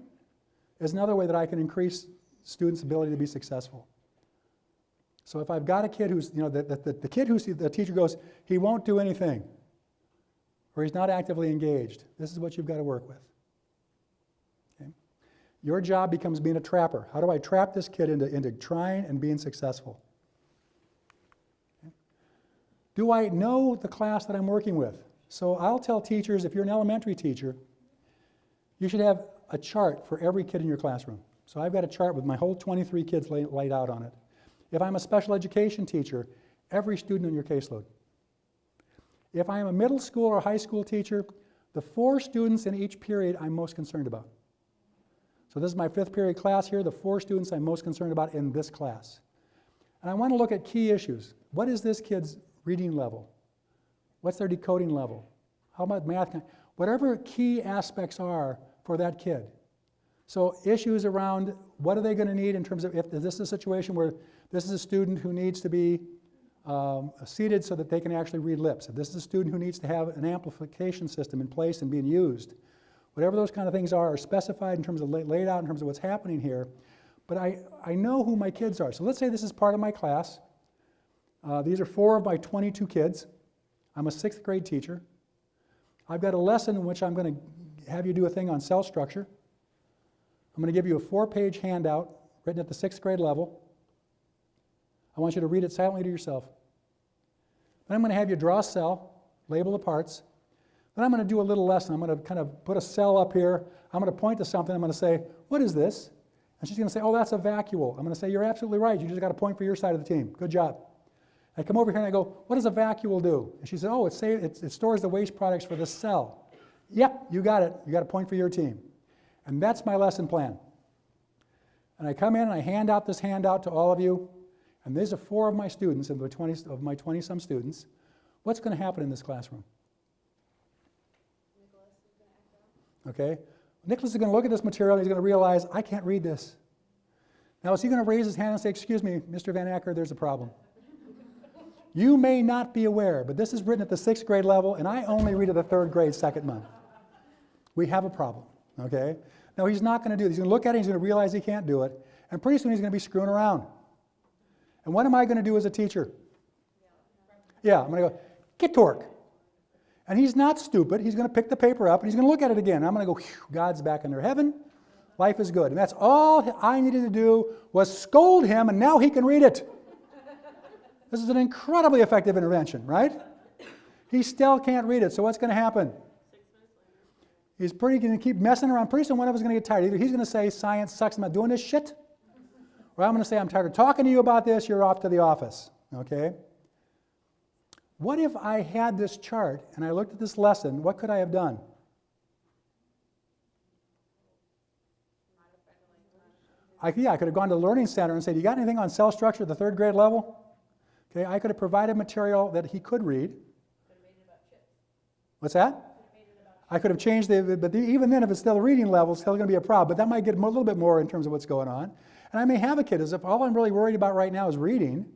is another way that I can increase students' ability to be successful. So if I've got a kid who's, the kid who's, the teacher goes, he won't do anything, or he's not actively engaged, this is what you've got to work with. Okay? Your job becomes being a trapper. How do I trap this kid into trying and being successful? Okay? Do I know the class that I'm working with? So I'll tell teachers, if you're an elementary teacher, you should have a chart for every kid in your classroom. So I've got a chart with my whole 23 kids laid out on it. If I'm a special education teacher, every student on your caseload. If I am a middle school or high school teacher, the 4 students in each period I'm most concerned about. So this is my 5th period class here, the 4 students I'm most concerned about in this class. And I want to look at key issues. What is this kid's reading level? What's their decoding level? How about math? Whatever key aspects are for that kid. So issues around what are they going to need in terms of if this is a situation where this is a student who needs to be seated so that they can actually read lips. If this is a student who needs to have an amplification system in place and being used. Whatever those kind of things are specified in terms of laid out in terms of what's happening here. But I know who my kids are. So let's say this is part of my class. These are 4 of my 22 kids. I'm a 6th grade teacher. I've got a lesson in which I'm going to have you do a thing on cell structure. I'm going to give you a 4-page handout written at the 6th grade level. I want you to read it silently to yourself. Then I'm going to have you draw a cell, label the parts. Then I'm going to do a little lesson. I'm going to kind of put a cell up here. I'm going to point to something. I'm going to say, what is this? And she's going to say, oh, that's a vacuole. I'm going to say, you're absolutely right. You just got to point for your side of the team. Good job. I come over here and I go, what does a vacuole do? And she said, oh, it stores the waste products for the cell. Yep, you got it. You got to point for your team. And that's my lesson plan. And I come in and I hand out this handout to all of you. And these are 4 of my students, of my 20-some students. What's going to happen in this classroom? Okay? Nicholas is going to look at this material and he's going to realize, I can't read this. Now, is he going to raise his hand and say, excuse me, Mr. Van Acker, there's a problem? You may not be aware, but this is written at the 6th grade level, and I only read at the 3rd grade, 2nd month. We have a problem, okay? Now, he's not going to do it. He's going to look at it, he's going to realize he can't do it, and pretty soon he's going to be screwing around. And what am I going to do as a teacher? Yeah, I'm going to go, get to work. And he's not stupid. He's going to pick the paper up, and he's going to look at it again. I'm going to go, God's back in their heaven. Life is good. And that's all I needed to do was scold him, and now he can read it. This is an incredibly effective intervention, right? He still can't read it, so what's going to happen? He's going to keep messing around. Pretty soon one of us is going to get tired. Either he's going to say, science sucks, I'm not doing this shit. Or I'm going to say, I'm tired of talking to you about this, you're off to the office, okay? What if I had this chart and I looked at this lesson, what could I have done? I could have gone to the Learning Center and said, you got anything on cell structure at the 3rd grade level? Okay, I could have provided material that he could read. What's that? I could have changed but even then, if it's still a reading level, it's still going to be a problem. But that might get a little bit more in terms of what's going on. And I may have a kid, as if all I'm really worried about right now is reading.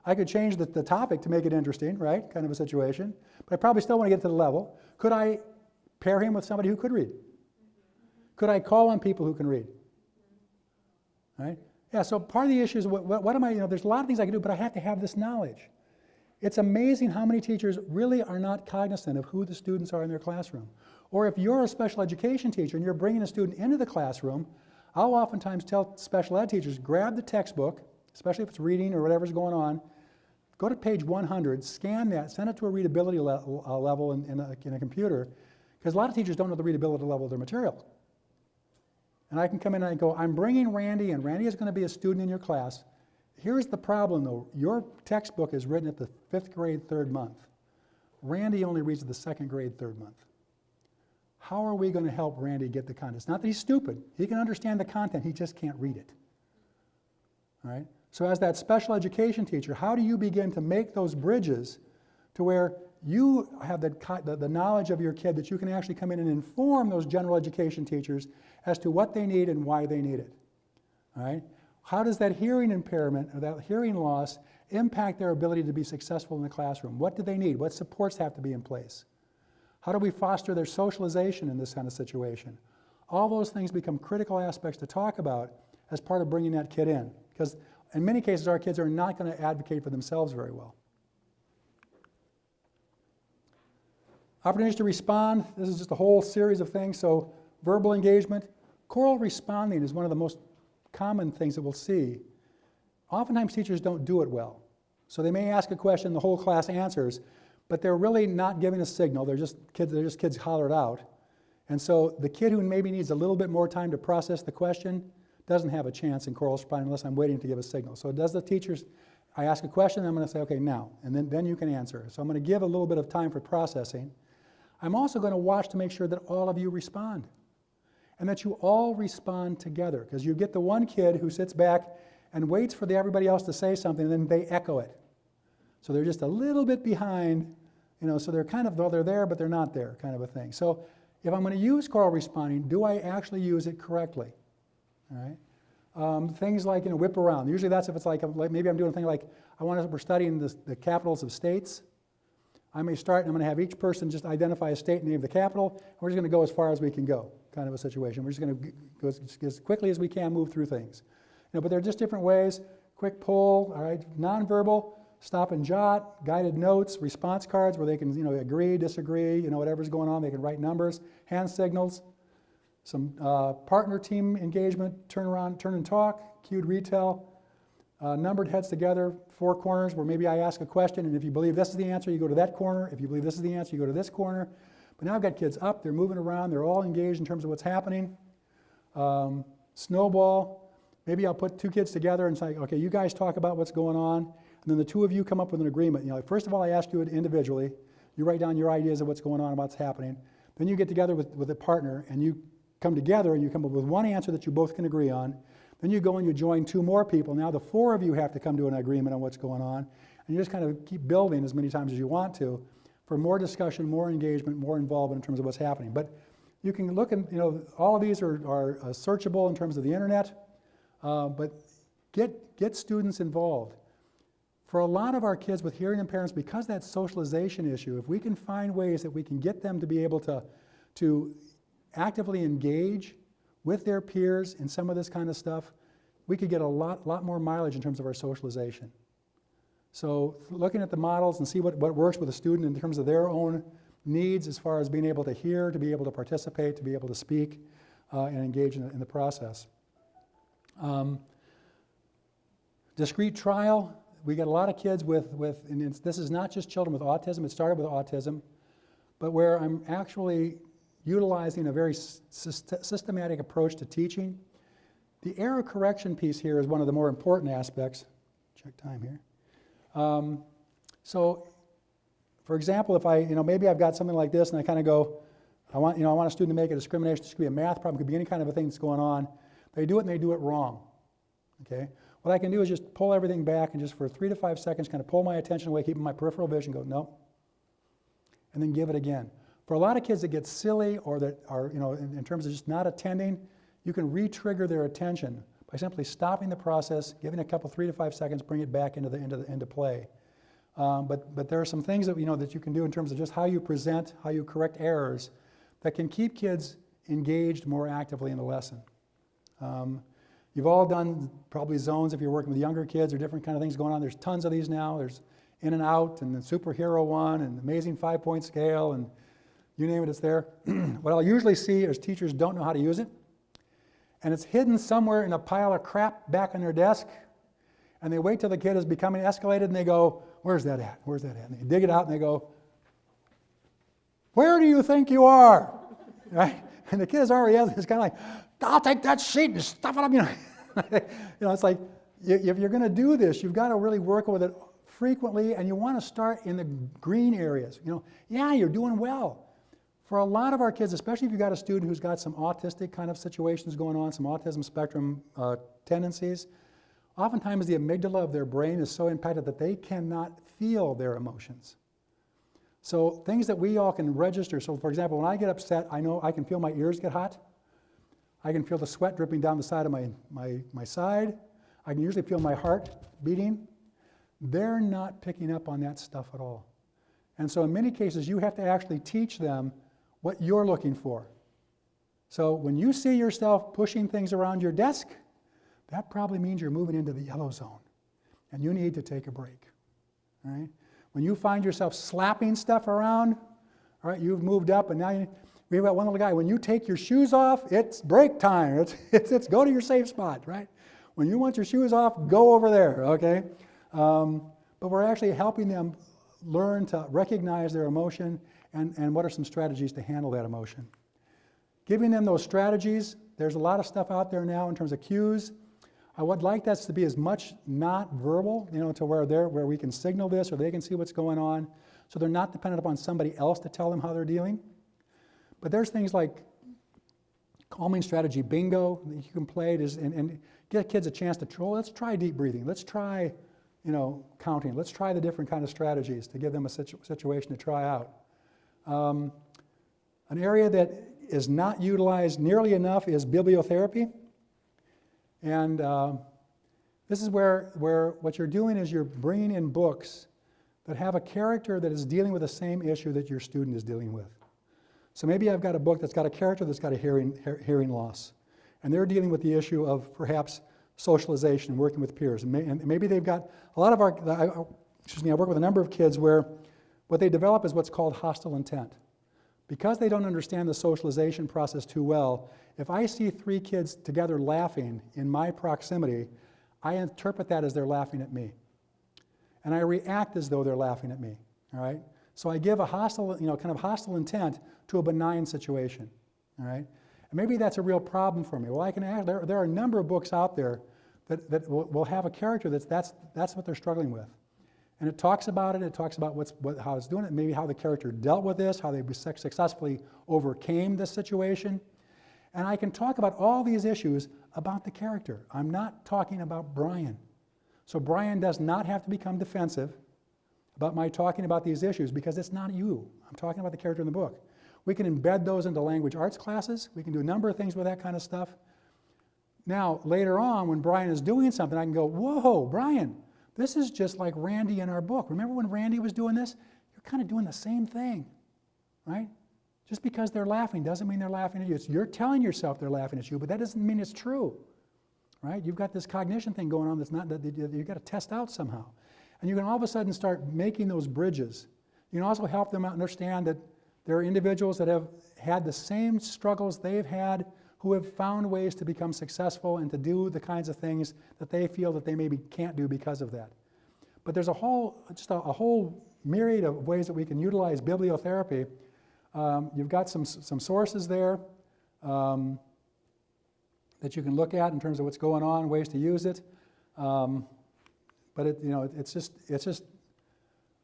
I could change the topic to make it interesting, right? Kind of a situation. But I probably still want to get to the level. Could I pair him with somebody who could read? Could I call on people who can read? Right? Yeah, so part of the issue is what am I, there's a lot of things I can do, but I have to have this knowledge. It's amazing how many teachers really are not cognizant of who the students are in their classroom. Or if you're a special education teacher and you're bringing a student into the classroom, I'll oftentimes tell special ed teachers, grab the textbook, especially if it's reading or whatever's going on, go to page 100, scan that, send it to a readability level in a computer, because a lot of teachers don't know the readability level of their material. And I can come in and I go, I'm bringing Randy, and Randy is going to be a student in your class. Here's the problem, though. Your textbook is written at the 5th grade, 3rd month. Randy only reads at the 2nd grade, 3rd month. How are we going to help Randy get the content? It's not that he's stupid. He can understand the content. He just can't read it. All right? So as that special education teacher, how do you begin to make those bridges to where you have the knowledge of your kid that you can actually come in and inform those general education teachers as to what they need and why they need it? All right? How does that hearing impairment or that hearing loss impact their ability to be successful in the classroom? What do they need? What supports have to be in place? How do we foster their socialization in this kind of situation? All those things become critical aspects to talk about as part of bringing that kid in. Because in many cases, our kids are not going to advocate for themselves very well. Opportunities to respond. This is just a whole series of things. So verbal engagement. Choral responding is one of the most common things that we'll see. Oftentimes teachers don't do it well. So they may ask a question, the whole class answers, but they're really not giving a signal. They're just kids hollered out. And so the kid who maybe needs a little bit more time to process the question doesn't have a chance in choral responding unless I'm waiting to give a signal. So does the teachers, I ask a question, I'm going to say, okay, now, and then you can answer. So I'm going to give a little bit of time for processing. I'm also going to watch to make sure that all of you respond and that you all respond together, because you get the one kid who sits back and waits for everybody else to say something, and then they echo it. So they're just a little bit behind, so they're kind of, well, they're there, but they're not there, kind of a thing. So if I'm going to use choral responding, do I actually use it correctly? All right? Things like, whip around. Usually that's if it's like maybe I'm doing a thing like, we're studying the capitals of states. I may start, and I'm going to have each person just identify a state and name the capital, and we're just going to go as far as we can go, kind of a situation. We're just going to go as quickly as we can, move through things. But there are just different ways. Quick pull, all right, nonverbal, stop and jot, guided notes, response cards where they can, agree, disagree, whatever's going on, they can write numbers, hand signals, some partner team engagement, turn around, turn and talk, cued retell, numbered heads together, 4 corners where maybe I ask a question, and if you believe this is the answer, you go to that corner. If you believe this is the answer, you go to this corner. But now I've got kids up, they're moving around, they're all engaged in terms of what's happening. Snowball, maybe I'll put 2 kids together and say, okay, you guys talk about what's going on, and then the 2 of you come up with an agreement. First of all, I ask you it individually. You write down your ideas of what's going on and what's happening. Then you get together with a partner, and you come together and you come up with one answer that you both can agree on. Then you go and you join 2 more people. Now the 4 of you have to come to an agreement on what's going on. And you just kind of keep building as many times as you want to for more discussion, more engagement, more involvement in terms of what's happening. But you can look and, all of these are searchable in terms of the internet. But get students involved. For a lot of our kids with hearing impairments, because that socialization issue, if we can find ways that we can get them to be able to actively engage with their peers in some of this kind of stuff, we could get a lot more mileage in terms of our socialization. So looking at the models and see what works with a student in terms of their own needs as far as being able to hear, to be able to participate, to be able to speak, and engage in the process. Discrete trial, we get a lot of kids and this is not just children with autism, it started with autism, but where I'm actually utilizing a very systematic approach to teaching. The error correction piece here is one of the more important aspects. Check time here. So, for example, if maybe I've got something like this and I kind of go, I want a student to make a discrimination. This could be a math problem, it could be any kind of a thing that's going on. They do it and they do it wrong. Okay? What I can do is just pull everything back and just for 3 to 5 seconds kind of pull my attention away, keeping my peripheral vision, go, no, and then give it again. For a lot of kids that get silly or that are, in terms of just not attending, you can re-trigger their attention by simply stopping the process, giving a couple 3 to 5 seconds, bring it back into play. But there are some things that that you can do in terms of just how you present, how you correct errors, that can keep kids engaged more actively in the lesson. You've all done probably zones if you're working with younger kids or different kind of things going on. There's tons of these now. There's In and Out and the Superhero one and the Amazing 5-Point Scale and you name it, it's there. What I'll usually see is teachers don't know how to use it, and it's hidden somewhere in a pile of crap back on their desk, and they wait till the kid is becoming escalated, and they go, where's that at? Where's that at? And they dig it out, and they go, where do you think you are? Right? And the kid is already, it's kind of like, I'll take that sheet and stuff it up. It's like, if you're going to do this, you've got to really work with it frequently, and you want to start in the green areas. Yeah, you're doing well. For a lot of our kids, especially if you've got a student who's got some autistic kind of situations going on, some autism spectrum tendencies, oftentimes the amygdala of their brain is so impacted that they cannot feel their emotions. So things that we all can register. So for example, when I get upset, I know I can feel my ears get hot. I can feel the sweat dripping down the side of my side. I can usually feel my heart beating. They're not picking up on that stuff at all. And so in many cases, you have to actually teach them what you're looking for. So when you see yourself pushing things around your desk, that probably means you're moving into the yellow zone, and you need to take a break. All right? When you find yourself slapping stuff around, all right, you've moved up, and now we've got one little guy. When you take your shoes off, it's break time. It's go to your safe spot, right? When you want your shoes off, go over there, okay? But we're actually helping them learn to recognize their emotion and what are some strategies to handle that emotion. Giving them those strategies, there's a lot of stuff out there now in terms of cues. I would like that to be as much not verbal, to where we can signal this or they can see what's going on, so they're not dependent upon somebody else to tell them how they're dealing. But there's things like calming strategy bingo that you can play and get kids a chance to let's try deep breathing. Let's try, counting. Let's try the different kind of strategies to give them a situation to try out. An area that is not utilized nearly enough is bibliotherapy. And this is where what you're doing is you're bringing in books that have a character that is dealing with the same issue that your student is dealing with. So maybe I've got a book that's got a character that's got a hearing loss, and they're dealing with the issue of perhaps socialization, working with peers. And maybe they've got a lot of I work with a number of kids where what they develop is what's called hostile intent. Because they don't understand the socialization process too well, if I see 3 kids together laughing in my proximity, I interpret that as they're laughing at me. And I react as though they're laughing at me, all right? So I give a hostile, kind of hostile intent to a benign situation, all right? And maybe that's a real problem for me. Well, I can add, there are a number of books out there that will have a character that's what they're struggling with. And it talks about how it's doing it, maybe how the character dealt with this, how they successfully overcame this situation. And I can talk about all these issues about the character. I'm not talking about Brian. So Brian does not have to become defensive about my talking about these issues because it's not you. I'm talking about the character in the book. We can embed those into language arts classes. We can do a number of things with that kind of stuff. Now, later on, when Brian is doing something, I can go, whoa, Brian, this is just like Randy in our book. Remember when Randy was doing this? You're kind of doing the same thing, right? Just because they're laughing doesn't mean they're laughing at you. You're telling yourself they're laughing at you, but that doesn't mean it's true, right? You've got this cognition thing going on that you've got to test out somehow. And you can all of a sudden start making those bridges. You can also help them understand that there are individuals that have had the same struggles they've had who have found ways to become successful and to do the kinds of things that they feel that they maybe can't do because of that. But there's a whole myriad of ways that we can utilize bibliotherapy. You've got some sources there that you can look at in terms of what's going on, ways to use it. But it's just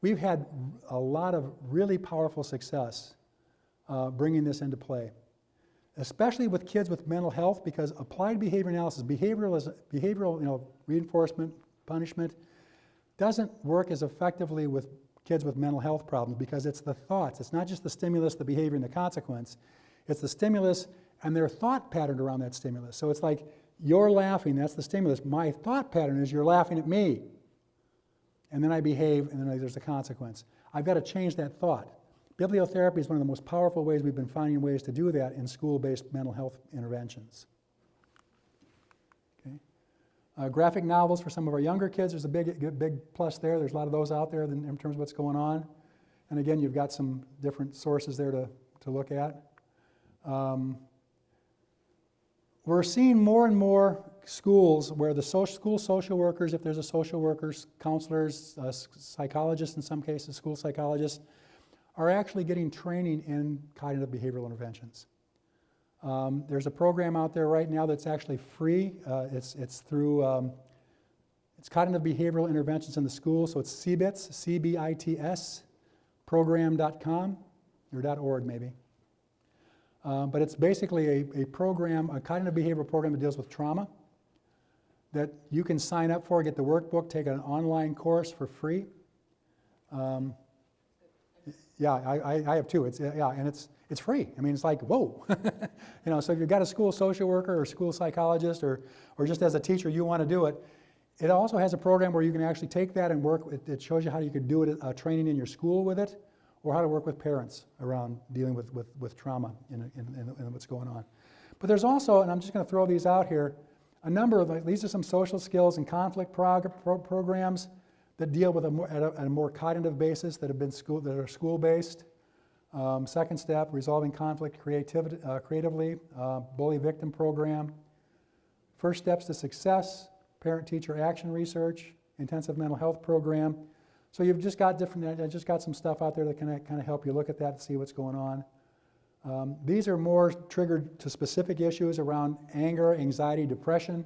we've had a lot of really powerful success bringing this into play, especially with kids with mental health, because applied behavior analysis, behavioral reinforcement, punishment, doesn't work as effectively with kids with mental health problems because it's the thoughts. It's not just the stimulus, the behavior, and the consequence. It's the stimulus and their thought pattern around that stimulus. So it's like, you're laughing, that's the stimulus. My thought pattern is you're laughing at me. And then I behave, and then there's a consequence. I've got to change that thought. Bibliotherapy is one of the most powerful ways we've been finding ways to do that in school-based mental health interventions. Okay. Graphic novels for some of our younger kids, there's a big plus there. There's a lot of those out there in terms of what's going on. And again, you've got some different sources there to look at. We're seeing more and more schools where the school social workers, if there's a social workers, counselors, psychologists in some cases, school psychologists, are actually getting training in cognitive behavioral interventions. There's a program out there right now that's actually free. It's through it's Cognitive Behavioral Interventions in the School, so it's CBITS, C-B-I-T-S, program.com, or .org maybe. But it's basically a program, a cognitive behavioral program that deals with trauma that you can sign up for, get the workbook, take an online course for free. Yeah, I have two. And it's free. I mean, it's like, whoa. So if you've got a school social worker or school psychologist or just as a teacher you want to do it, it also has a program where you can actually take that and work. It shows you how you could do it, training in your school with it, or how to work with parents around dealing with trauma in what's going on. But there's also, and I'm just going to throw these out here, a number of, these are some social skills and conflict programs that deal with at a more cognitive basis that are school-based. Second step, resolving conflict creatively, bully victim program. First steps to success, parent-teacher action research, intensive mental health program. So you've just got I just got some stuff out there that can kind of help you look at that and see what's going on. These are more triggered to specific issues around anger, anxiety, depression,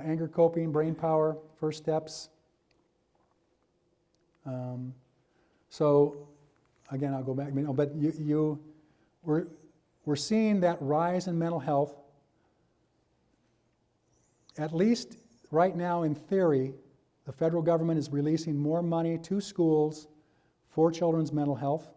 anger coping, brain power, first steps. So again, I'll go back, but we're seeing that rise in mental health. At least right now, in theory, the federal government is releasing more money to schools for children's mental health.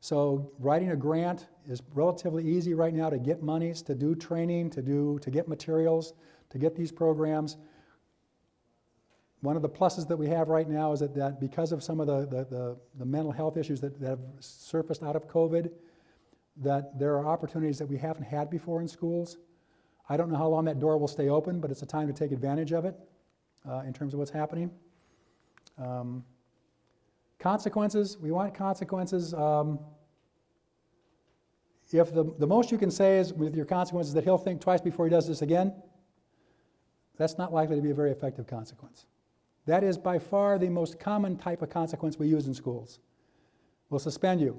So writing a grant is relatively easy right now to get monies, to do training, to get materials, to get these programs. One of the pluses that we have right now is that because of some of the mental health issues that have surfaced out of COVID, that there are opportunities that we haven't had before in schools. I don't know how long that door will stay open, but it's a time to take advantage of it in terms of what's happening. Consequences, we want consequences. If the most you can say is with your consequences that he'll think twice before he does this again, that's not likely to be a very effective consequence. That is by far the most common type of consequence we use in schools. We'll suspend you,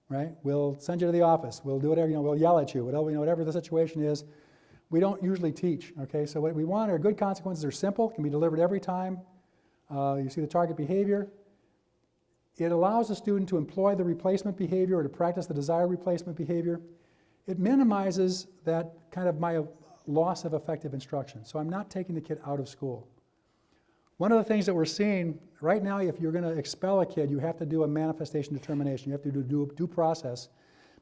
right? We'll send you to the office. We'll do whatever, we'll yell at you, whatever the situation is. We don't usually teach, okay? So what we want are good consequences. They're simple, can be delivered every time. You see the target behavior. It allows the student to employ the replacement behavior or to practice the desired replacement behavior. It minimizes that kind of my loss of effective instruction. So I'm not taking the kid out of school. One of the things that we're seeing right now, if you're going to expel a kid, you have to do a manifestation determination. You have to do a due process,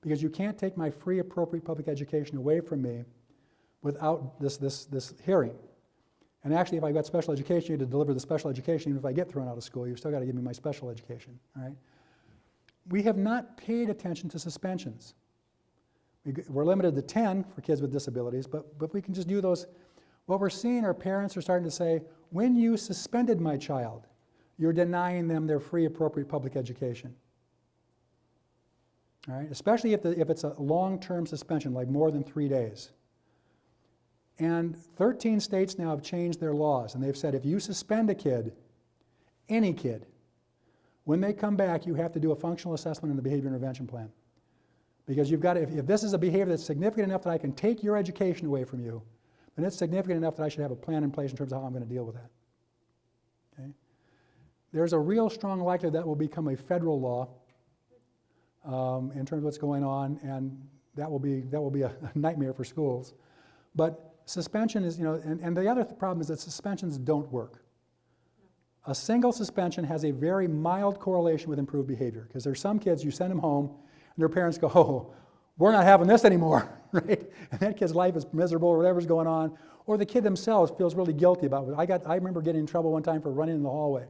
because you can't take my free, appropriate public education away from me without this hearing. And actually, if I've got special education, you have to deliver the special education. Even if I get thrown out of school, you've still got to give me my special education. All right? We have not paid attention to suspensions. We're limited to 10 for kids with disabilities, but we can just do those. What we're seeing are parents are starting to say, when you suspended my child, you're denying them their free, appropriate public education. All right? Especially if it's a long-term suspension, like more than 3 days. And 13 states now have changed their laws, and they've said if you suspend a kid, any kid, when they come back, you have to do a functional assessment in the behavior intervention plan. Because you've got to, if this is a behavior that's significant enough that I can take your education away from you, then it's significant enough that I should have a plan in place in terms of how I'm going to deal with that. Okay? There's a real strong likelihood that will become a federal law in terms of what's going on, and that will be a nightmare for schools. But suspension is, and the other problem is that suspensions don't work. A single suspension has a very mild correlation with improved behavior, because there's some kids, you send them home, and their parents go, oh, we're not having this anymore, right? And that kid's life is miserable, or whatever's going on. Or the kid themselves feels really guilty about it. I remember getting in trouble one time for running in the hallway.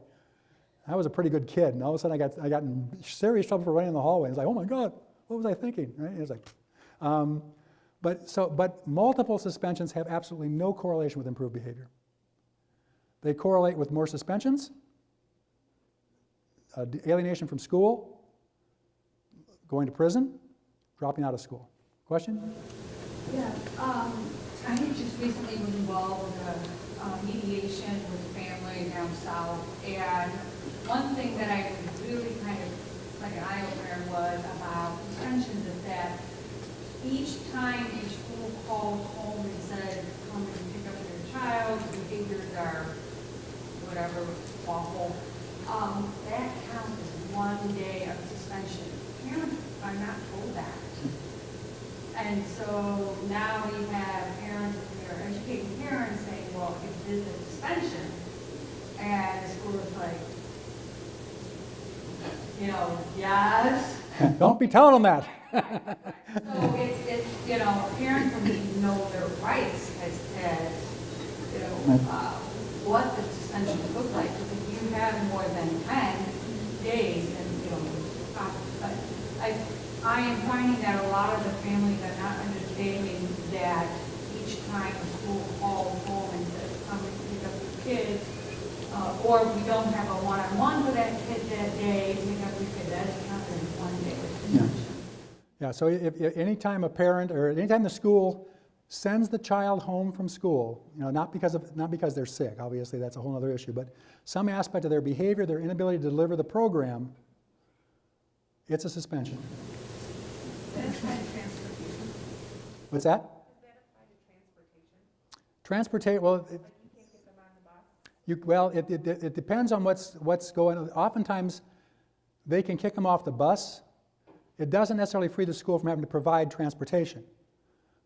I was a pretty good kid, and all of a sudden I got in serious trouble for running in the hallway. It's like, oh my God, what was I thinking? Right? And it's like, but multiple suspensions have absolutely no correlation with improved behavior. They correlate with more suspensions, alienation from school, going to prison, dropping out of school. Question? Yeah, I had just recently was involved in mediation with a family down south, and one thing that I was really kind of like an eye-opener was about suspensions is that each time a school called home and said, come and pick up your child, behaviors are whatever, awful, that counts as 1 day of suspension. Parents are not told that. And so now we have parents, we are educating parents saying, well, if this is a suspension, and the school is like, yes, Don't be telling them that. So it's, you know, a parent will need to know their rights as, you know, what the suspension would look like. Because if you have more than 10 days, then, you know, but I am finding that a lot of the families are not understanding that each time a school calls home and says, come and pick up your kids, or if we don't have a one-on-one with that kid that day, pick up your kid, that's counted as 1 day of suspension. Yeah, so if anytime a parent or anytime the school sends the child home from school, you know, not because they're sick, obviously that's a whole other issue, but some aspect of their behavior, their inability to deliver the program, it's a suspension. That's kind of transportation. What's that? Does that apply to transportation? Well, Like you can't get them on the bus? it depends on what's going on. Oftentimes, they can kick them off the bus. It doesn't necessarily free the school from having to provide transportation.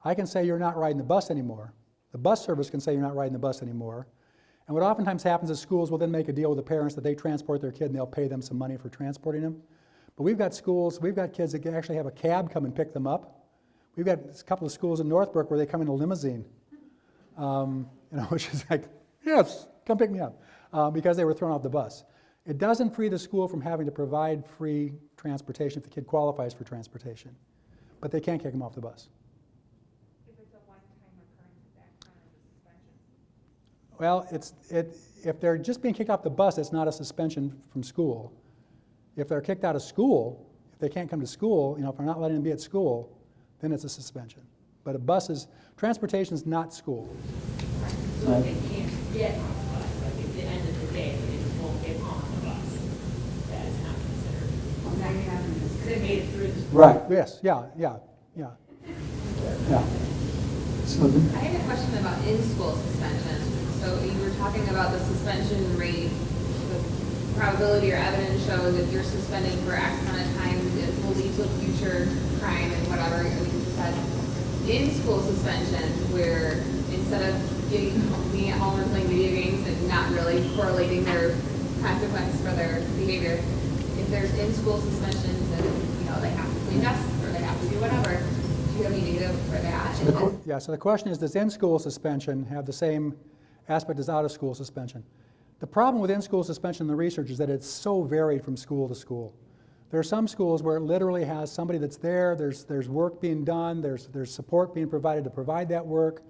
I can say you're not riding the bus anymore. The bus service can say you're not riding the bus anymore. And what oftentimes happens is schools will then make a deal with the parents that they transport their kid and they'll pay them some money for transporting them. But we've got kids that can actually have a cab come and pick them up. We've got a couple of schools in Northbrook where they come in a limousine, which is like, yes, come pick me up, because they were thrown off the bus. It doesn't free the school from having to provide free transportation if the kid qualifies for transportation, but they can't kick them off the bus. If it's a one-time occurrence, is that kind of a suspension? Well, if they're just being kicked off the bus, it's not a suspension from school. If they're kicked out of school, if they can't come to school, if they're not letting them be at school, then it's a suspension. But transportation is not school. So if they can't get on the bus, like at the end of the day, they just won't get on the bus, that is not considered. Because they made it through the school. Right. Yes. Yeah. So I had a question about in-school suspension. So you were talking about the suspension rate, the probability or evidence shows if you're suspending for X amount of time, it will lead to a future crime and whatever. And we just had in-school suspension where instead of being at home and playing video games and not really correlating their consequence for their behavior, if there's in-school suspensions and they have to clean desks or they have to do whatever, do you have any data for that? So the question is, does in-school suspension have the same aspect as out-of-school suspension? The problem with in-school suspension in the research is that it's so varied from school to school. There are some schools where it literally has somebody that's there, there's work being done, there's support being provided to provide that work.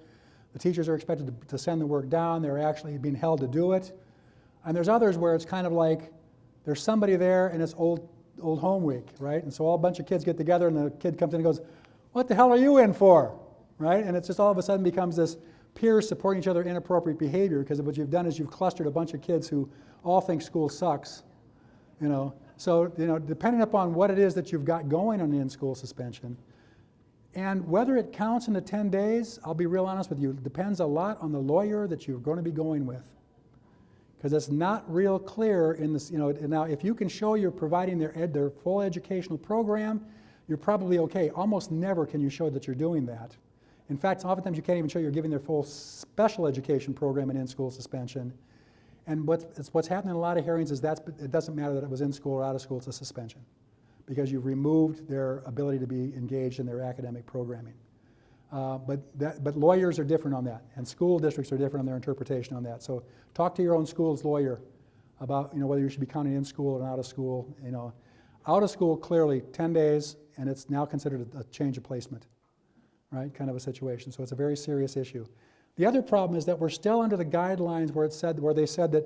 The teachers are expected to send the work down, they're actually being held to do it. And there's others where it's kind of like there's somebody there and it's old home week, right? And so a bunch of kids get together and the kid comes in and goes, "What the hell are you in for?" Right? And it's just all of a sudden becomes this peers supporting each other inappropriate behavior, because what you've done is you've clustered a bunch of kids who all think school sucks. So depending upon what it is that you've got going on the in-school suspension, and whether it counts in the 10 days, I'll be real honest with you, it depends a lot on the lawyer that you're going to be going with. Because it's not real clear in this, now if you can show you're providing their full educational program, you're probably okay. Almost never can you show that you're doing that. In fact, oftentimes you can't even show you're giving their full special education program in school suspension. And what's happening in a lot of hearings is it doesn't matter that it was in school or out of school, it's a suspension, because you've removed their ability to be engaged in their academic programming. But lawyers are different on that, and school districts are different on their interpretation on that. So talk to your own school's lawyer about whether you should be counting in school or out of school. Out of school, clearly 10 days, and it's now considered a change of placement, right? Kind of a situation. So it's a very serious issue. The other problem is that we're still under the guidelines where they said that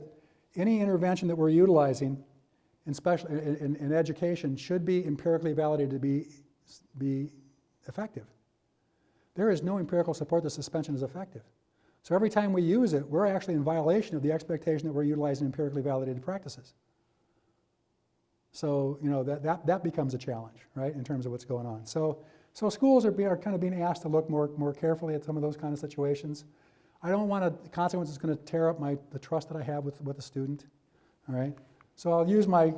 any intervention that we're utilizing in education should be empirically validated to be effective. There is no empirical support that suspension is effective. So every time we use it, we're actually in violation of the expectation that we're utilizing empirically validated practices. So that becomes a challenge, right, in terms of what's going on. So schools are kind of being asked to look more carefully at some of those kind of situations. I don't want the consequences going to tear up the trust that I have with the student. All right. So I'll use my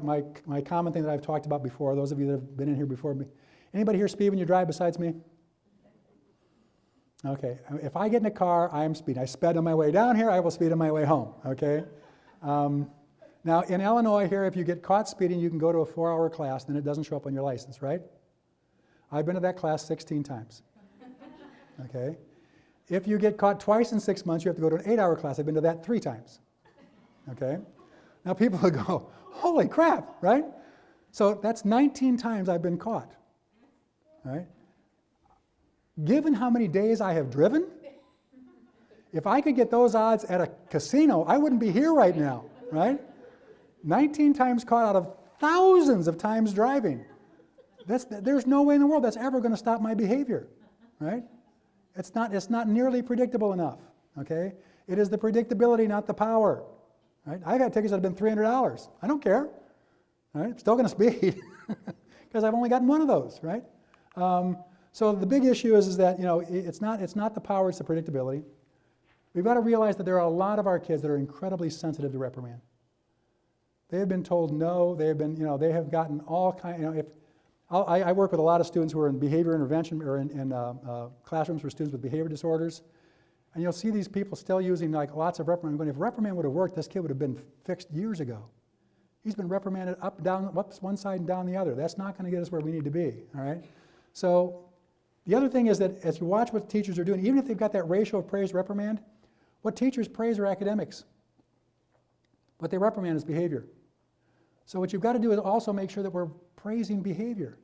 common thing that I've talked about before. Those of you that have been in here before me. Anybody here speed when you drive besides me? Okay. If I get in a car, I am speeding. I sped on my way down here. I will speed on my way home. Okay. Now, in Illinois here, if you get caught speeding, you can go to a 4-hour class, and then it doesn't show up on your license, right? I've been to that class 16 times. Okay? If you get caught twice in 6 months, you have to go to an 8-hour class. I've been to that 3 times. Okay? Now, people would go, holy crap, right? So that's 19 times I've been caught. Right? Given how many days I have driven, if I could get those odds at a casino, I wouldn't be here right now, right? 19 times caught out of thousands of times driving. There's no way in the world that's ever going to stop my behavior, right? It's not nearly predictable enough, okay? It is the predictability, not the power, right? I've had tickets that have been $300. I don't care, right? I'm still going to speed because I've only gotten one of those, right? So the big issue is that, it's not the power, it's the predictability. We've got to realize that there are a lot of our kids that are incredibly sensitive to reprimand. They have been told no, they have gotten all kinds, I work with a lot of students who are in behavior intervention or in classrooms for students with behavior disorders. And you'll see these people still using lots of reprimand. If reprimand would have worked, this kid would have been fixed years ago. He's been reprimanded up, down, one side and down the other. That's not going to get us where we need to be, all right? So the other thing is that as you watch what teachers are doing, even if they've got that ratio of praise reprimand, what teachers praise are academics. What they reprimand is behavior. So what you've got to do is also make sure that we're praising behavior.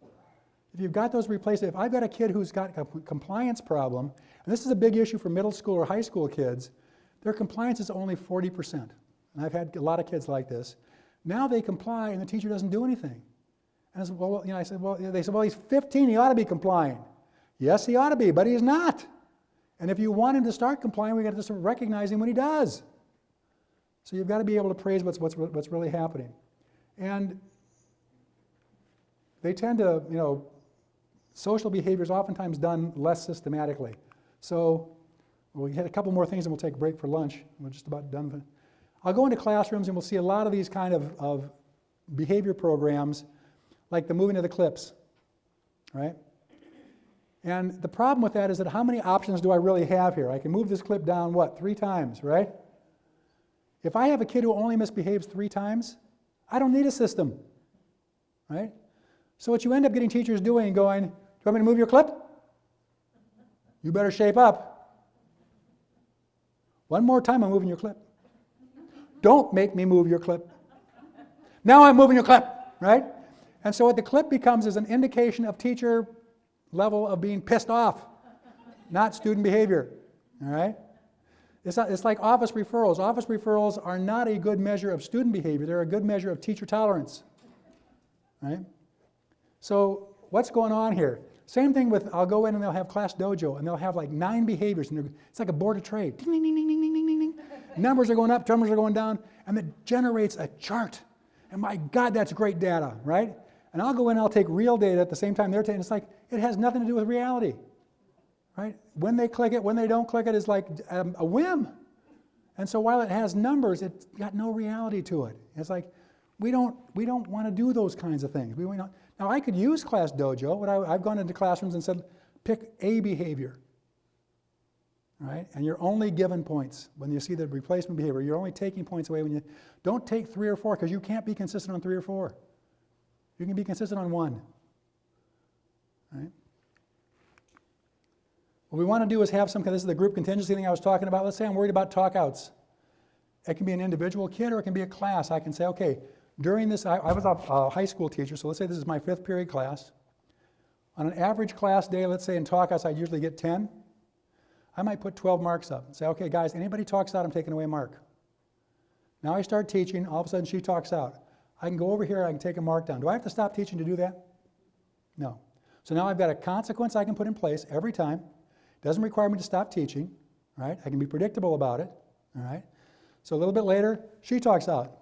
If you've got those replaced, if I've got a kid who's got a compliance problem, and this is a big issue for middle school or high school kids, their compliance is only 40%. And I've had a lot of kids like this. Now they comply and the teacher doesn't do anything. And they said, well, he's 15, he ought to be complying. Yes, he ought to be, but he's not. And if you want him to start complying, we've got to start recognizing when he does. So you've got to be able to praise what's really happening. And they tend to, social behavior is oftentimes done less systematically. So we had a couple more things and we'll take a break for lunch. We're just about done with it. I'll go into classrooms and we'll see a lot of these kind of behavior programs, like the moving of the clips, right? And the problem with that is that how many options do I really have here? I can move this clip down, 3 times, right? If I have a kid who only misbehaves 3 times, I don't need a system, right? So what you end up getting teachers doing, going, do you want me to move your clip? You better shape up. One more time, I'm moving your clip. Don't make me move your clip. Now I'm moving your clip, right? And so what the clip becomes is an indication of teacher level of being pissed off, not student behavior, all right? It's like office referrals. Office referrals are not a good measure of student behavior. They're a good measure of teacher tolerance, right? So what's going on here? Same thing with, I'll go in and they'll have Class Dojo and they'll have 9 behaviors and it's like a board of trade. Ding, ding, ding, ding, ding, ding, ding, ding. Numbers are going up, numbers are going down, and it generates a chart. And my God, that's great data, right? And I'll go in and I'll take real data at the same time they're taking. It's like, it has nothing to do with reality, right? When they click it, when they don't click it is like a whim. And so while it has numbers, it's got no reality to it. It's like, we don't want to do those kinds of things. Now I could use Class Dojo, but I've gone into classrooms and said, pick a behavior, right? And you're only given points. When you see the replacement behavior, you're only taking points away when you, don't take 3 or 4, because you can't be consistent on 3 or 4. You can be consistent on 1, right? What we want to do is have this is the group contingency thing I was talking about. Let's say I'm worried about talkouts. It can be an individual kid or it can be a class. I can say, okay, during this, I was a high school teacher, so let's say this is my 5th period class. On an average class day, let's say in talkouts I'd usually get 10. I might put 12 marks up and say, okay guys, anybody talks out, I'm taking away a mark. Now I start teaching, all of a sudden she talks out. I can go over here, I can take a mark down. Do I have to stop teaching to do that? No. So now I've got a consequence I can put in place every time. Doesn't require me to stop teaching, right? I can be predictable about it, all right? So a little bit later, she talks out,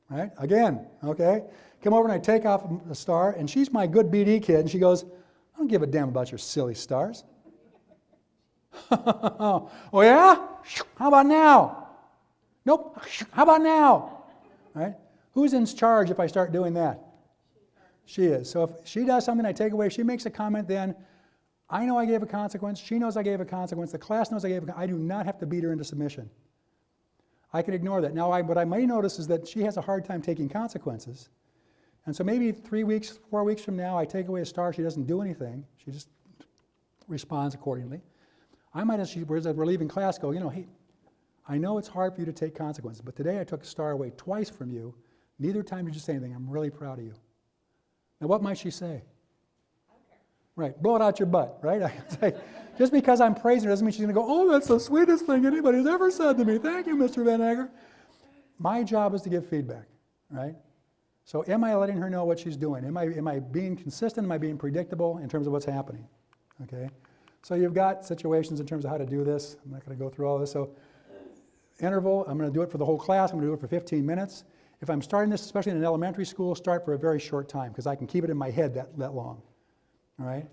right? Again, okay? Come over and I take off a star, and she's my good BD kid, and she goes, I don't give a damn about your silly stars. Oh yeah? How about now? Nope. How about now? Right? Who's in charge if I start doing that? She is. So if she does something I take away, if she makes a comment, then I know I gave a consequence, she knows I gave a consequence, the class knows I gave a consequence. I do not have to beat her into submission. I can ignore that. Now, what I may notice is that she has a hard time taking consequences. And so maybe 3 weeks, 4 weeks from now, I take away a star, she doesn't do anything. She just responds accordingly. I might, as we're leaving class, go, hey, I know it's hard for you to take consequences, but today I took a star away twice from you. Neither time did you say anything. I'm really proud of you. Now, what might she say? Right, blow it out your butt, right? Just because I'm praising her doesn't mean she's going to go, oh, that's the sweetest thing anybody's ever said to me. Thank you, Mr. Van Acker. My job is to give feedback, right? So am I letting her know what she's doing? Am I being consistent? Am I being predictable in terms of what's happening? Okay? So you've got situations in terms of how to do this. I'm not going to go through all this. So interval, I'm going to do it for the whole class. I'm going to do it for 15 minutes. If I'm starting this, especially in an elementary school, start for a very short time because I can keep it in my head that long. All right?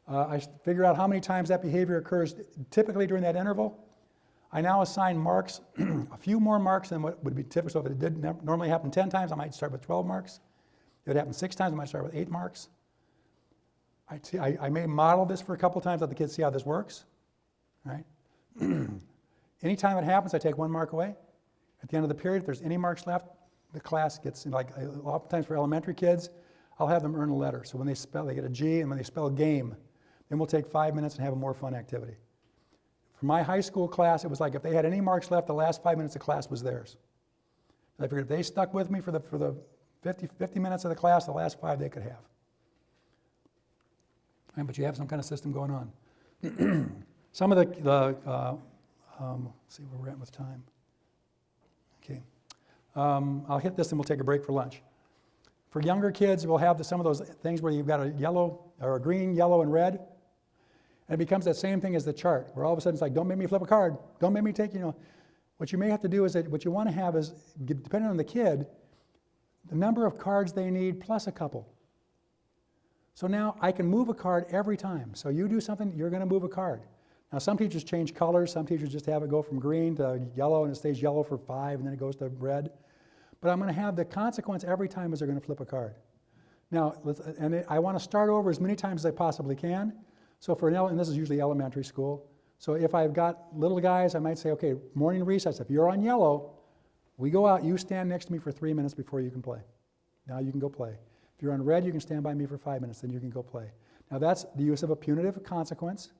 I figure out how many times that behavior occurs typically during that interval. I now assign marks, a few more marks than what would be typical. So if it did normally happen 10 times, I might start with 12 marks. If it happened 6 times, I might start with 8 marks. I may model this for a couple times, let the kids see how this works. Right? Anytime it happens, I take 1 mark away. At the end of the period, if there's any marks left, the class gets, like oftentimes for elementary kids, I'll have them earn a letter. So when they spell, they get a G, and when they spell game, then we'll take 5 minutes and have a more fun activity. For my high school class, it was like if they had any marks left, the last 5 minutes of class was theirs. So I figured if they stuck with me for the 50 minutes of the class, the last 5 they could have. Right, but you have some kind of system going on. Some of let's see where we're at with time. Okay. I'll hit this and we'll take a break for lunch. For younger kids, we'll have some of those things where you've got a yellow or a green, yellow, and red. And it becomes that same thing as the chart, where all of a sudden it's like, don't make me flip a card. Don't make me take, What you may have to do is that what you want to have is, depending on the kid, the number of cards they need plus a couple. So now I can move a card every time. So you do something, you're going to move a card. Now some teachers change colors. Some teachers just have it go from green to yellow, and it stays yellow for 5, and then it goes to red. But I'm going to have the consequence every time as they're going to flip a card. Now, I want to start over as many times as I possibly can. So and this is usually elementary school. So if I've got little guys, I might say, okay, morning recess. If you're on yellow, we go out, you stand next to me for 3 minutes before you can play. Now you can go play. If you're on red, you can stand by me for 5 minutes, then you can go play. Now that's the use of a punitive consequence.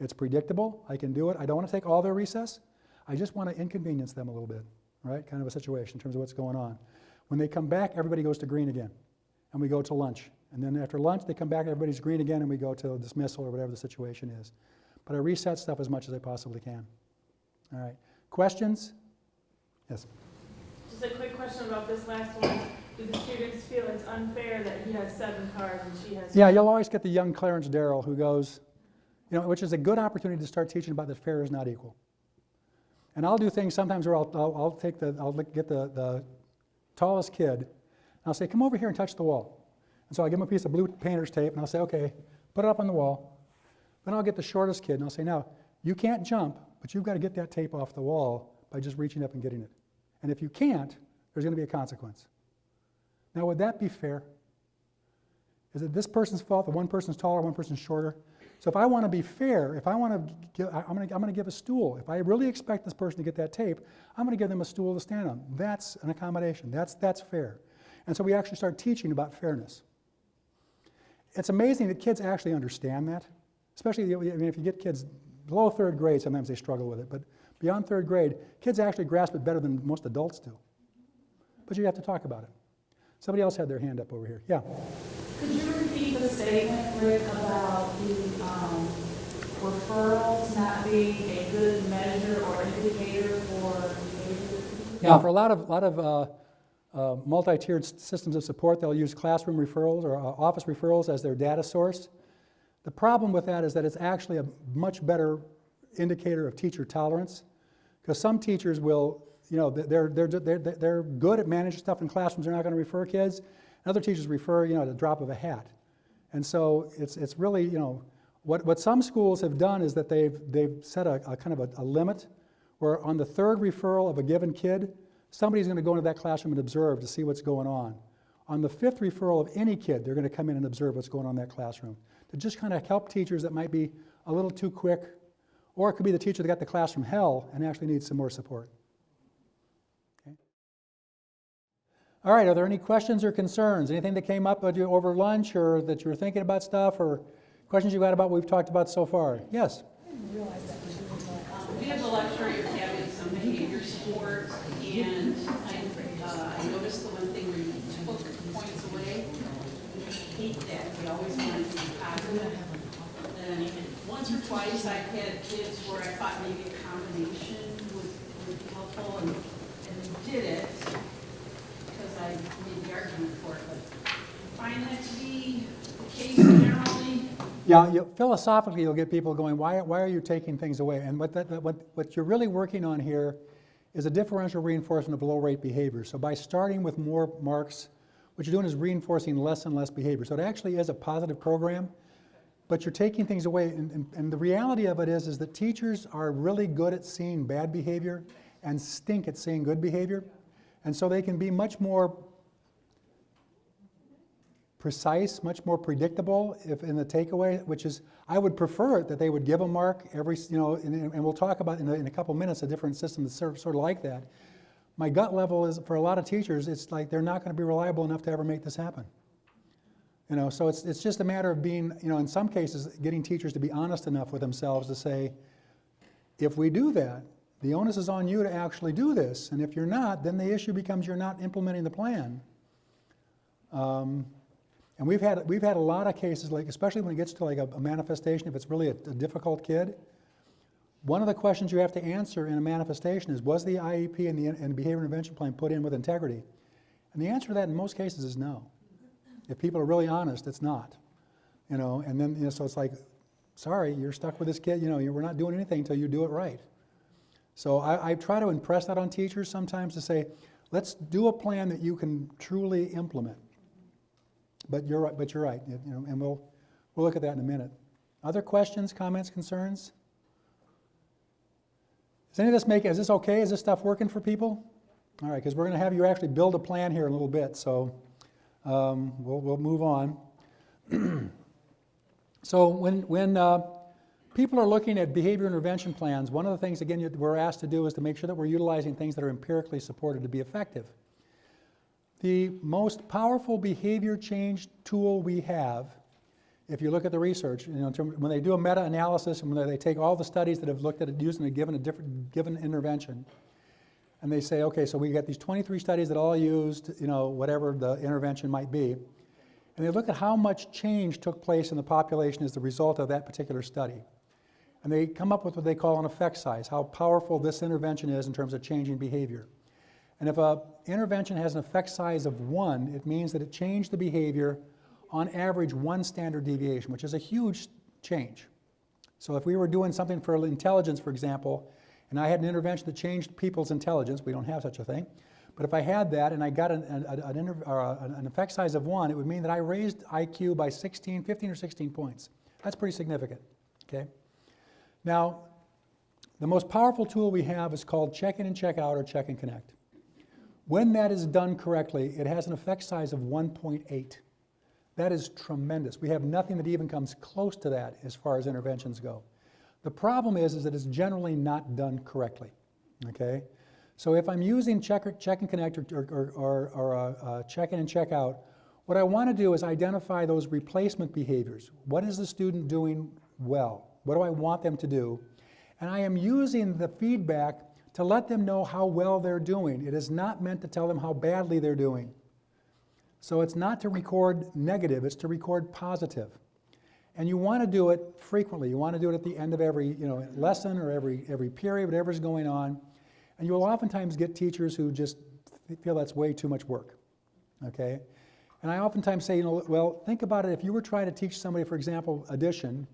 It's predictable. I can do it. I don't want to take all their recess. I just want to inconvenience them a little bit, right? Kind of a situation in terms of what's going on. When they come back, everybody goes to green again, and we go to lunch. And then after lunch, they come back, everybody's green again, and we go to dismissal or whatever the situation is. But I reset stuff as much as I possibly can. All right. Questions? Yes? Just a quick question about this last one. Do the students feel it's unfair that he has 7 cards and she has... Yeah, you'll always get the young Clarence Darrell who goes, which is a good opportunity to start teaching about that fair is not equal. And I'll do things sometimes where I'll get the tallest kid, and I'll say, come over here and touch the wall. And so I give him a piece of blue painter's tape, and I'll say, okay, put it up on the wall. Then I'll get the shortest kid, and I'll say, now, you can't jump, but you've got to get that tape off the wall by just reaching up and getting it. And if you can't, there's going to be a consequence. Now, would that be fair? Is it this person's fault that one person's taller, one person's shorter? So if I want to be fair, if I want to give, I'm going to give a stool. If I really expect this person to get that tape, I'm going to give them a stool to stand on. That's an accommodation. That's fair. And so we actually start teaching about fairness. It's amazing that kids actually understand that, especially if you get kids below 3rd grade, sometimes they struggle with it, but beyond 3rd grade, kids actually grasp it better than most adults do. But you have to talk about it. Somebody else had their hand up over here. Yeah? Could you repeat the statement, Rick, about the referrals not being a good measure or indicator for behavior? Yeah, for a lot of multi-tiered systems of support, they'll use classroom referrals or office referrals as their data source. The problem with that is that it's actually a much better indicator of teacher tolerance, because some teachers will, they're good at managing stuff in classrooms. They're not going to refer kids. And other teachers refer, at the drop of a hat. And so it's really, what some schools have done is that they've set a kind of a limit where on the 3rd referral of a given kid, somebody's going to go into that classroom and observe to see what's going on. On the 5th referral of any kid, they're going to come in and observe what's going on in that classroom to just kind of help teachers that might be a little too quick, or it could be the teacher that got the class from hell and actually needs some more support. All right, are there any questions or concerns? Anything that came up with you over lunch or that you were thinking about stuff or questions you got about what we've talked about so far? Yes? We have a lecture you're having some behavior support, and I noticed the one thing where you took points away. I hate that. We always want it to be positive. And once or twice I've had kids where I thought maybe a combination would be helpful, and they did it because I made the argument for it. But find that to be the case generally. Yeah, philosophically, you'll get people going, why are you taking things away? And what you're really working on here is a differential reinforcement of low-rate behavior. So by starting with more marks, what you're doing is reinforcing less and less behavior. So it actually is a positive program, but you're taking things away. And the reality of it is that teachers are really good at seeing bad behavior and stink at seeing good behavior. And so they can be much more precise, much more predictable if in the takeaway, which is, I would prefer it that they would give a mark every, and we'll talk about in a couple minutes a different system that's sort of like that. My gut level is, for a lot of teachers, it's like they're not going to be reliable enough to ever make this happen. So it's just a matter of being, in some cases, getting teachers to be honest enough with themselves to say, if we do that, the onus is on you to actually do this, and if you're not, then the issue becomes you're not implementing the plan. And we've had a lot of cases, like especially when it gets to like a manifestation, if it's really a difficult kid. One of the questions you have to answer in a manifestation is, was the IEP and the behavior intervention plan put in with integrity? And the answer to that in most cases is no. If people are really honest, it's not. And then so it's like, sorry, you're stuck with this kid. We're not doing anything until you do it right. So I try to impress that on teachers sometimes to say, let's do a plan that you can truly implement. But you're right, and we'll look at that in a minute. Other questions, comments, concerns? Is this okay? Is this stuff working for people? All right, because we're going to have you actually build a plan here in a little bit, so we'll move on. So when people are looking at behavior intervention plans, one of the things, again, we're asked to do is to make sure that we're utilizing things that are empirically supported to be effective. The most powerful behavior change tool we have, if you look at the research, when they do a meta-analysis and when they take all the studies that have looked at it using a given intervention, and they say, okay, so we got these 23 studies that all used, whatever the intervention might be, and they look at how much change took place in the population as the result of that particular study. And they come up with what they call an effect size, how powerful this intervention is in terms of changing behavior. And if an intervention has an effect size of 1, it means that it changed the behavior on average 1 standard deviation, which is a huge change. So if we were doing something for intelligence, for example, and I had an intervention that changed people's intelligence, we don't have such a thing, but if I had that and I got an effect size of 1, it would mean that I raised IQ by 15 or 16 points. That's pretty significant, okay? Now, the most powerful tool we have is called check-in and check-out or check and connect. When that is done correctly, it has an effect size of 1.8. That is tremendous. We have nothing that even comes close to that as far as interventions go. The problem is that it's generally not done correctly, okay? So if I'm using check and connect or check in and check out, what I want to do is identify those replacement behaviors. What is the student doing well? What do I want them to do? And I am using the feedback to let them know how well they're doing. It is not meant to tell them how badly they're doing. So it's not to record negative, it's to record positive. And you want to do it frequently. You want to do it at the end of every lesson or every period, whatever's going on. And you will oftentimes get teachers who just feel that's way too much work, okay? And I oftentimes say, well, think about it. If you were trying to teach somebody, for example, addition,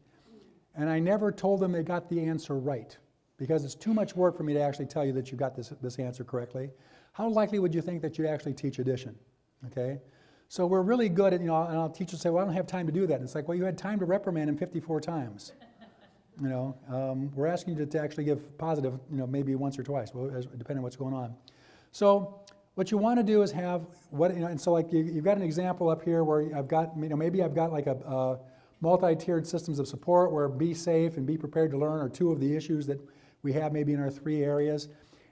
and I never told them they got the answer right, because it's too much work for me to actually tell you that you got this answer correctly, how likely would you think that you'd actually teach addition, okay? So we're really good at, and I'll teachers say, well, I don't have time to do that. And it's like, well, you had time to reprimand him 54 times. We're asking you to actually give positive, maybe once or twice, depending on what's going on. So what you want to do is have, and so like you've got an example up here where I've got, maybe I've got like a multi-tiered systems of support where be safe and be prepared to learn are 2 of the issues that we have maybe in our 3 areas.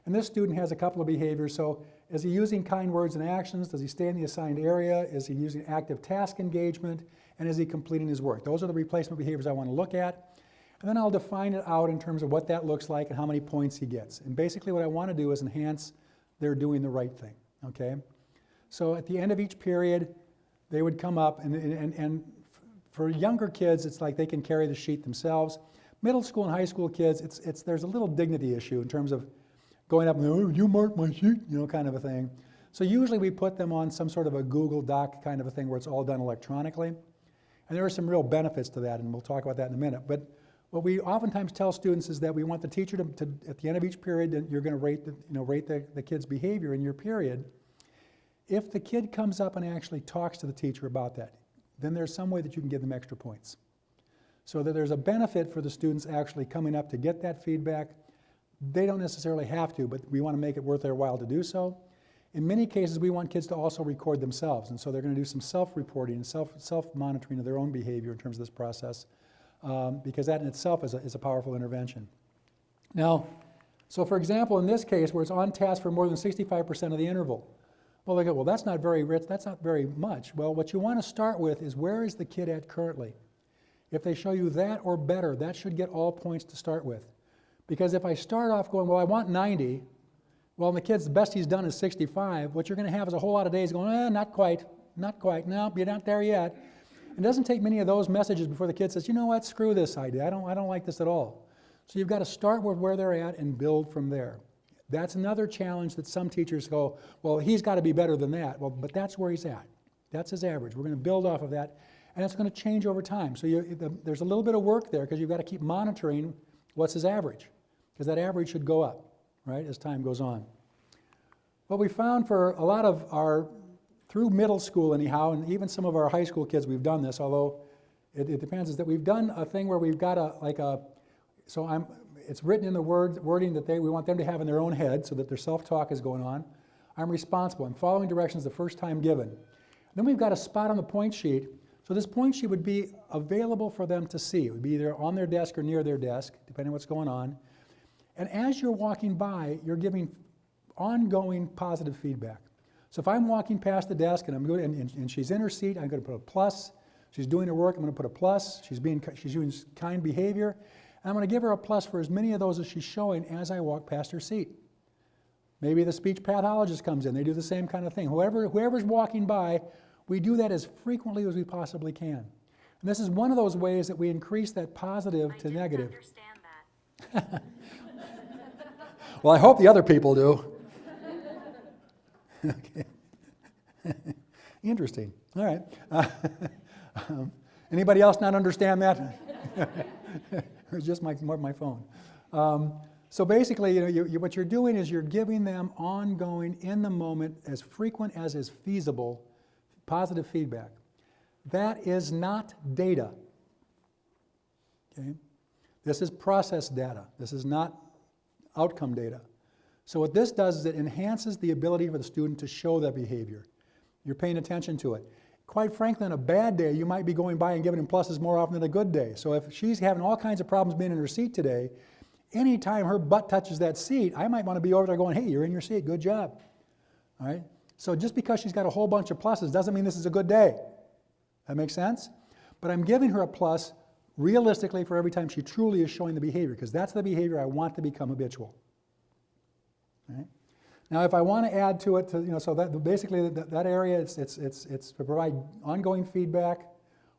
And this student has a couple of behaviors, so Is he using kind words and actions? Does he stay in the assigned area? Is he using active task engagement? And is he completing his work? Those are the replacement behaviors I want to look at. And then I'll define it out in terms of what that looks like and how many points he gets. And basically what I want to do is enhance their doing the right thing, okay? So at the end of each period, they would come up, and for younger kids, it's like they can carry the sheet themselves. Middle school and high school kids, there's a little dignity issue in terms of going up and, oh, you mark my sheet, kind of a thing. So usually we put them on some sort of a Google Doc kind of a thing where it's all done electronically. And there are some real benefits to that, and we'll talk about that in a minute. But what we oftentimes tell students is that we want the teacher to at the end of each period, you're going to rate the kid's behavior in your period. If the kid comes up and actually talks to the teacher about that, then there's some way that you can give them extra points. So that there's a benefit for the students actually coming up to get that feedback. They don't necessarily have to, but we want to make it worth their while to do so. In many cases, we want kids to also record themselves, and so they're going to do some self-reporting and self-monitoring of their own behavior in terms of this process, because that in itself is a powerful intervention. Now, so for example, in this case, where it's on task for more than 65% of the interval, well, they go, well, that's not very rich, that's not very much. Well, what you want to start with is where is the kid at currently? If they show you that or better, that should get all points to start with. Because if I start off going, well, I want 90, well, the kid's the best he's done is 65, what you're going to have is a whole lot of days going, not quite, no, you're not there yet. It doesn't take many of those messages before the kid says, you know what, screw this idea, I don't like this at all. So you've got to start with where they're at and build from there. That's another challenge that some teachers go, well, he's got to be better than that. Well, but that's where he's at. That's his average. We're going to build off of that, and it's going to change over time. So there's a little bit of work there because you've got to keep monitoring what's his average, because that average should go up, right, as time goes on. What we found for a lot of our, through middle school anyhow, and even some of our high school kids, we've done this, although it depends, is that we've done a thing where we've got it's written in the wording that we want them to have in their own head so that their self-talk is going on. I'm responsible. I'm following directions the first time given. Then we've got a spot on the point sheet. So this point sheet would be available for them to see. It would be either on their desk or near their desk, depending on what's going on. And as you're walking by, you're giving ongoing positive feedback. So if I'm walking past the desk and I'm good, and she's in her seat, I'm going to put a plus. She's doing her work, I'm going to put a plus. She's doing kind behavior. And I'm going to give her a plus for as many of those as she's showing as I walk past her seat. Maybe the speech pathologist comes in. They do the same kind of thing. Whoever's walking by, we do that as frequently as we possibly can. And this is one of those ways that we increase that positive to negative. I didn't understand that. Well, I hope the other people do. Okay. Interesting. All right. Anybody else not understand that? Or just my phone. So basically, what you're doing is you're giving them ongoing, in the moment, as frequent as is feasible, positive feedback. That is not data. Okay? This is process data. This is not outcome data. So what this does is it enhances the ability for the student to show that behavior. You're paying attention to it. Quite frankly, on a bad day, you might be going by and giving him pluses more often than a good day. So if she's having all kinds of problems being in her seat today, anytime her butt touches that seat, I might want to be over there going, hey, you're in your seat, good job. All right? So just because she's got a whole bunch of pluses doesn't mean this is a good day. That makes sense? But I'm giving her a plus realistically for every time she truly is showing the behavior, because that's the behavior I want to become habitual. All right? Now, if I want to add to it, so that basically that area, it's to provide ongoing feedback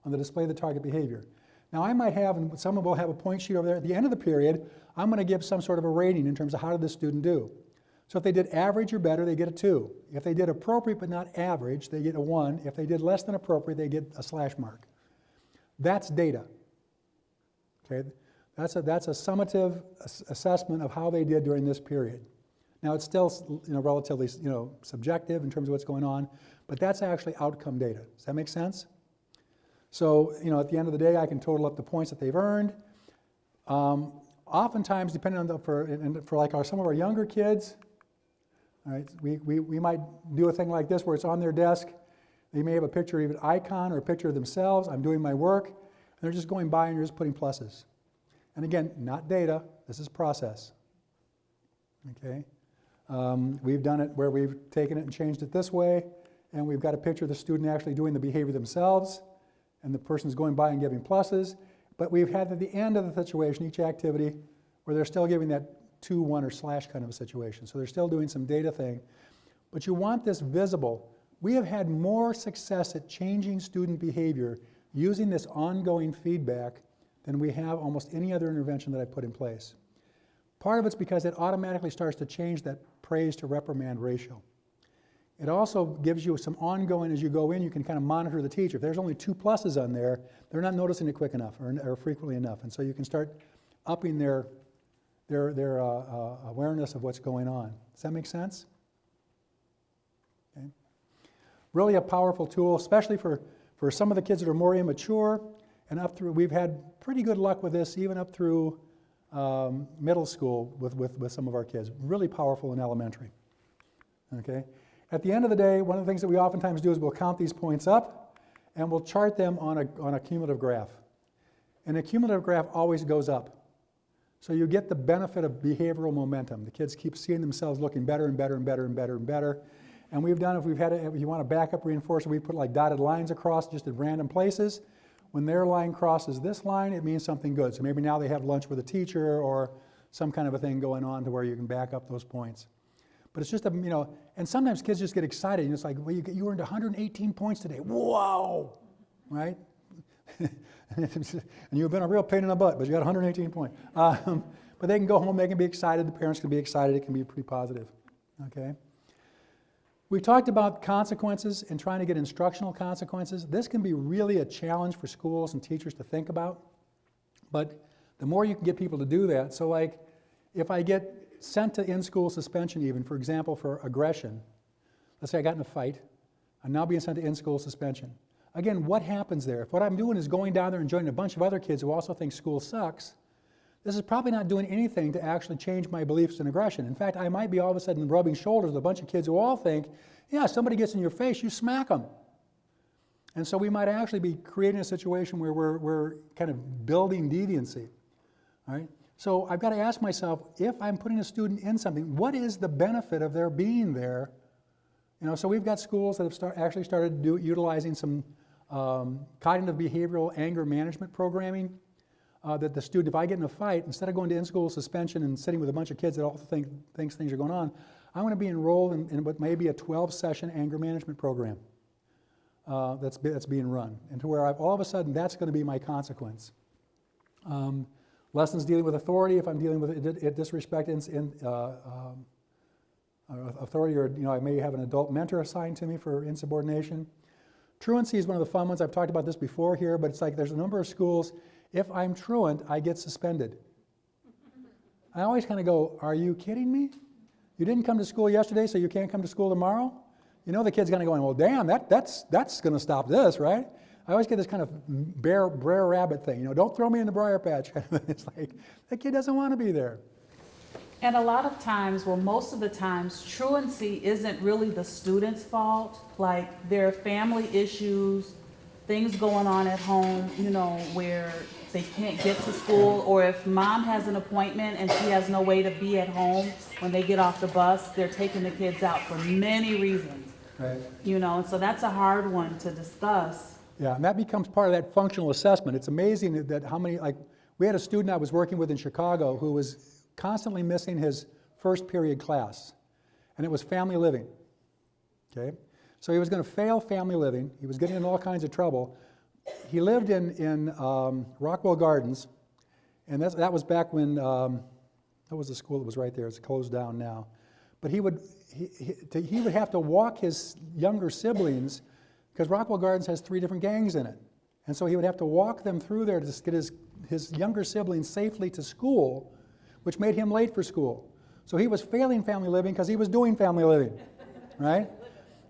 on the display of the target behavior. Now, I might have, and someone will have a point sheet over there. At the end of the period, I'm going to give some sort of a rating in terms of how did this student do. So if they did average or better, they get a 2. If they did appropriate but not average, they get a 1. If they did less than appropriate, they get a slash mark. That's data. Okay, that's a summative assessment of how they did during this period. Now, it's still relatively subjective in terms of what's going on, but that's actually outcome data. Does that make sense? So, at the end of the day, I can total up the points that they've earned. Oftentimes, depending on some of our younger kids, all right, we might do a thing like this where it's on their desk. They may have a picture of an icon or a picture of themselves. I'm doing my work, and they're just going by and you're just putting pluses. And again, not data. This is process. Okay. We've done it where we've taken it and changed it this way, and we've got a picture of the student actually doing the behavior themselves, and the person's going by and giving pluses. But we've had at the end of the situation, each activity, where they're still giving that 2, 1, or slash kind of a situation. So they're still doing some data thing. But you want this visible. We have had more success at changing student behavior using this ongoing feedback than we have almost any other intervention that I've put in place. Part of it's because it automatically starts to change that praise to reprimand ratio. It also gives you some ongoing, as you go in, you can kind of monitor the teacher. If there's only 2 pluses on there, they're not noticing it quick enough or frequently enough. And so you can start upping their awareness of what's going on. Does that make sense? Okay. Really a powerful tool, especially for some of the kids that are more immature, and up through, we've had pretty good luck with this, even up through middle school with some of our kids. Really powerful in elementary. Okay. At the end of the day, one of the things that we oftentimes do is we'll count these points up, and we'll chart them on a cumulative graph. And a cumulative graph always goes up. So you get the benefit of behavioral momentum. The kids keep seeing themselves looking better and better and better and better and better. And we've done, if you want to back up reinforce it, we put like dotted lines across just at random places. When their line crosses this line, it means something good. So maybe now they have lunch with a teacher or some kind of a thing going on to where you can back up those points. But it's just, and sometimes kids just get excited. And it's like, well, you earned 118 points today. Whoa, right? And you've been a real pain in the butt, but you got 118 points. But they can go home, they can be excited, the parents can be excited, it can be pretty positive, okay? We talked about consequences and trying to get instructional consequences. This can be really a challenge for schools and teachers to think about, but the more you can get people to do that, so like if I get sent to in-school suspension even, for example, for aggression, let's say I got in a fight, I'm now being sent to in-school suspension. Again, what happens there? If what I'm doing is going down there and joining a bunch of other kids who also think school sucks, this is probably not doing anything to actually change my beliefs in aggression. In fact, I might be all of a sudden rubbing shoulders with a bunch of kids who all think, yeah, somebody gets in your face, you smack them. And so we might actually be creating a situation where we're kind of building deviancy, all right? So I've got to ask myself, if I'm putting a student in something, what is the benefit of their being there? So we've got schools that have actually started utilizing some cognitive behavioral anger management programming that the student, if I get in a fight, instead of going to in-school suspension and sitting with a bunch of kids that all thinks things are going on, I want to be enrolled in what may be a 12-session anger management program that's being run, and to where all of a sudden that's going to be my consequence. Lessons dealing with authority, if I'm dealing with disrespect in authority, or I may have an adult mentor assigned to me for insubordination. Truancy is one of the fun ones. I've talked about this before here, but it's like there's a number of schools, if I'm truant, I get suspended. I always kind of go, are you kidding me? You didn't come to school yesterday, so you can't come to school tomorrow? The kid's kind of going, well, damn, that's going to stop this, right? I always get this kind of Brer Rabbit thing, don't throw me in the briar patch. It's like, that kid doesn't want to be there. And a lot of times, well, most of the times, truancy isn't really the student's fault. Like, there are family issues, things going on at home, where they can't get to school, or if mom has an appointment and she has no way to be at home when they get off the bus, they're taking the kids out for many reasons. Right. And so that's a hard one to discuss. Yeah, and that becomes part of that functional assessment. It's amazing that how many, we had a student I was working with in Chicago who was constantly missing his first period class, and it was family living, okay? So he was going to fail family living. He was getting in all kinds of trouble. He lived in Rockwell Gardens, and that was back when, that was the school that was right there. It's closed down now. But he would have to walk his younger siblings, because Rockwell Gardens has 3 different gangs in it. And so he would have to walk them through there to get his younger siblings safely to school, which made him late for school. So he was failing family living because he was doing family living, right?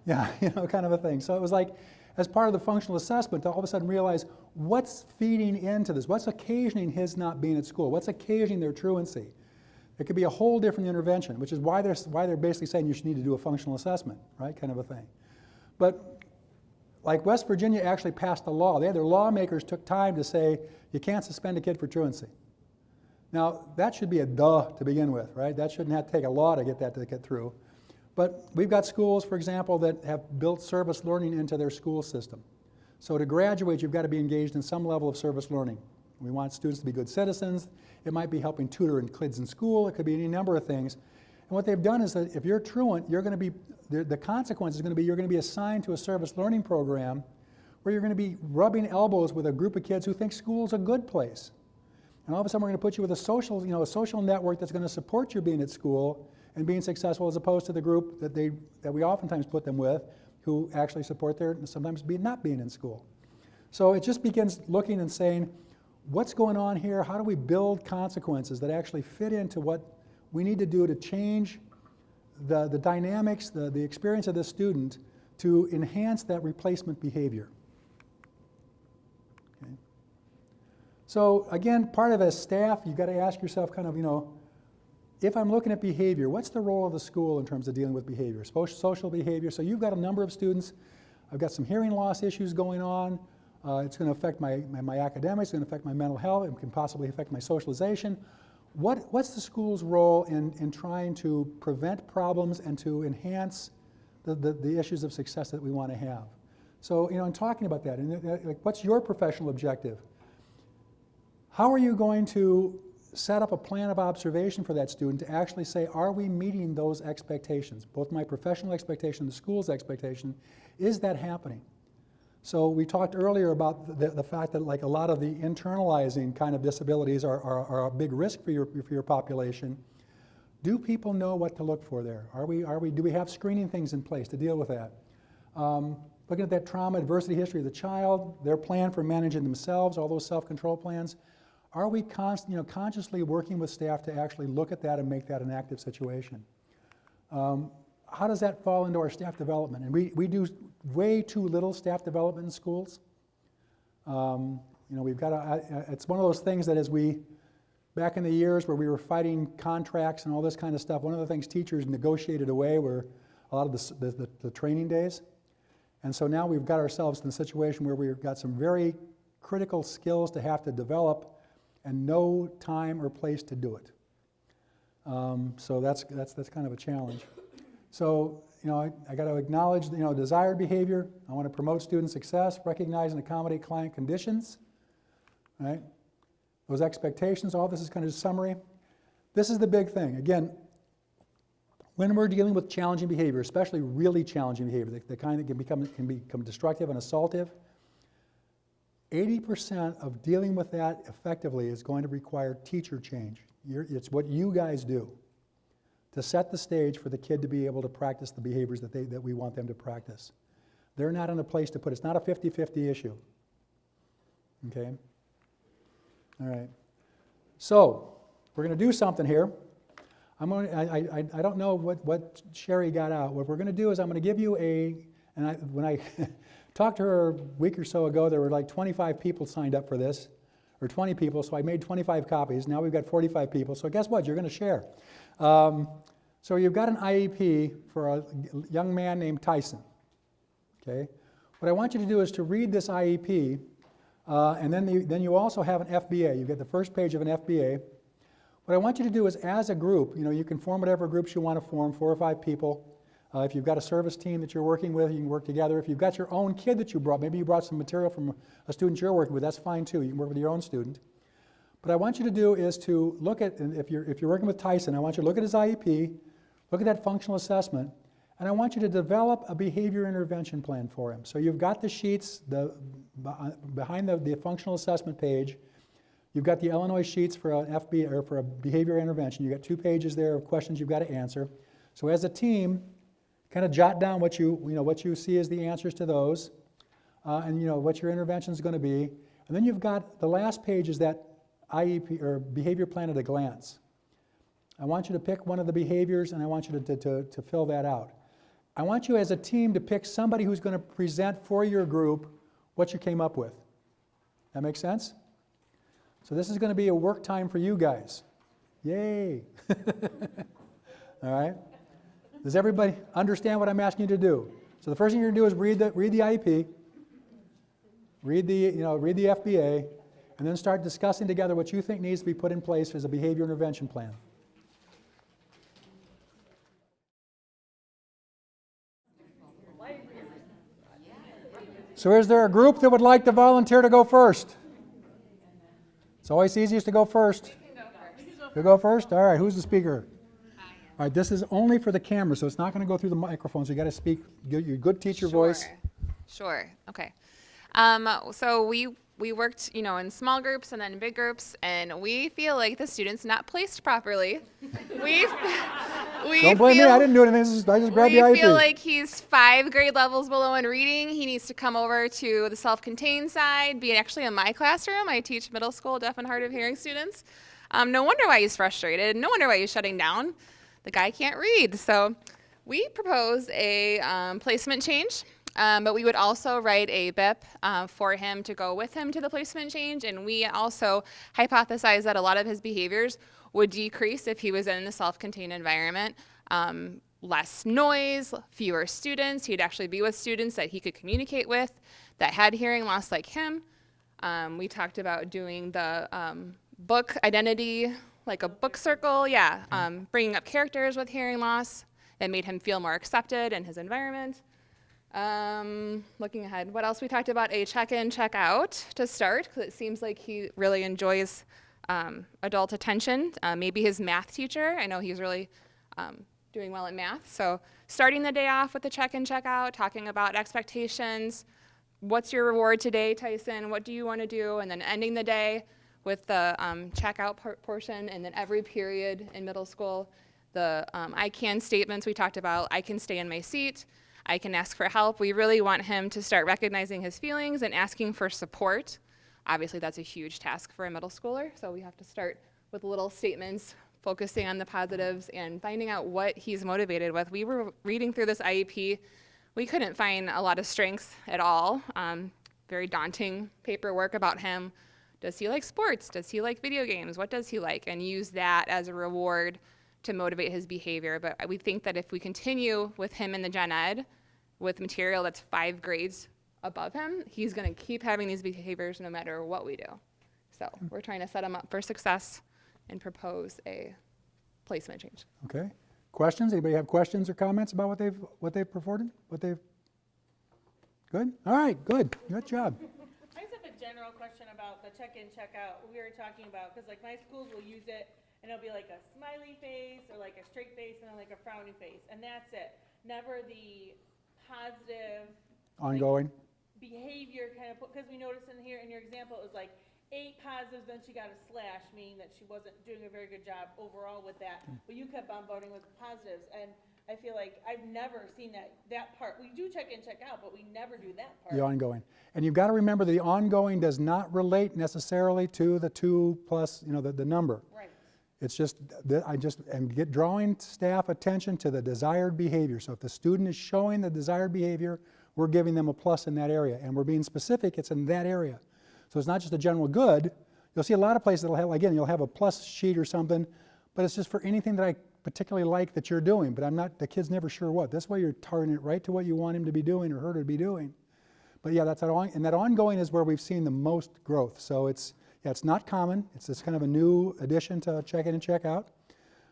Yeah, kind of a thing. So it was like, as part of the functional assessment, to all of a sudden realize what's feeding into this, what's occasioning his not being at school, what's occasioning their truancy. It could be a whole different intervention, which is why they're basically saying you should need to do a functional assessment, right, kind of a thing. But like West Virginia actually passed a law. Their lawmakers took time to say you can't suspend a kid for truancy. Now, that should be a duh to begin with, right? That shouldn't have to take a law to get through. But we've got schools, for example, that have built service learning into their school system. So to graduate, you've got to be engaged in some level of service learning. We want students to be good citizens. It might be helping tutor kids in school. It could be any number of things. And what they've done is that if you're truant, you're going to be, the consequence is going to be you're going to be assigned to a service learning program where you're going to be rubbing elbows with a group of kids who think school's a good place. And all of a sudden we're going to put you with a social network that's going to support you being at school and being successful, as opposed to the group that we oftentimes put them with, who actually support their sometimes not being in school. So it just begins looking and saying, what's going on here? How do we build consequences that actually fit into what we need to do to change the dynamics, the experience of the student to enhance that replacement behavior? Okay. So again, part of as staff, you've got to ask yourself kind of, if I'm looking at behavior, what's the role of the school in terms of dealing with behavior, social behavior? So you've got a number of students. I've got some hearing loss issues going on. It's going to affect my academics, it's going to affect my mental health, it can possibly affect my socialization. What's the school's role in trying to prevent problems and to enhance the issues of success that we want to have? So, in talking about that, what's your professional objective? How are you going to set up a plan of observation for that student to actually say, are we meeting those expectations? Both my professional expectation and the school's expectation, is that happening? So we talked earlier about the fact that like a lot of the internalizing kind of disabilities are a big risk for your population. Do people know what to look for there? Do we have screening things in place to deal with that? Looking at that trauma, adversity history of the child, their plan for managing themselves, all those self-control plans. Are we consciously working with staff to actually look at that and make that an active situation? How does that fall into our staff development? And we do way too little staff development in schools. We've got it's one of those things that back in the years where we were fighting contracts and all this kind of stuff, one of the things teachers negotiated away were a lot of the training days. And so now we've got ourselves in a situation where we've got some very critical skills to have to develop and no time or place to do it. So that's kind of a challenge. So, I got to acknowledge, desired behavior. I want to promote student success, recognize and accommodate client conditions, right? Those expectations, all this is kind of a summary. This is the big thing. Again, when we're dealing with challenging behavior, especially really challenging behavior, the kind that can become destructive and assaultive, 80% of dealing with that effectively is going to require teacher change. It's what you guys do to set the stage for the kid to be able to practice the behaviors that we want them to practice. They're not in a place to put it. It's not a 50-50 issue. Okay? All right. So, we're going to do something here. I don't know what Sherry got out. What we're going to do is I'm going to give you when I talked to her a week or so ago, there were like 25 people signed up for this, or 20 people, so I made 25 copies. Now we've got 45 people, so guess what? You're going to share. So you've got an IEP for a young man named Tyson. Okay? What I want you to do is to read this IEP, and then you also have an FBA. You get the first page of an FBA. What I want you to do is, as a group, you can form whatever groups you want to form, 4 or 5 people. If you've got a service team that you're working with, you can work together. If you've got your own kid that you brought, maybe you brought some material from a student you're working with, that's fine too. You can work with your own student. What I want you to do is to look at, and if you're working with Tyson, I want you to look at his IEP, look at that functional assessment, and I want you to develop a behavior intervention plan for him. So you've got the sheets behind the functional assessment page. You've got the Illinois sheets for an FB or for a behavior intervention. You've got 2 pages there of questions you've got to answer. So as a team, kind of jot down what you see as the answers to those, and what your intervention is going to be. And then you've got the last page is that IEP or behavior plan at a glance. I want you to pick one of the behaviors, and I want you to fill that out. I want you as a team to pick somebody who's going to present for your group what you came up with. That make sense? So this is going to be a work time for you guys. Yay! All right? Does everybody understand what I'm asking you to do? So the first thing you're going to do is read the IEP, read the FBA, and then start discussing together what you think needs to be put in place as a behavior intervention plan. So is there a group that would like to volunteer to go first? It's always easiest to go first. You go first? All right, who's the speaker? All right, this is only for the camera, so it's not going to go through the microphone, so you got to speak your good teacher voice. Sure. Okay. So we worked, in small groups and then big groups, and we feel like the student's not placed properly. we Don't blame me, I didn't do anything, I just grabbed the IEP. We feel like he's 5 grade levels below in reading. He needs to come over to the self-contained side, be actually in my classroom. I teach middle school deaf and hard of hearing students. No wonder why he's frustrated. No wonder why he's shutting down. The guy can't read. So we propose a placement change, but we would also write a BIP for him to go with him to the placement change. And we also hypothesize that a lot of his behaviors would decrease if he was in the self-contained environment. Less noise, fewer students. He'd actually be with students that he could communicate with that had hearing loss like him. We talked about doing the book identity, like a book circle, bringing up characters with hearing loss that made him feel more accepted in his environment. Looking ahead, what else? We talked about a check-in, check-out to start, because it seems like he really enjoys adult attention. Maybe his math teacher, I know he's really doing well at math, so starting the day off with the check-in, check-out, talking about expectations. What's your reward today, Tyson? What do you want to do? And then ending the day with the check-out portion, and then every period in middle school, the I can statements we talked about. I can stay in my seat. I can ask for help. We really want him to start recognizing his feelings and asking for support. Obviously, that's a huge task for a middle schooler, so we have to start with little statements, focusing on the positives and finding out what he's motivated with. We were reading through this IEP. We couldn't find a lot of strengths at all. Very daunting paperwork about him. Does he like sports? Does he like video games? What does he like? And use that as a reward to motivate his behavior. But we think that if we continue with him in the gen ed with material that's 5 grades above him, he's going to keep having these behaviors no matter what we do. So we're trying to set him up for success and propose a placement change. Okay. Questions? Anybody have questions or comments about what they've purported? Good? All right, good. Good job. I just have a general question about the check-in, check-out. We were talking about, because like my schools will use it, and it'll be like a smiley face, or like a straight face, and then like a frowny face, and that's it. Never the positive Ongoing. behavior kind of, because we noticed in here, in your example, it was like 8 positives, then she got a slash, meaning that she wasn't doing a very good job overall with that. But you kept on voting with positives, and I feel like I've never seen that part. We do check in, check out, but we never do that part. The ongoing. And you've got to remember the ongoing does not relate necessarily to the 2 plus, the number. Right. It's just, drawing staff attention to the desired behavior. So if the student is showing the desired behavior, we're giving them a plus in that area. And we're being specific, it's in that area. So it's not just a general good. You'll see a lot of places that'll have, again, you'll have a plus sheet or something, but it's just for anything that I particularly like that you're doing, but the kid's never sure what. This way you're targeting it right to what you want him to be doing or her to be doing. But yeah, and that ongoing is where we've seen the most growth. So it's not common. It's this kind of a new addition to check in and check out.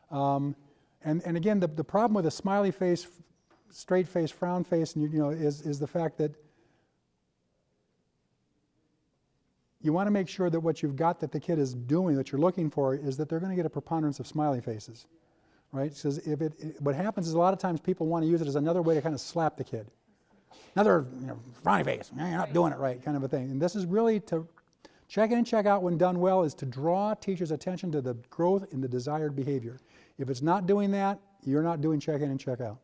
And again, the problem with a smiley face, straight face, frown face, and is the fact that you want to make sure that what you've got that the kid is doing, that you're looking for, is that they're going to get a preponderance of smiley faces, right? Because what happens is a lot of times people want to use it as another way to kind of slap the kid. Another frowny face, you're not doing it right, kind of a thing. And this is really to check in and check out when done well, is to draw teachers' attention to the growth in the desired behavior. If it's not doing that, you're not doing check in and check out.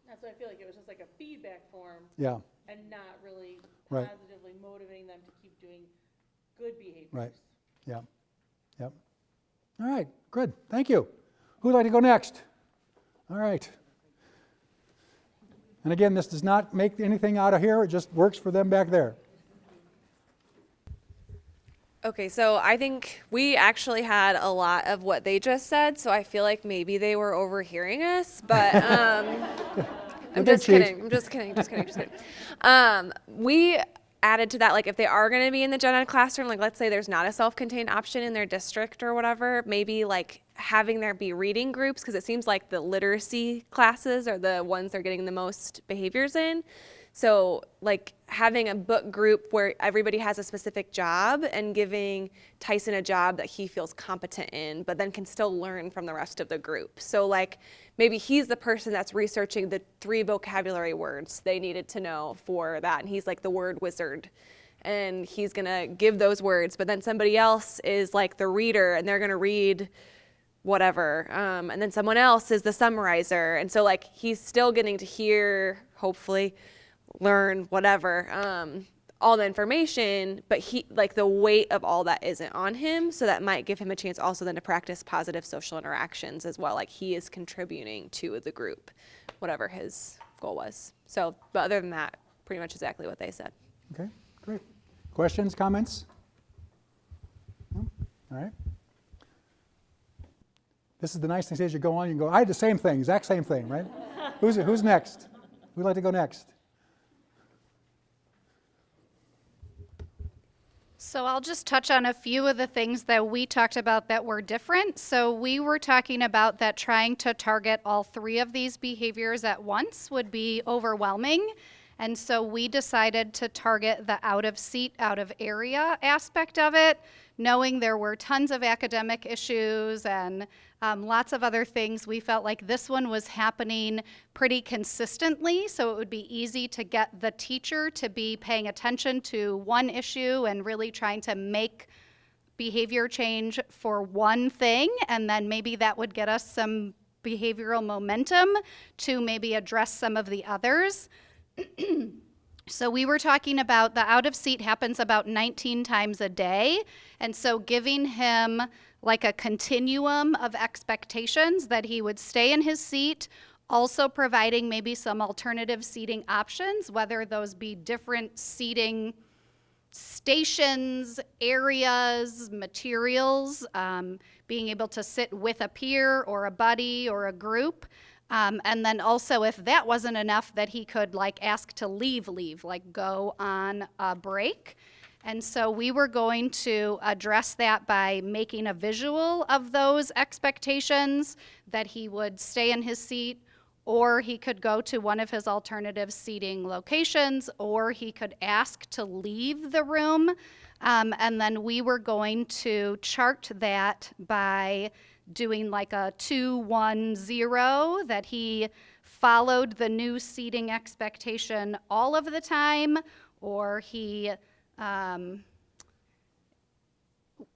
That's why I feel like it was just like a feedback form. Yeah. And not really Right. positively motivating them to keep doing good behaviors. Right. Yeah. Yep. All right. Good. Thank you. Who'd like to go next? All right. And again, this does not make anything out of here. It just works for them back there. Okay, so I think we actually had a lot of what they just said, so I feel like maybe they were overhearing us, but I'm just kidding. I'm just kidding. added to that, like if they are going to be in the gen ed classroom, like let's say there's not a self-contained option in their district or whatever, maybe like having there be reading groups, because it seems like the literacy classes are the ones they're getting the most behaviors in. So like having a book group where everybody has a specific job and giving Tyson a job that he feels competent in, but then can still learn from the rest of the group. So like maybe he's the person that's researching the 3 vocabulary words they needed to know for that. And he's like the word wizard. And he's gonna give those words, but then somebody else is like the reader and they're gonna read whatever. And then someone else is the summarizer. And so like he's still getting to hear, hopefully, learn whatever, all the information, but he like the weight of all that isn't on him, so that might give him a chance also then to practice positive social interactions as well, like he is contributing to the group, whatever his goal was. So, but other than that, pretty much exactly what they said. Okay, great. Questions, comments? No? All right. This is the nice thing, as you go on, you can go, I had the same thing, exact same thing, right? Who's next? Who'd like to go next? So I'll just touch on a few of the things that we talked about that were different. So we were talking about that trying to target all 3 of these behaviors at once would be overwhelming. And so we decided to target the out of seat, out of area aspect of it, knowing there were tons of academic issues and lots of other things. We felt like this one was happening pretty consistently, so it would be easy to get the teacher to be paying attention to one issue and really trying to make behavior change for one thing, and then maybe that would get us some behavioral momentum to maybe address some of the others. So we were talking about the out of seat happens about 19 times a day, and so giving him like a continuum of expectations that he would stay in his seat, also providing maybe some alternative seating options, whether those be different seating stations, areas, materials, being able to sit with a peer or a buddy or a group. And then also if that wasn't enough, that he could like ask to leave, like go on a break. And so we were going to address that by making a visual of those expectations, that he would stay in his seat, or he could go to one of his alternative seating locations, or he could ask to leave the room. And then we were going to chart that by doing like a 2-1-0, that he followed the new seating expectation all of the time, or he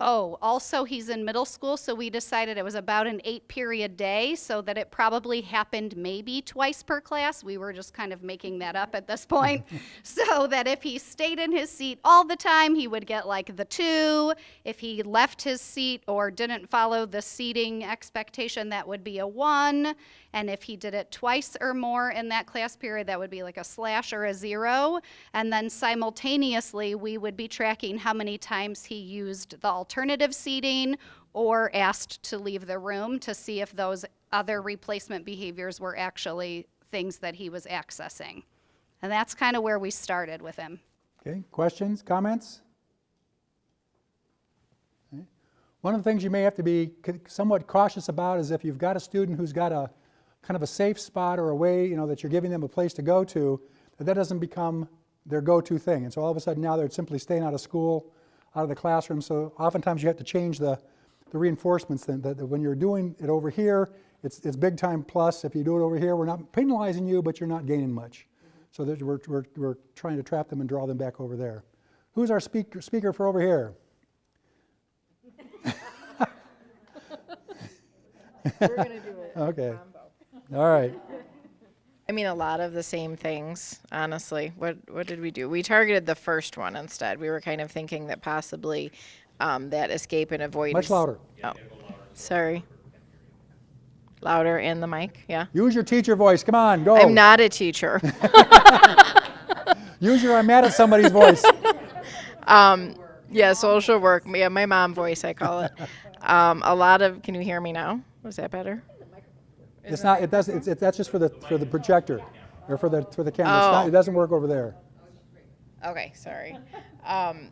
also he's in middle school, so we decided it was about an 8-period day, so that it probably happened maybe twice per class. We were just kind of making that up at this point. So that if he stayed in his seat all the time, he would get like the 2. If he left his seat or didn't follow the seating expectation, that would be a 1. And if he did it twice or more in that class period, that would be like a slash or a 0. And then simultaneously, we would be tracking how many times he used the alternative seating or asked to leave the room, to see if those other replacement behaviors were actually things that he was accessing. And that's kind of where we started with him. Okay, questions, comments? Okay. One of the things you may have to be somewhat cautious about is if you've got a student who's got a kind of a safe spot or a way, that you're giving them a place to go to, that doesn't become their go-to thing. And so all of a sudden now they're simply staying out of school, out of the classroom. So oftentimes you have to change the reinforcements. That when you're doing it over here, it's big time plus. If you do it over here, we're not penalizing you, but you're not gaining much. So we're trying to trap them and draw them back over there. Who's our speaker for over here? We're going to do it. Okay. All right. I mean, a lot of the same things, honestly. What did we do? We targeted the first one instead. We were kind of thinking that possibly that escape and avoidance. Much louder. Oh, sorry. Louder in the mic, yeah. Use your teacher voice. Come on, go. I'm not a teacher. Use your I'm mad at somebody's voice. Yeah, social work. Yeah, my mom voice, I call it. A lot of. Can you hear me now? Was that better? It's not. It doesn't. That's just for the projector, or for the camera. Oh. It doesn't work over there. Okay, sorry.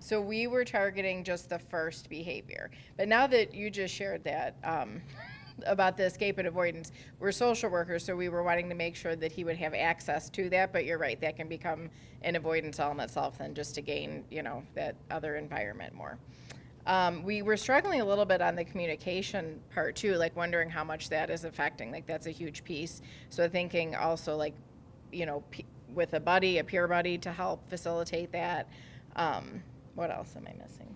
So we were targeting just the first behavior. But now that you just shared that, about the escape and avoidance, we're social workers, so we were wanting to make sure that he would have access to that, but you're right, that can become an avoidance all in itself then, just to gain, that other environment more. We were struggling a little bit on the communication part too, like wondering how much that is affecting, like that's a huge piece. So thinking also like, with a buddy, a peer buddy to help facilitate that. What else am I missing?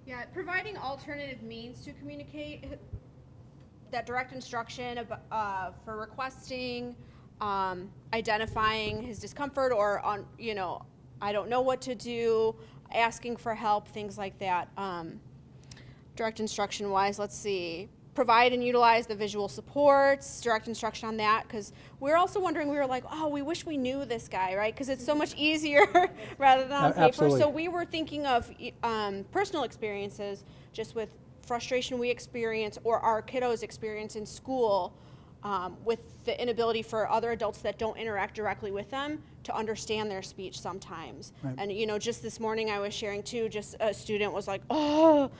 Yeah, providing alternative means to communicate, that direct instruction for requesting, identifying his discomfort or I don't know what to do, asking for help, things like that. Direct instruction wise, let's see. Provide and utilize the visual supports, direct instruction on that, because we're also wondering, we were like, oh, we wish we knew this guy, right? Because it's so much easier rather than on paper. Absolutely. So we were thinking of personal experiences, just with frustration we experience or our kiddos experience in school, with the inability for other adults that don't interact directly with them to understand their speech sometimes. Right. And just this morning I was sharing too, just a student was like, oh,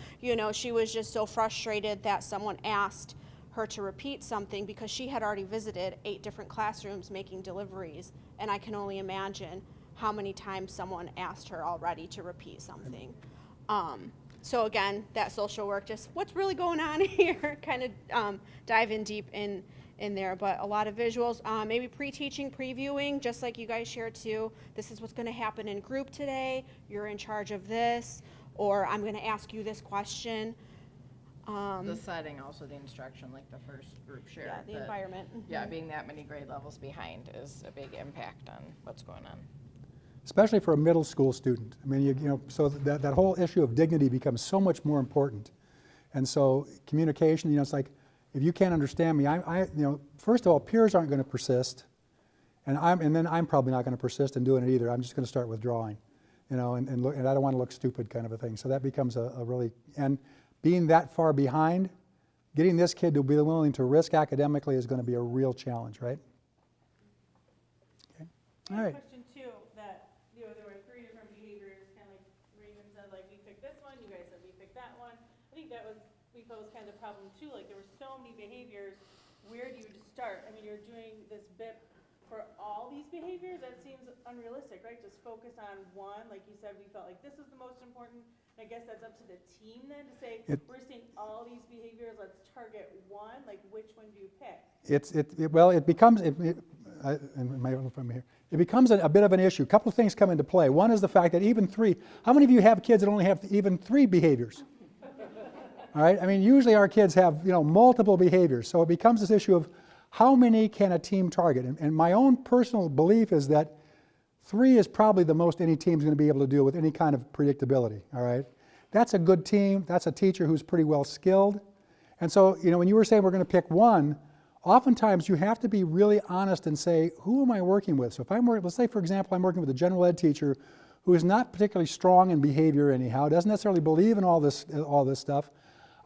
she was just so frustrated that someone asked her to repeat something because she had already visited 8 different classrooms making deliveries, and I can only imagine how many times someone asked her already to repeat something. So again, that social work, just what's really going on here, kind of dive in deep in there, but a lot of visuals, maybe pre-teaching, previewing, just like you guys shared too. This is what's going to happen in group today. You're in charge of this, or I'm going to ask you this question. The setting, also the instruction, like the first group share. Yeah, the environment. Yeah, being that many grade levels behind is a big impact on what's going on. Especially for a middle school student. I mean, so that whole issue of dignity becomes so much more important. And so communication, it's like, if you can't understand me, first of all, peers aren't going to persist, and then I'm probably not going to persist in doing it either. I'm just going to start withdrawing, and I don't want to look stupid, kind of a thing. So that becomes a really, and being that far behind, getting this kid to be willing to risk academically is going to be a real challenge, right? Okay. All right. Question too, that, there were 3 different behaviors, kind of like Raymond said, like, we picked this one, you guys said we picked that one. I think we felt was kind of the problem too, like, there were so many behaviors, where do you start? I mean, you're doing this BIP for all these behaviors, that seems unrealistic, right? Just focus on one, like you said, we felt like this was the most important. I guess that's up to the team then to say, we're seeing all these behaviors, let's target one, like which one do you pick? It becomes a bit of an issue. A couple of things come into play. One is the fact that even 3, how many of you have kids that only have even 3 behaviors? All right, I mean, usually our kids have, multiple behaviors. So it becomes this issue of how many can a team target? And my own personal belief is that 3 is probably the most any team's going to be able to do with any kind of predictability, all right? That's a good team. That's a teacher who's pretty well skilled. And so, when you were saying we're going to pick one, oftentimes you have to be really honest and say, who am I working with? So if let's say, for example, I'm working with a general ed teacher who is not particularly strong in behavior anyhow, doesn't necessarily believe in all this stuff,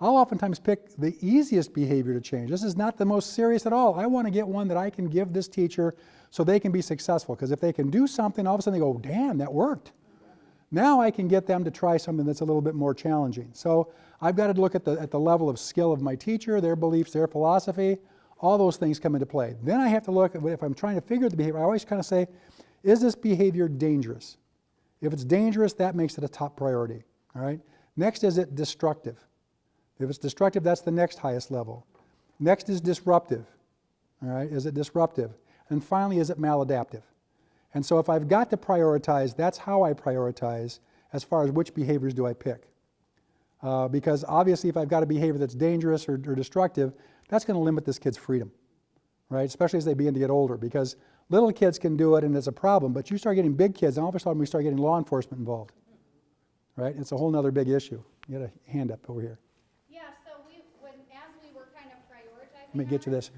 I'll oftentimes pick the easiest behavior to change. This is not the most serious at all. I want to get one that I can give this teacher so they can be successful. Because if they can do something, all of a sudden they go, damn, that worked. Now I can get them to try something that's a little bit more challenging. So I've got to look at the level of skill of my teacher, their beliefs, their philosophy. All those things come into play. Then I have to look at, if I'm trying to figure the behavior, I always kind of say, is this behavior dangerous? If it's dangerous, that makes it a top priority. All right. Next, is it destructive? If it's destructive, that's the next highest level. Next is disruptive. All right, is it disruptive? And finally, is it maladaptive? And so if I've got to prioritize, that's how I prioritize as far as which behaviors do I pick. Because obviously if I've got a behavior that's dangerous or destructive, that's going to limit this kid's freedom, right? Especially as they begin to get older, because little kids can do it and it's a problem, but you start getting big kids and all of a sudden we start getting law enforcement involved, right? It's a whole other big issue. You got a hand up over here. As we were kind of prioritizing. Let me get you this.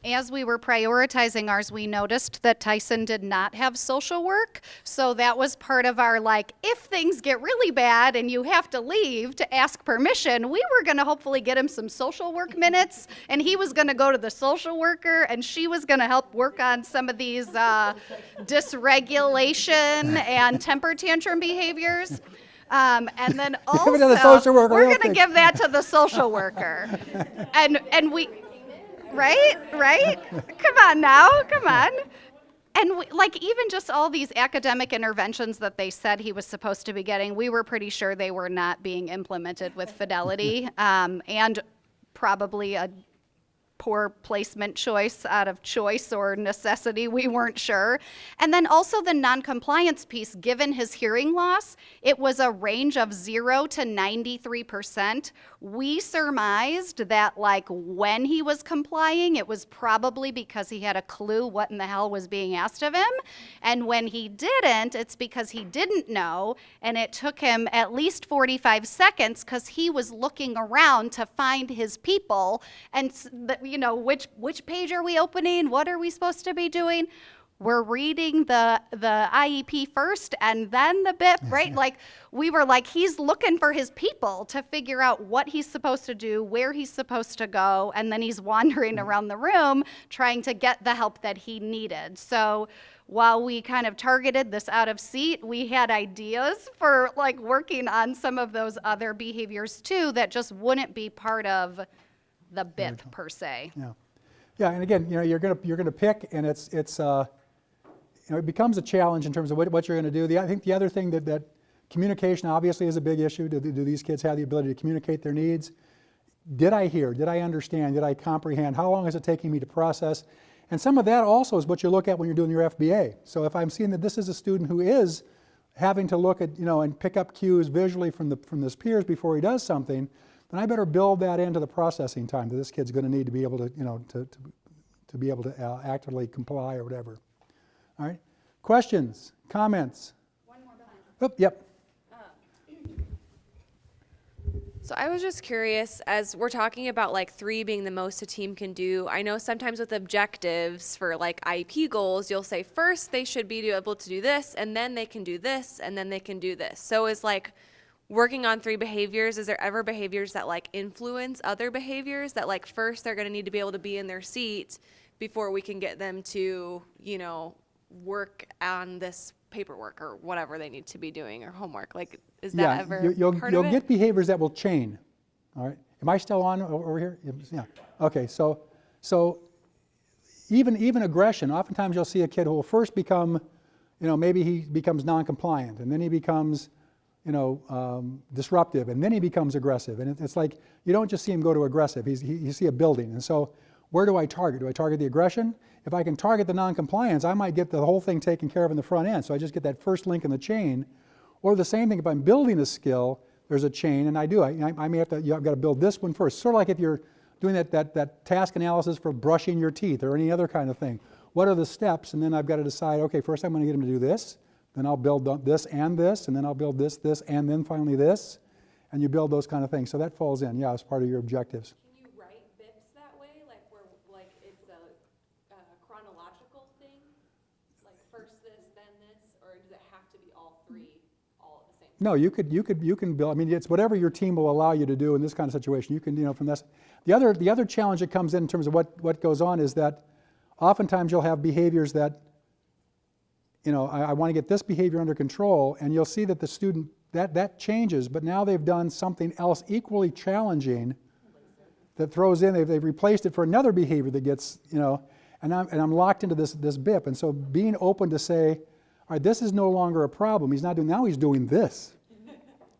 as we were prioritizing ours, we noticed that Tyson did not have social work. So that was part of our, like, if things get really bad and you have to leave to ask permission, we were going to hopefully get him some social work minutes, and he was going to go to the social worker, and she was going to help work on some of these dysregulation and temper tantrum behaviors. And then also, Give it to the social worker, we're they'll going to fix give that to the social worker. And we, right? Come on now, come on. And we, like, even just all these academic interventions that they said he was supposed to be getting, we were pretty sure they were not being implemented with fidelity, and probably a poor placement choice out of choice or necessity, we weren't sure. And then also the non-compliance piece, given his hearing loss, it was a range of 0 to 93%. We surmised that, like, when he was complying, it was probably because he had a clue what in the hell was being asked of him. And when he didn't, it's because he didn't know, and it took him at least 45 seconds because he was looking around to find his people, and you know, which page are we opening? What are we supposed to be doing? We're reading the IEP first and then the BIP, right? Like, we were like, he's looking for his people to figure out what he's supposed to do, where he's supposed to go, and then he's wandering around the room trying to get the help that he needed. So while we kind of targeted this out of seat, we had ideas for, like, working on some of those other behaviors too that just wouldn't be part of the BIP per se. Yeah, and again, you know, you're gonna pick, and it's you know, it becomes a challenge in terms of what you're going to do. I think the other thing that communication obviously is a big issue. Do these kids have the ability to communicate their needs? Did I hear? Did I understand? Did I comprehend? How long is it taking me to process? And some of that also is what you look at when you're doing your FBA. So if I'm seeing that this is a student who is having to look at, you know, and pick up cues visually from his peers before he does something, then I better build that into the processing time that this kid's going to need to be able to, you know, to be able to actively comply or whatever. All right. Questions, comments? One more behind. Oh, yep. So I was just curious, as we're talking about like 3 being the most a team can do, I know sometimes with objectives for like IEP goals, you'll say first they should be able to do this, and then they can do this, and then they can do this. So is like working on 3 behaviors, is there ever behaviors that like influence other behaviors that like first they're going to need to be able to be in their seat before we can get them to, you know, work on this paperwork or whatever they need to be doing or homework? Like, is that ever you'll get behaviors that will chain. All right. Am I still on over here? Yeah. Okay. So even aggression. Oftentimes you'll see a kid who will first become, you know, maybe he becomes non-compliant, and then he becomes, you know, disruptive, and then he becomes aggressive. And it's like you don't just see him go to aggressive. You see a building. And so where do I target? Do I target the aggression? If I can target the non-compliance, I might get the whole thing taken care of in the front end. So I just get that first link in the chain. Or the same thing, if I'm building a skill, there's a chain, and I may have to, I've got to build this one first. Sort of like if you're doing that task analysis for brushing your teeth or any other kind of thing. What are the steps? And then I've got to decide, okay, first I'm going to get him to do this, then I'll build this, and then I'll build this, and then finally this. And you build those kind of things. So that falls in, yeah, as part of your objectives. Can you write BIPs that way, like where like it's a chronological thing, like first this, then this, or does it have to be all 3 all at the same time? No, you can build. I mean, it's whatever your team will allow you to do in this kind of situation. You can, you know, from this. The other challenge that comes in terms of what goes on is that oftentimes you'll have behaviors that, you know, I want to get this behavior under control, and you'll see that the student that changes, but now they've done something else equally challenging that throws in. They've replaced it for another behavior that gets, you know, and I'm locked into this BIP. And so being open to say, all right, this is no longer a problem. He's not doing, now he's doing this,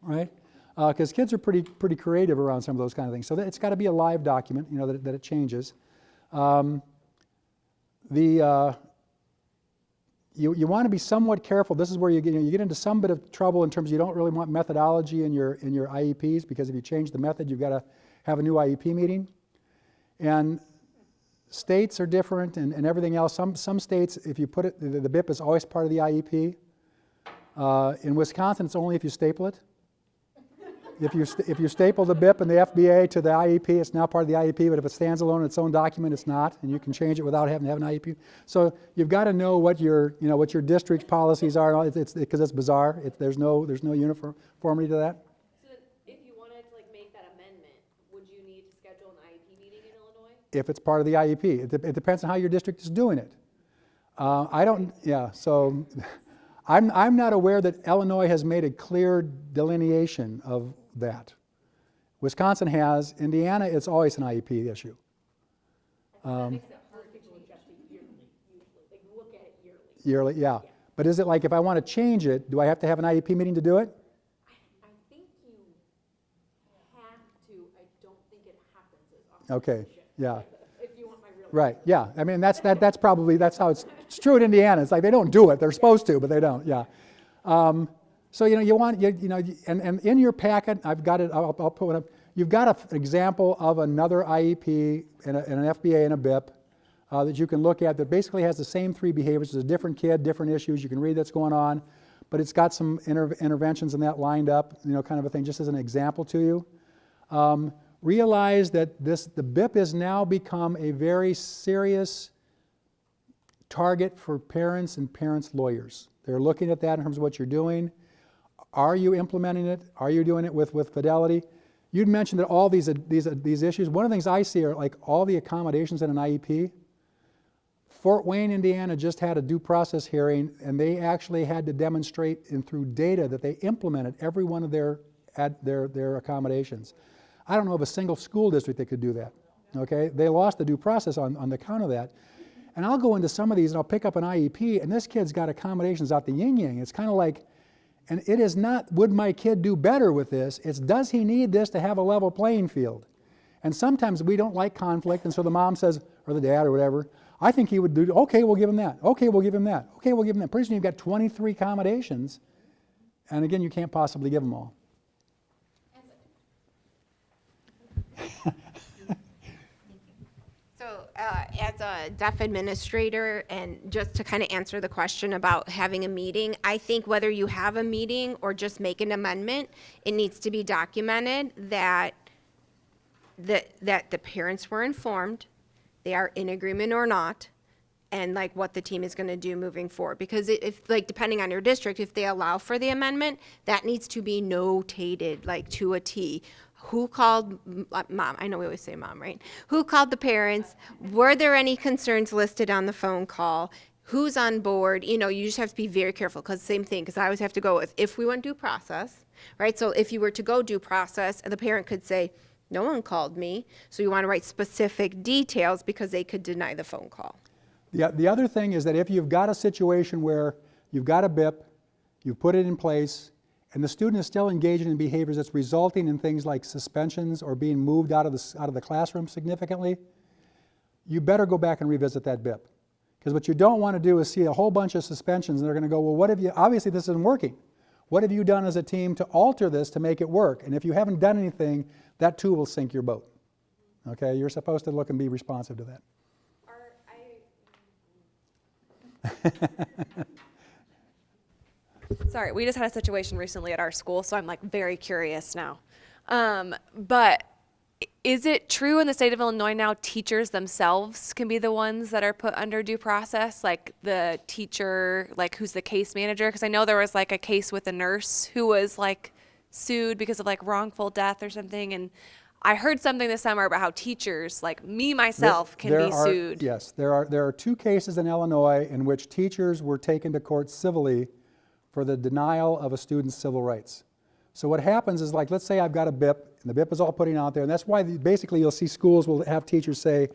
right? Because kids are pretty creative around some of those kind of things. So it's got to be a live document, you know, that it changes. You want to be somewhat careful. This is where you get into some bit of trouble in terms of you don't really want methodology in your IEPs, because if you change the method, you've got to have a new IEP meeting. And states are different and everything else. Some states, if you put it, the BIP is always part of the IEP. In Wisconsin, it's only if you staple it. If you staple the BIP and the FBA to the IEP, it's now part of the IEP, but if it stands alone in its own document, it's not, and you can change it without having to have an IEP. So you've got to know what your district's policies are, because it's bizarre. There's no uniformity to that. So then if you wanted to like make that amendment, would you need to schedule an IEP meeting in Illinois? If it's part of the IEP. It depends on how your district is doing it. So I'm not aware that Illinois has made a clear delineation of that. Wisconsin has. Indiana, it's always an IEP issue. That makes it hard to adjust it yearly, usually, like look at it yearly. Yearly, yeah. But is it like if I want to change it, do I have to have an IEP meeting to do it? I think you have to, I don't think it happens as often. Okay, yeah. If you want my real. Right, yeah. I mean, that's how it's true in Indiana. It's like they don't do it. They're supposed to, but they don't, yeah. So, and in your packet, I've got it, I'll put it up. You've got an example of another IEP and an FBA and a BIP that you can look at that basically has the same three behaviors. It's a different kid, different issues. You can read that's going on, but it's got some interventions in that lined up, kind of a thing, just as an example to you. Realize that the BIP has now become a very serious target for parents and parents' lawyers. They're looking at that in terms of what you're doing. Are you implementing it? Are you doing it with fidelity? You'd mentioned that all these issues. One of the things I see are like all the accommodations in an IEP. Fort Wayne, Indiana just had a due process hearing, and they actually had to demonstrate through data that they implemented every one of their accommodations. I don't know of a single school district that could do that. Okay, they lost the due process on the count of that. And I'll go into some of these and I'll pick up an IEP, and this kid's got accommodations out the yin-yang. It's kind of like, and it is not, would my kid do better with this? It's, does he need this to have a level playing field? And sometimes we don't like conflict, and so the mom says, or the dad or whatever, I think he would do, okay, we'll give him that. Okay, we'll give him that. Okay, we'll give him that. Pretty soon you've got 23 accommodations, and again, you can't possibly give them all. So as a deaf administrator, and just to kind of answer the question about having a meeting, I think whether you have a meeting or just make an amendment, it needs to be documented that the parents were informed, they are in agreement or not, and like what the team is going to do moving forward. Because if like depending on your district, if they allow for the amendment, that needs to be notated like to a T. Who called mom? I know we always say mom, right? Who called the parents? Were there any concerns listed on the phone call? Who's on board? You just have to be very careful, because same thing, because I always have to go with, if we went due process, right? So if you were to go due process, the parent could say, no one called me. So you want to write specific details because they could deny the phone call. The other thing is that if you've got a situation where you've got a BIP, you've put it in place, and the student is still engaging in behaviors that's resulting in things like suspensions or being moved out of the classroom significantly, you better go back and revisit that BIP. Because what you don't want to do is see a whole bunch of suspensions, and they're going to go, well, what have you, obviously this isn't working. What have you done as a team to alter this to make it work? And if you haven't done anything, that too will sink your boat. Okay, you're supposed to look and be responsive to that. Sorry, we just had a situation recently at our school, so I'm like very curious now. But is it true in the state of Illinois now teachers themselves can be the ones that are put under due process, like the teacher, like who's the case manager? Because I know there was like a case with a nurse who was like sued because of like wrongful death or something, and I heard something this summer about how teachers, like me myself, can be sued. Yes, there are two cases in Illinois in which teachers were taken to court civilly for the denial of a student's civil rights. So what happens is, like, let's say I've got a BIP, and the BIP is all putting out there, and that's why basically you'll see schools will have teachers say,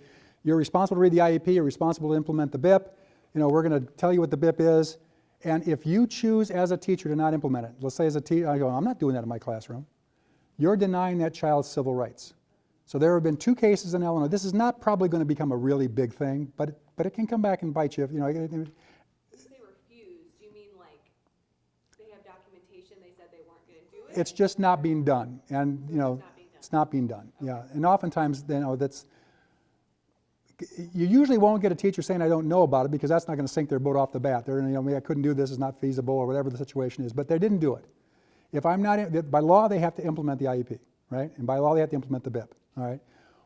you're responsible to read the IEP, you're responsible to implement the BIP, we're going to tell you what the BIP is, and if you choose as a teacher to not implement it, let's say as a teacher, I go, I'm not doing that in my classroom, you're denying that child's civil rights. So there have been two cases in Illinois. This is not probably going to become a really big thing, but it can come back and bite you. When you say refused, do you mean like they have documentation, they said they weren't going to do it? It's just not being done, and it's not being done. Okay. Yeah, and oftentimes that's. You usually won't get a teacher saying I don't know about it, because that's not going to sink their boat off the bat. They're I couldn't do this, it's not feasible, or whatever the situation is. But they didn't do it. If I'm not, by law, they have to implement the IEP, right? And by law, they have to implement the BIP, all right?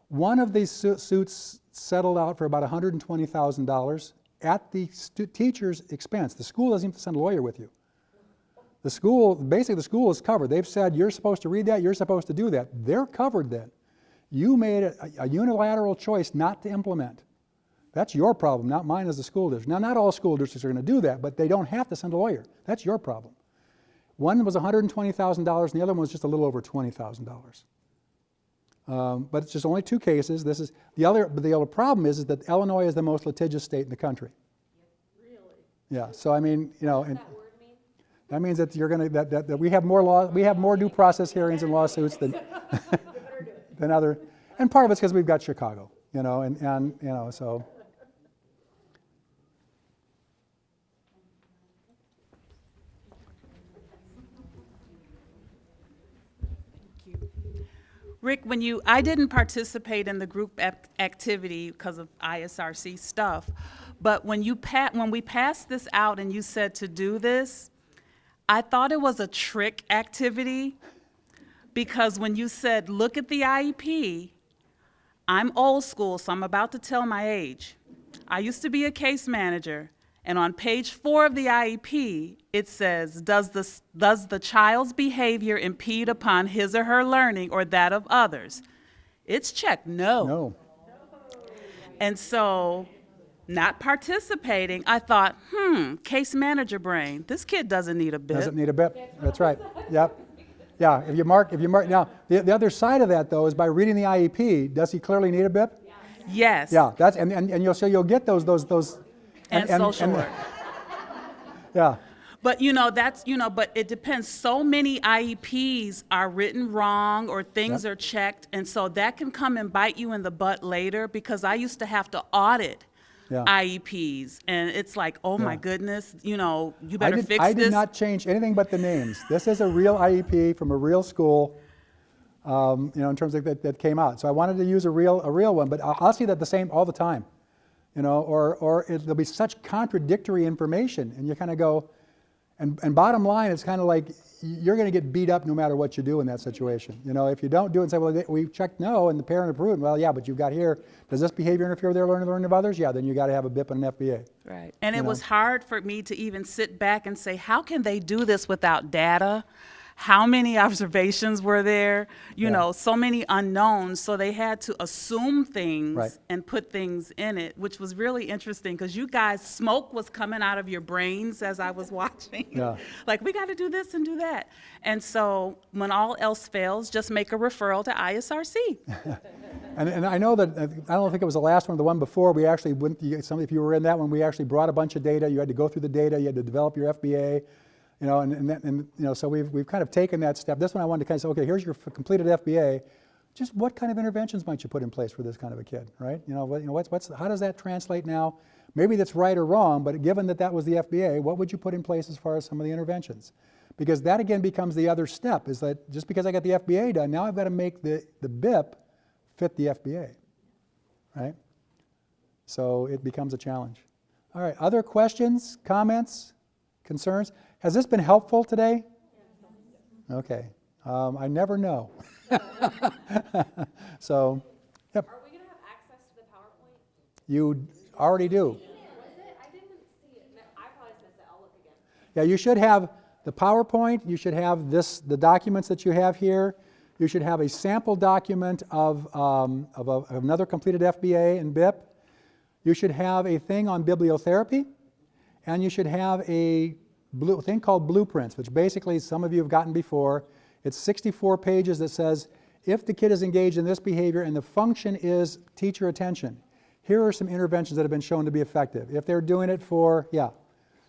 One of these suits settled out for about $120,000 at the teacher's expense. The school doesn't even have to send a lawyer with you. The school, basically the school is covered. They've said, you're supposed to read that, you're supposed to do that. They're covered then. You made a unilateral choice not to implement. That's your problem, not mine as a school district. Now, not all school districts are going to do that, but they don't have to send a lawyer. That's your problem. One was $120,000 and the other one was just a little over $20,000. But it's just only 2 cases. This is the other problem is that Illinois is the most litigious state in the country. Really? Yeah. So I mean, you know, and that means that you're going to that we have more due process hearings and lawsuits than than other. And part of it's because we've got Chicago, you know, and you know so. Rick, I didn't participate in the group activity because of ISRC stuff, but when we passed this out and you said to do this, I thought it was a trick activity because when you said, look at the IEP, I'm old school, so I'm about to tell my age. I used to be a case manager, and on page 4 of the IEP, it says, does the child's behavior impede upon his or her learning or that of others? It's checked no. No. And so, not participating, I thought, case manager brain, this kid doesn't need a BIP. Doesn't need a BIP. That's right. Yep. Yeah, if you mark, now, the other side of that, though, is by reading the IEP, does he clearly need a BIP? Yes. Yeah, that's, and you'll get those. And social work. Yeah. But but it depends. So many IEPs are written wrong or things are checked, and so that can come and bite you in the butt later because I used to have to audit IEPs, and it's like, oh my goodness, you better fix this. I did not change anything but the names. This is a real IEP from a real school, in terms of that came out. So I wanted to use a real one, but I'll see that the same all the time. Or there'll be such contradictory information, and you kind of go, and bottom line, it's kind of like you're going to get beat up no matter what you do in that situation. If you don't do it and say, well, we checked no, and the parent approved, well, yeah, but you've got here, does this behavior interfere with their learning of others? Yeah, then you got to have a BIP and an FBA. Right, and it was hard for me to even sit back and say, how can they do this without data? How many observations were there? So many unknowns. So they had to assume things and put things in it, which was really interesting because you guys, smoke was coming out of your brains as I was watching. Yeah. Like, we got to do this and do that. And so when all else fails, just make a referral to ISRC. And I know that, I don't think it was the last one, the one before, we actually went, if you were in that one, we actually brought a bunch of data. You had to go through the data. You had to develop your FBA. So we've kind of taken that step. This one I wanted to kind of say, okay, here's your completed FBA. Just what kind of interventions might you put in place for this kind of a kid, right? How does that translate now? Maybe that's right or wrong, but given that was the FBA, what would you put in place as far as some of the interventions? Because that again becomes the other step, is that just because I got the FBA done, now I've got to make the BIP fit the FBA, right? So it becomes a challenge. All right, other questions, comments, concerns? Has this been helpful today? Okay. I never know. So, yep. Are we going to have access to the PowerPoint? You already do. Was it? I didn't see it. I probably missed it. I'll look again. Yeah, you should have the PowerPoint. You should have the documents that you have here. You should have a sample document of another completed FBA and BIP. You should have a thing on bibliotherapy. And you should have a thing called blueprints, which basically some of you have gotten before. It's 64 pages that says, if the kid is engaged in this behavior and the function is teacher attention, here are some interventions that have been shown to be effective. If they're doing it for,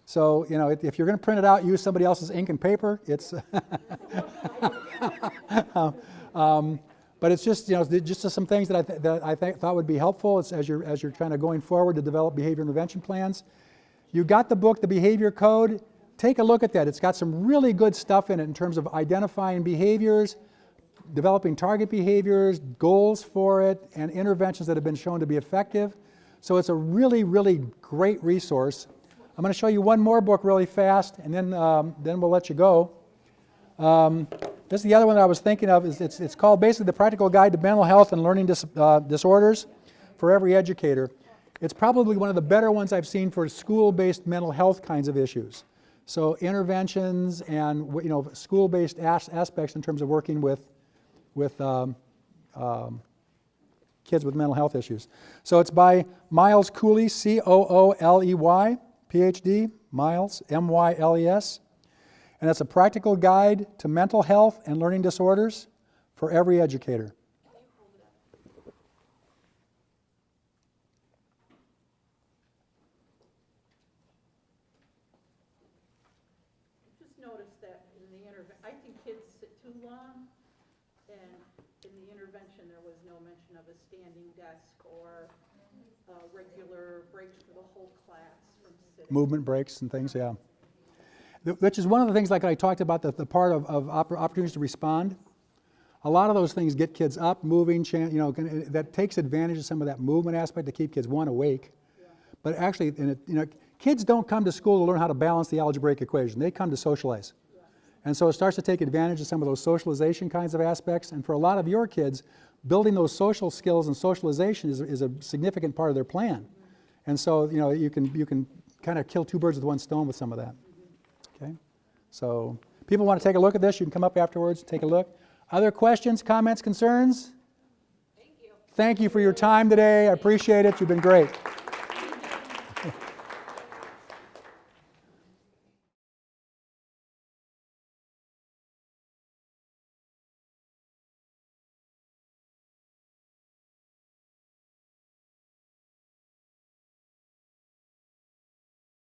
So, if you're going to print it out, use somebody else's ink and paper. It's, but it's just, just some things that I thought would be helpful as you're kind of going forward to develop behavior intervention plans. You got the book, The Behavior Code. Take a look at that. It's got some really good stuff in it in terms of identifying behaviors, developing target behaviors, goals for it, and interventions that have been shown to be effective. So it's a really, really great resource. I'm going to show you one more book really fast, and then we'll let you go. This is the other one that I was thinking of. It's called basically the Practical Guide to Mental Health and Learning Disorders for Every Educator. It's probably one of the better ones I've seen for school-based mental health kinds of issues. So interventions and school-based aspects in terms of working with kids with mental health issues. So it's by Miles Cooley, Cooley, PhD, Miles, Myles. And it's a practical guide to mental health and learning disorders for every educator. Just noticed that in the I think kids sit too long, and in the intervention, there was no mention of a standing desk or regular breaks for the whole class from sitting. Movement breaks and things, yeah. Which is one of the things, like I talked about, the part of opportunities to respond. A lot of those things get kids up, moving, that takes advantage of some of that movement aspect to keep kids, one, awake. Yeah. But actually, kids don't come to school to learn how to balance the algebraic equation. They come to socialize. Yeah. And so it starts to take advantage of some of those socialization kinds of aspects. And for a lot of your kids, building those social skills and socialization is a significant part of their plan. Mm-hmm. And so, you can kind of kill two birds with one stone with some of that. Okay, so people want to take a look at this, you can come up afterwards, take a look. Other questions, comments, concerns? Thank you. Thank you for your time today. I appreciate it. You've been great.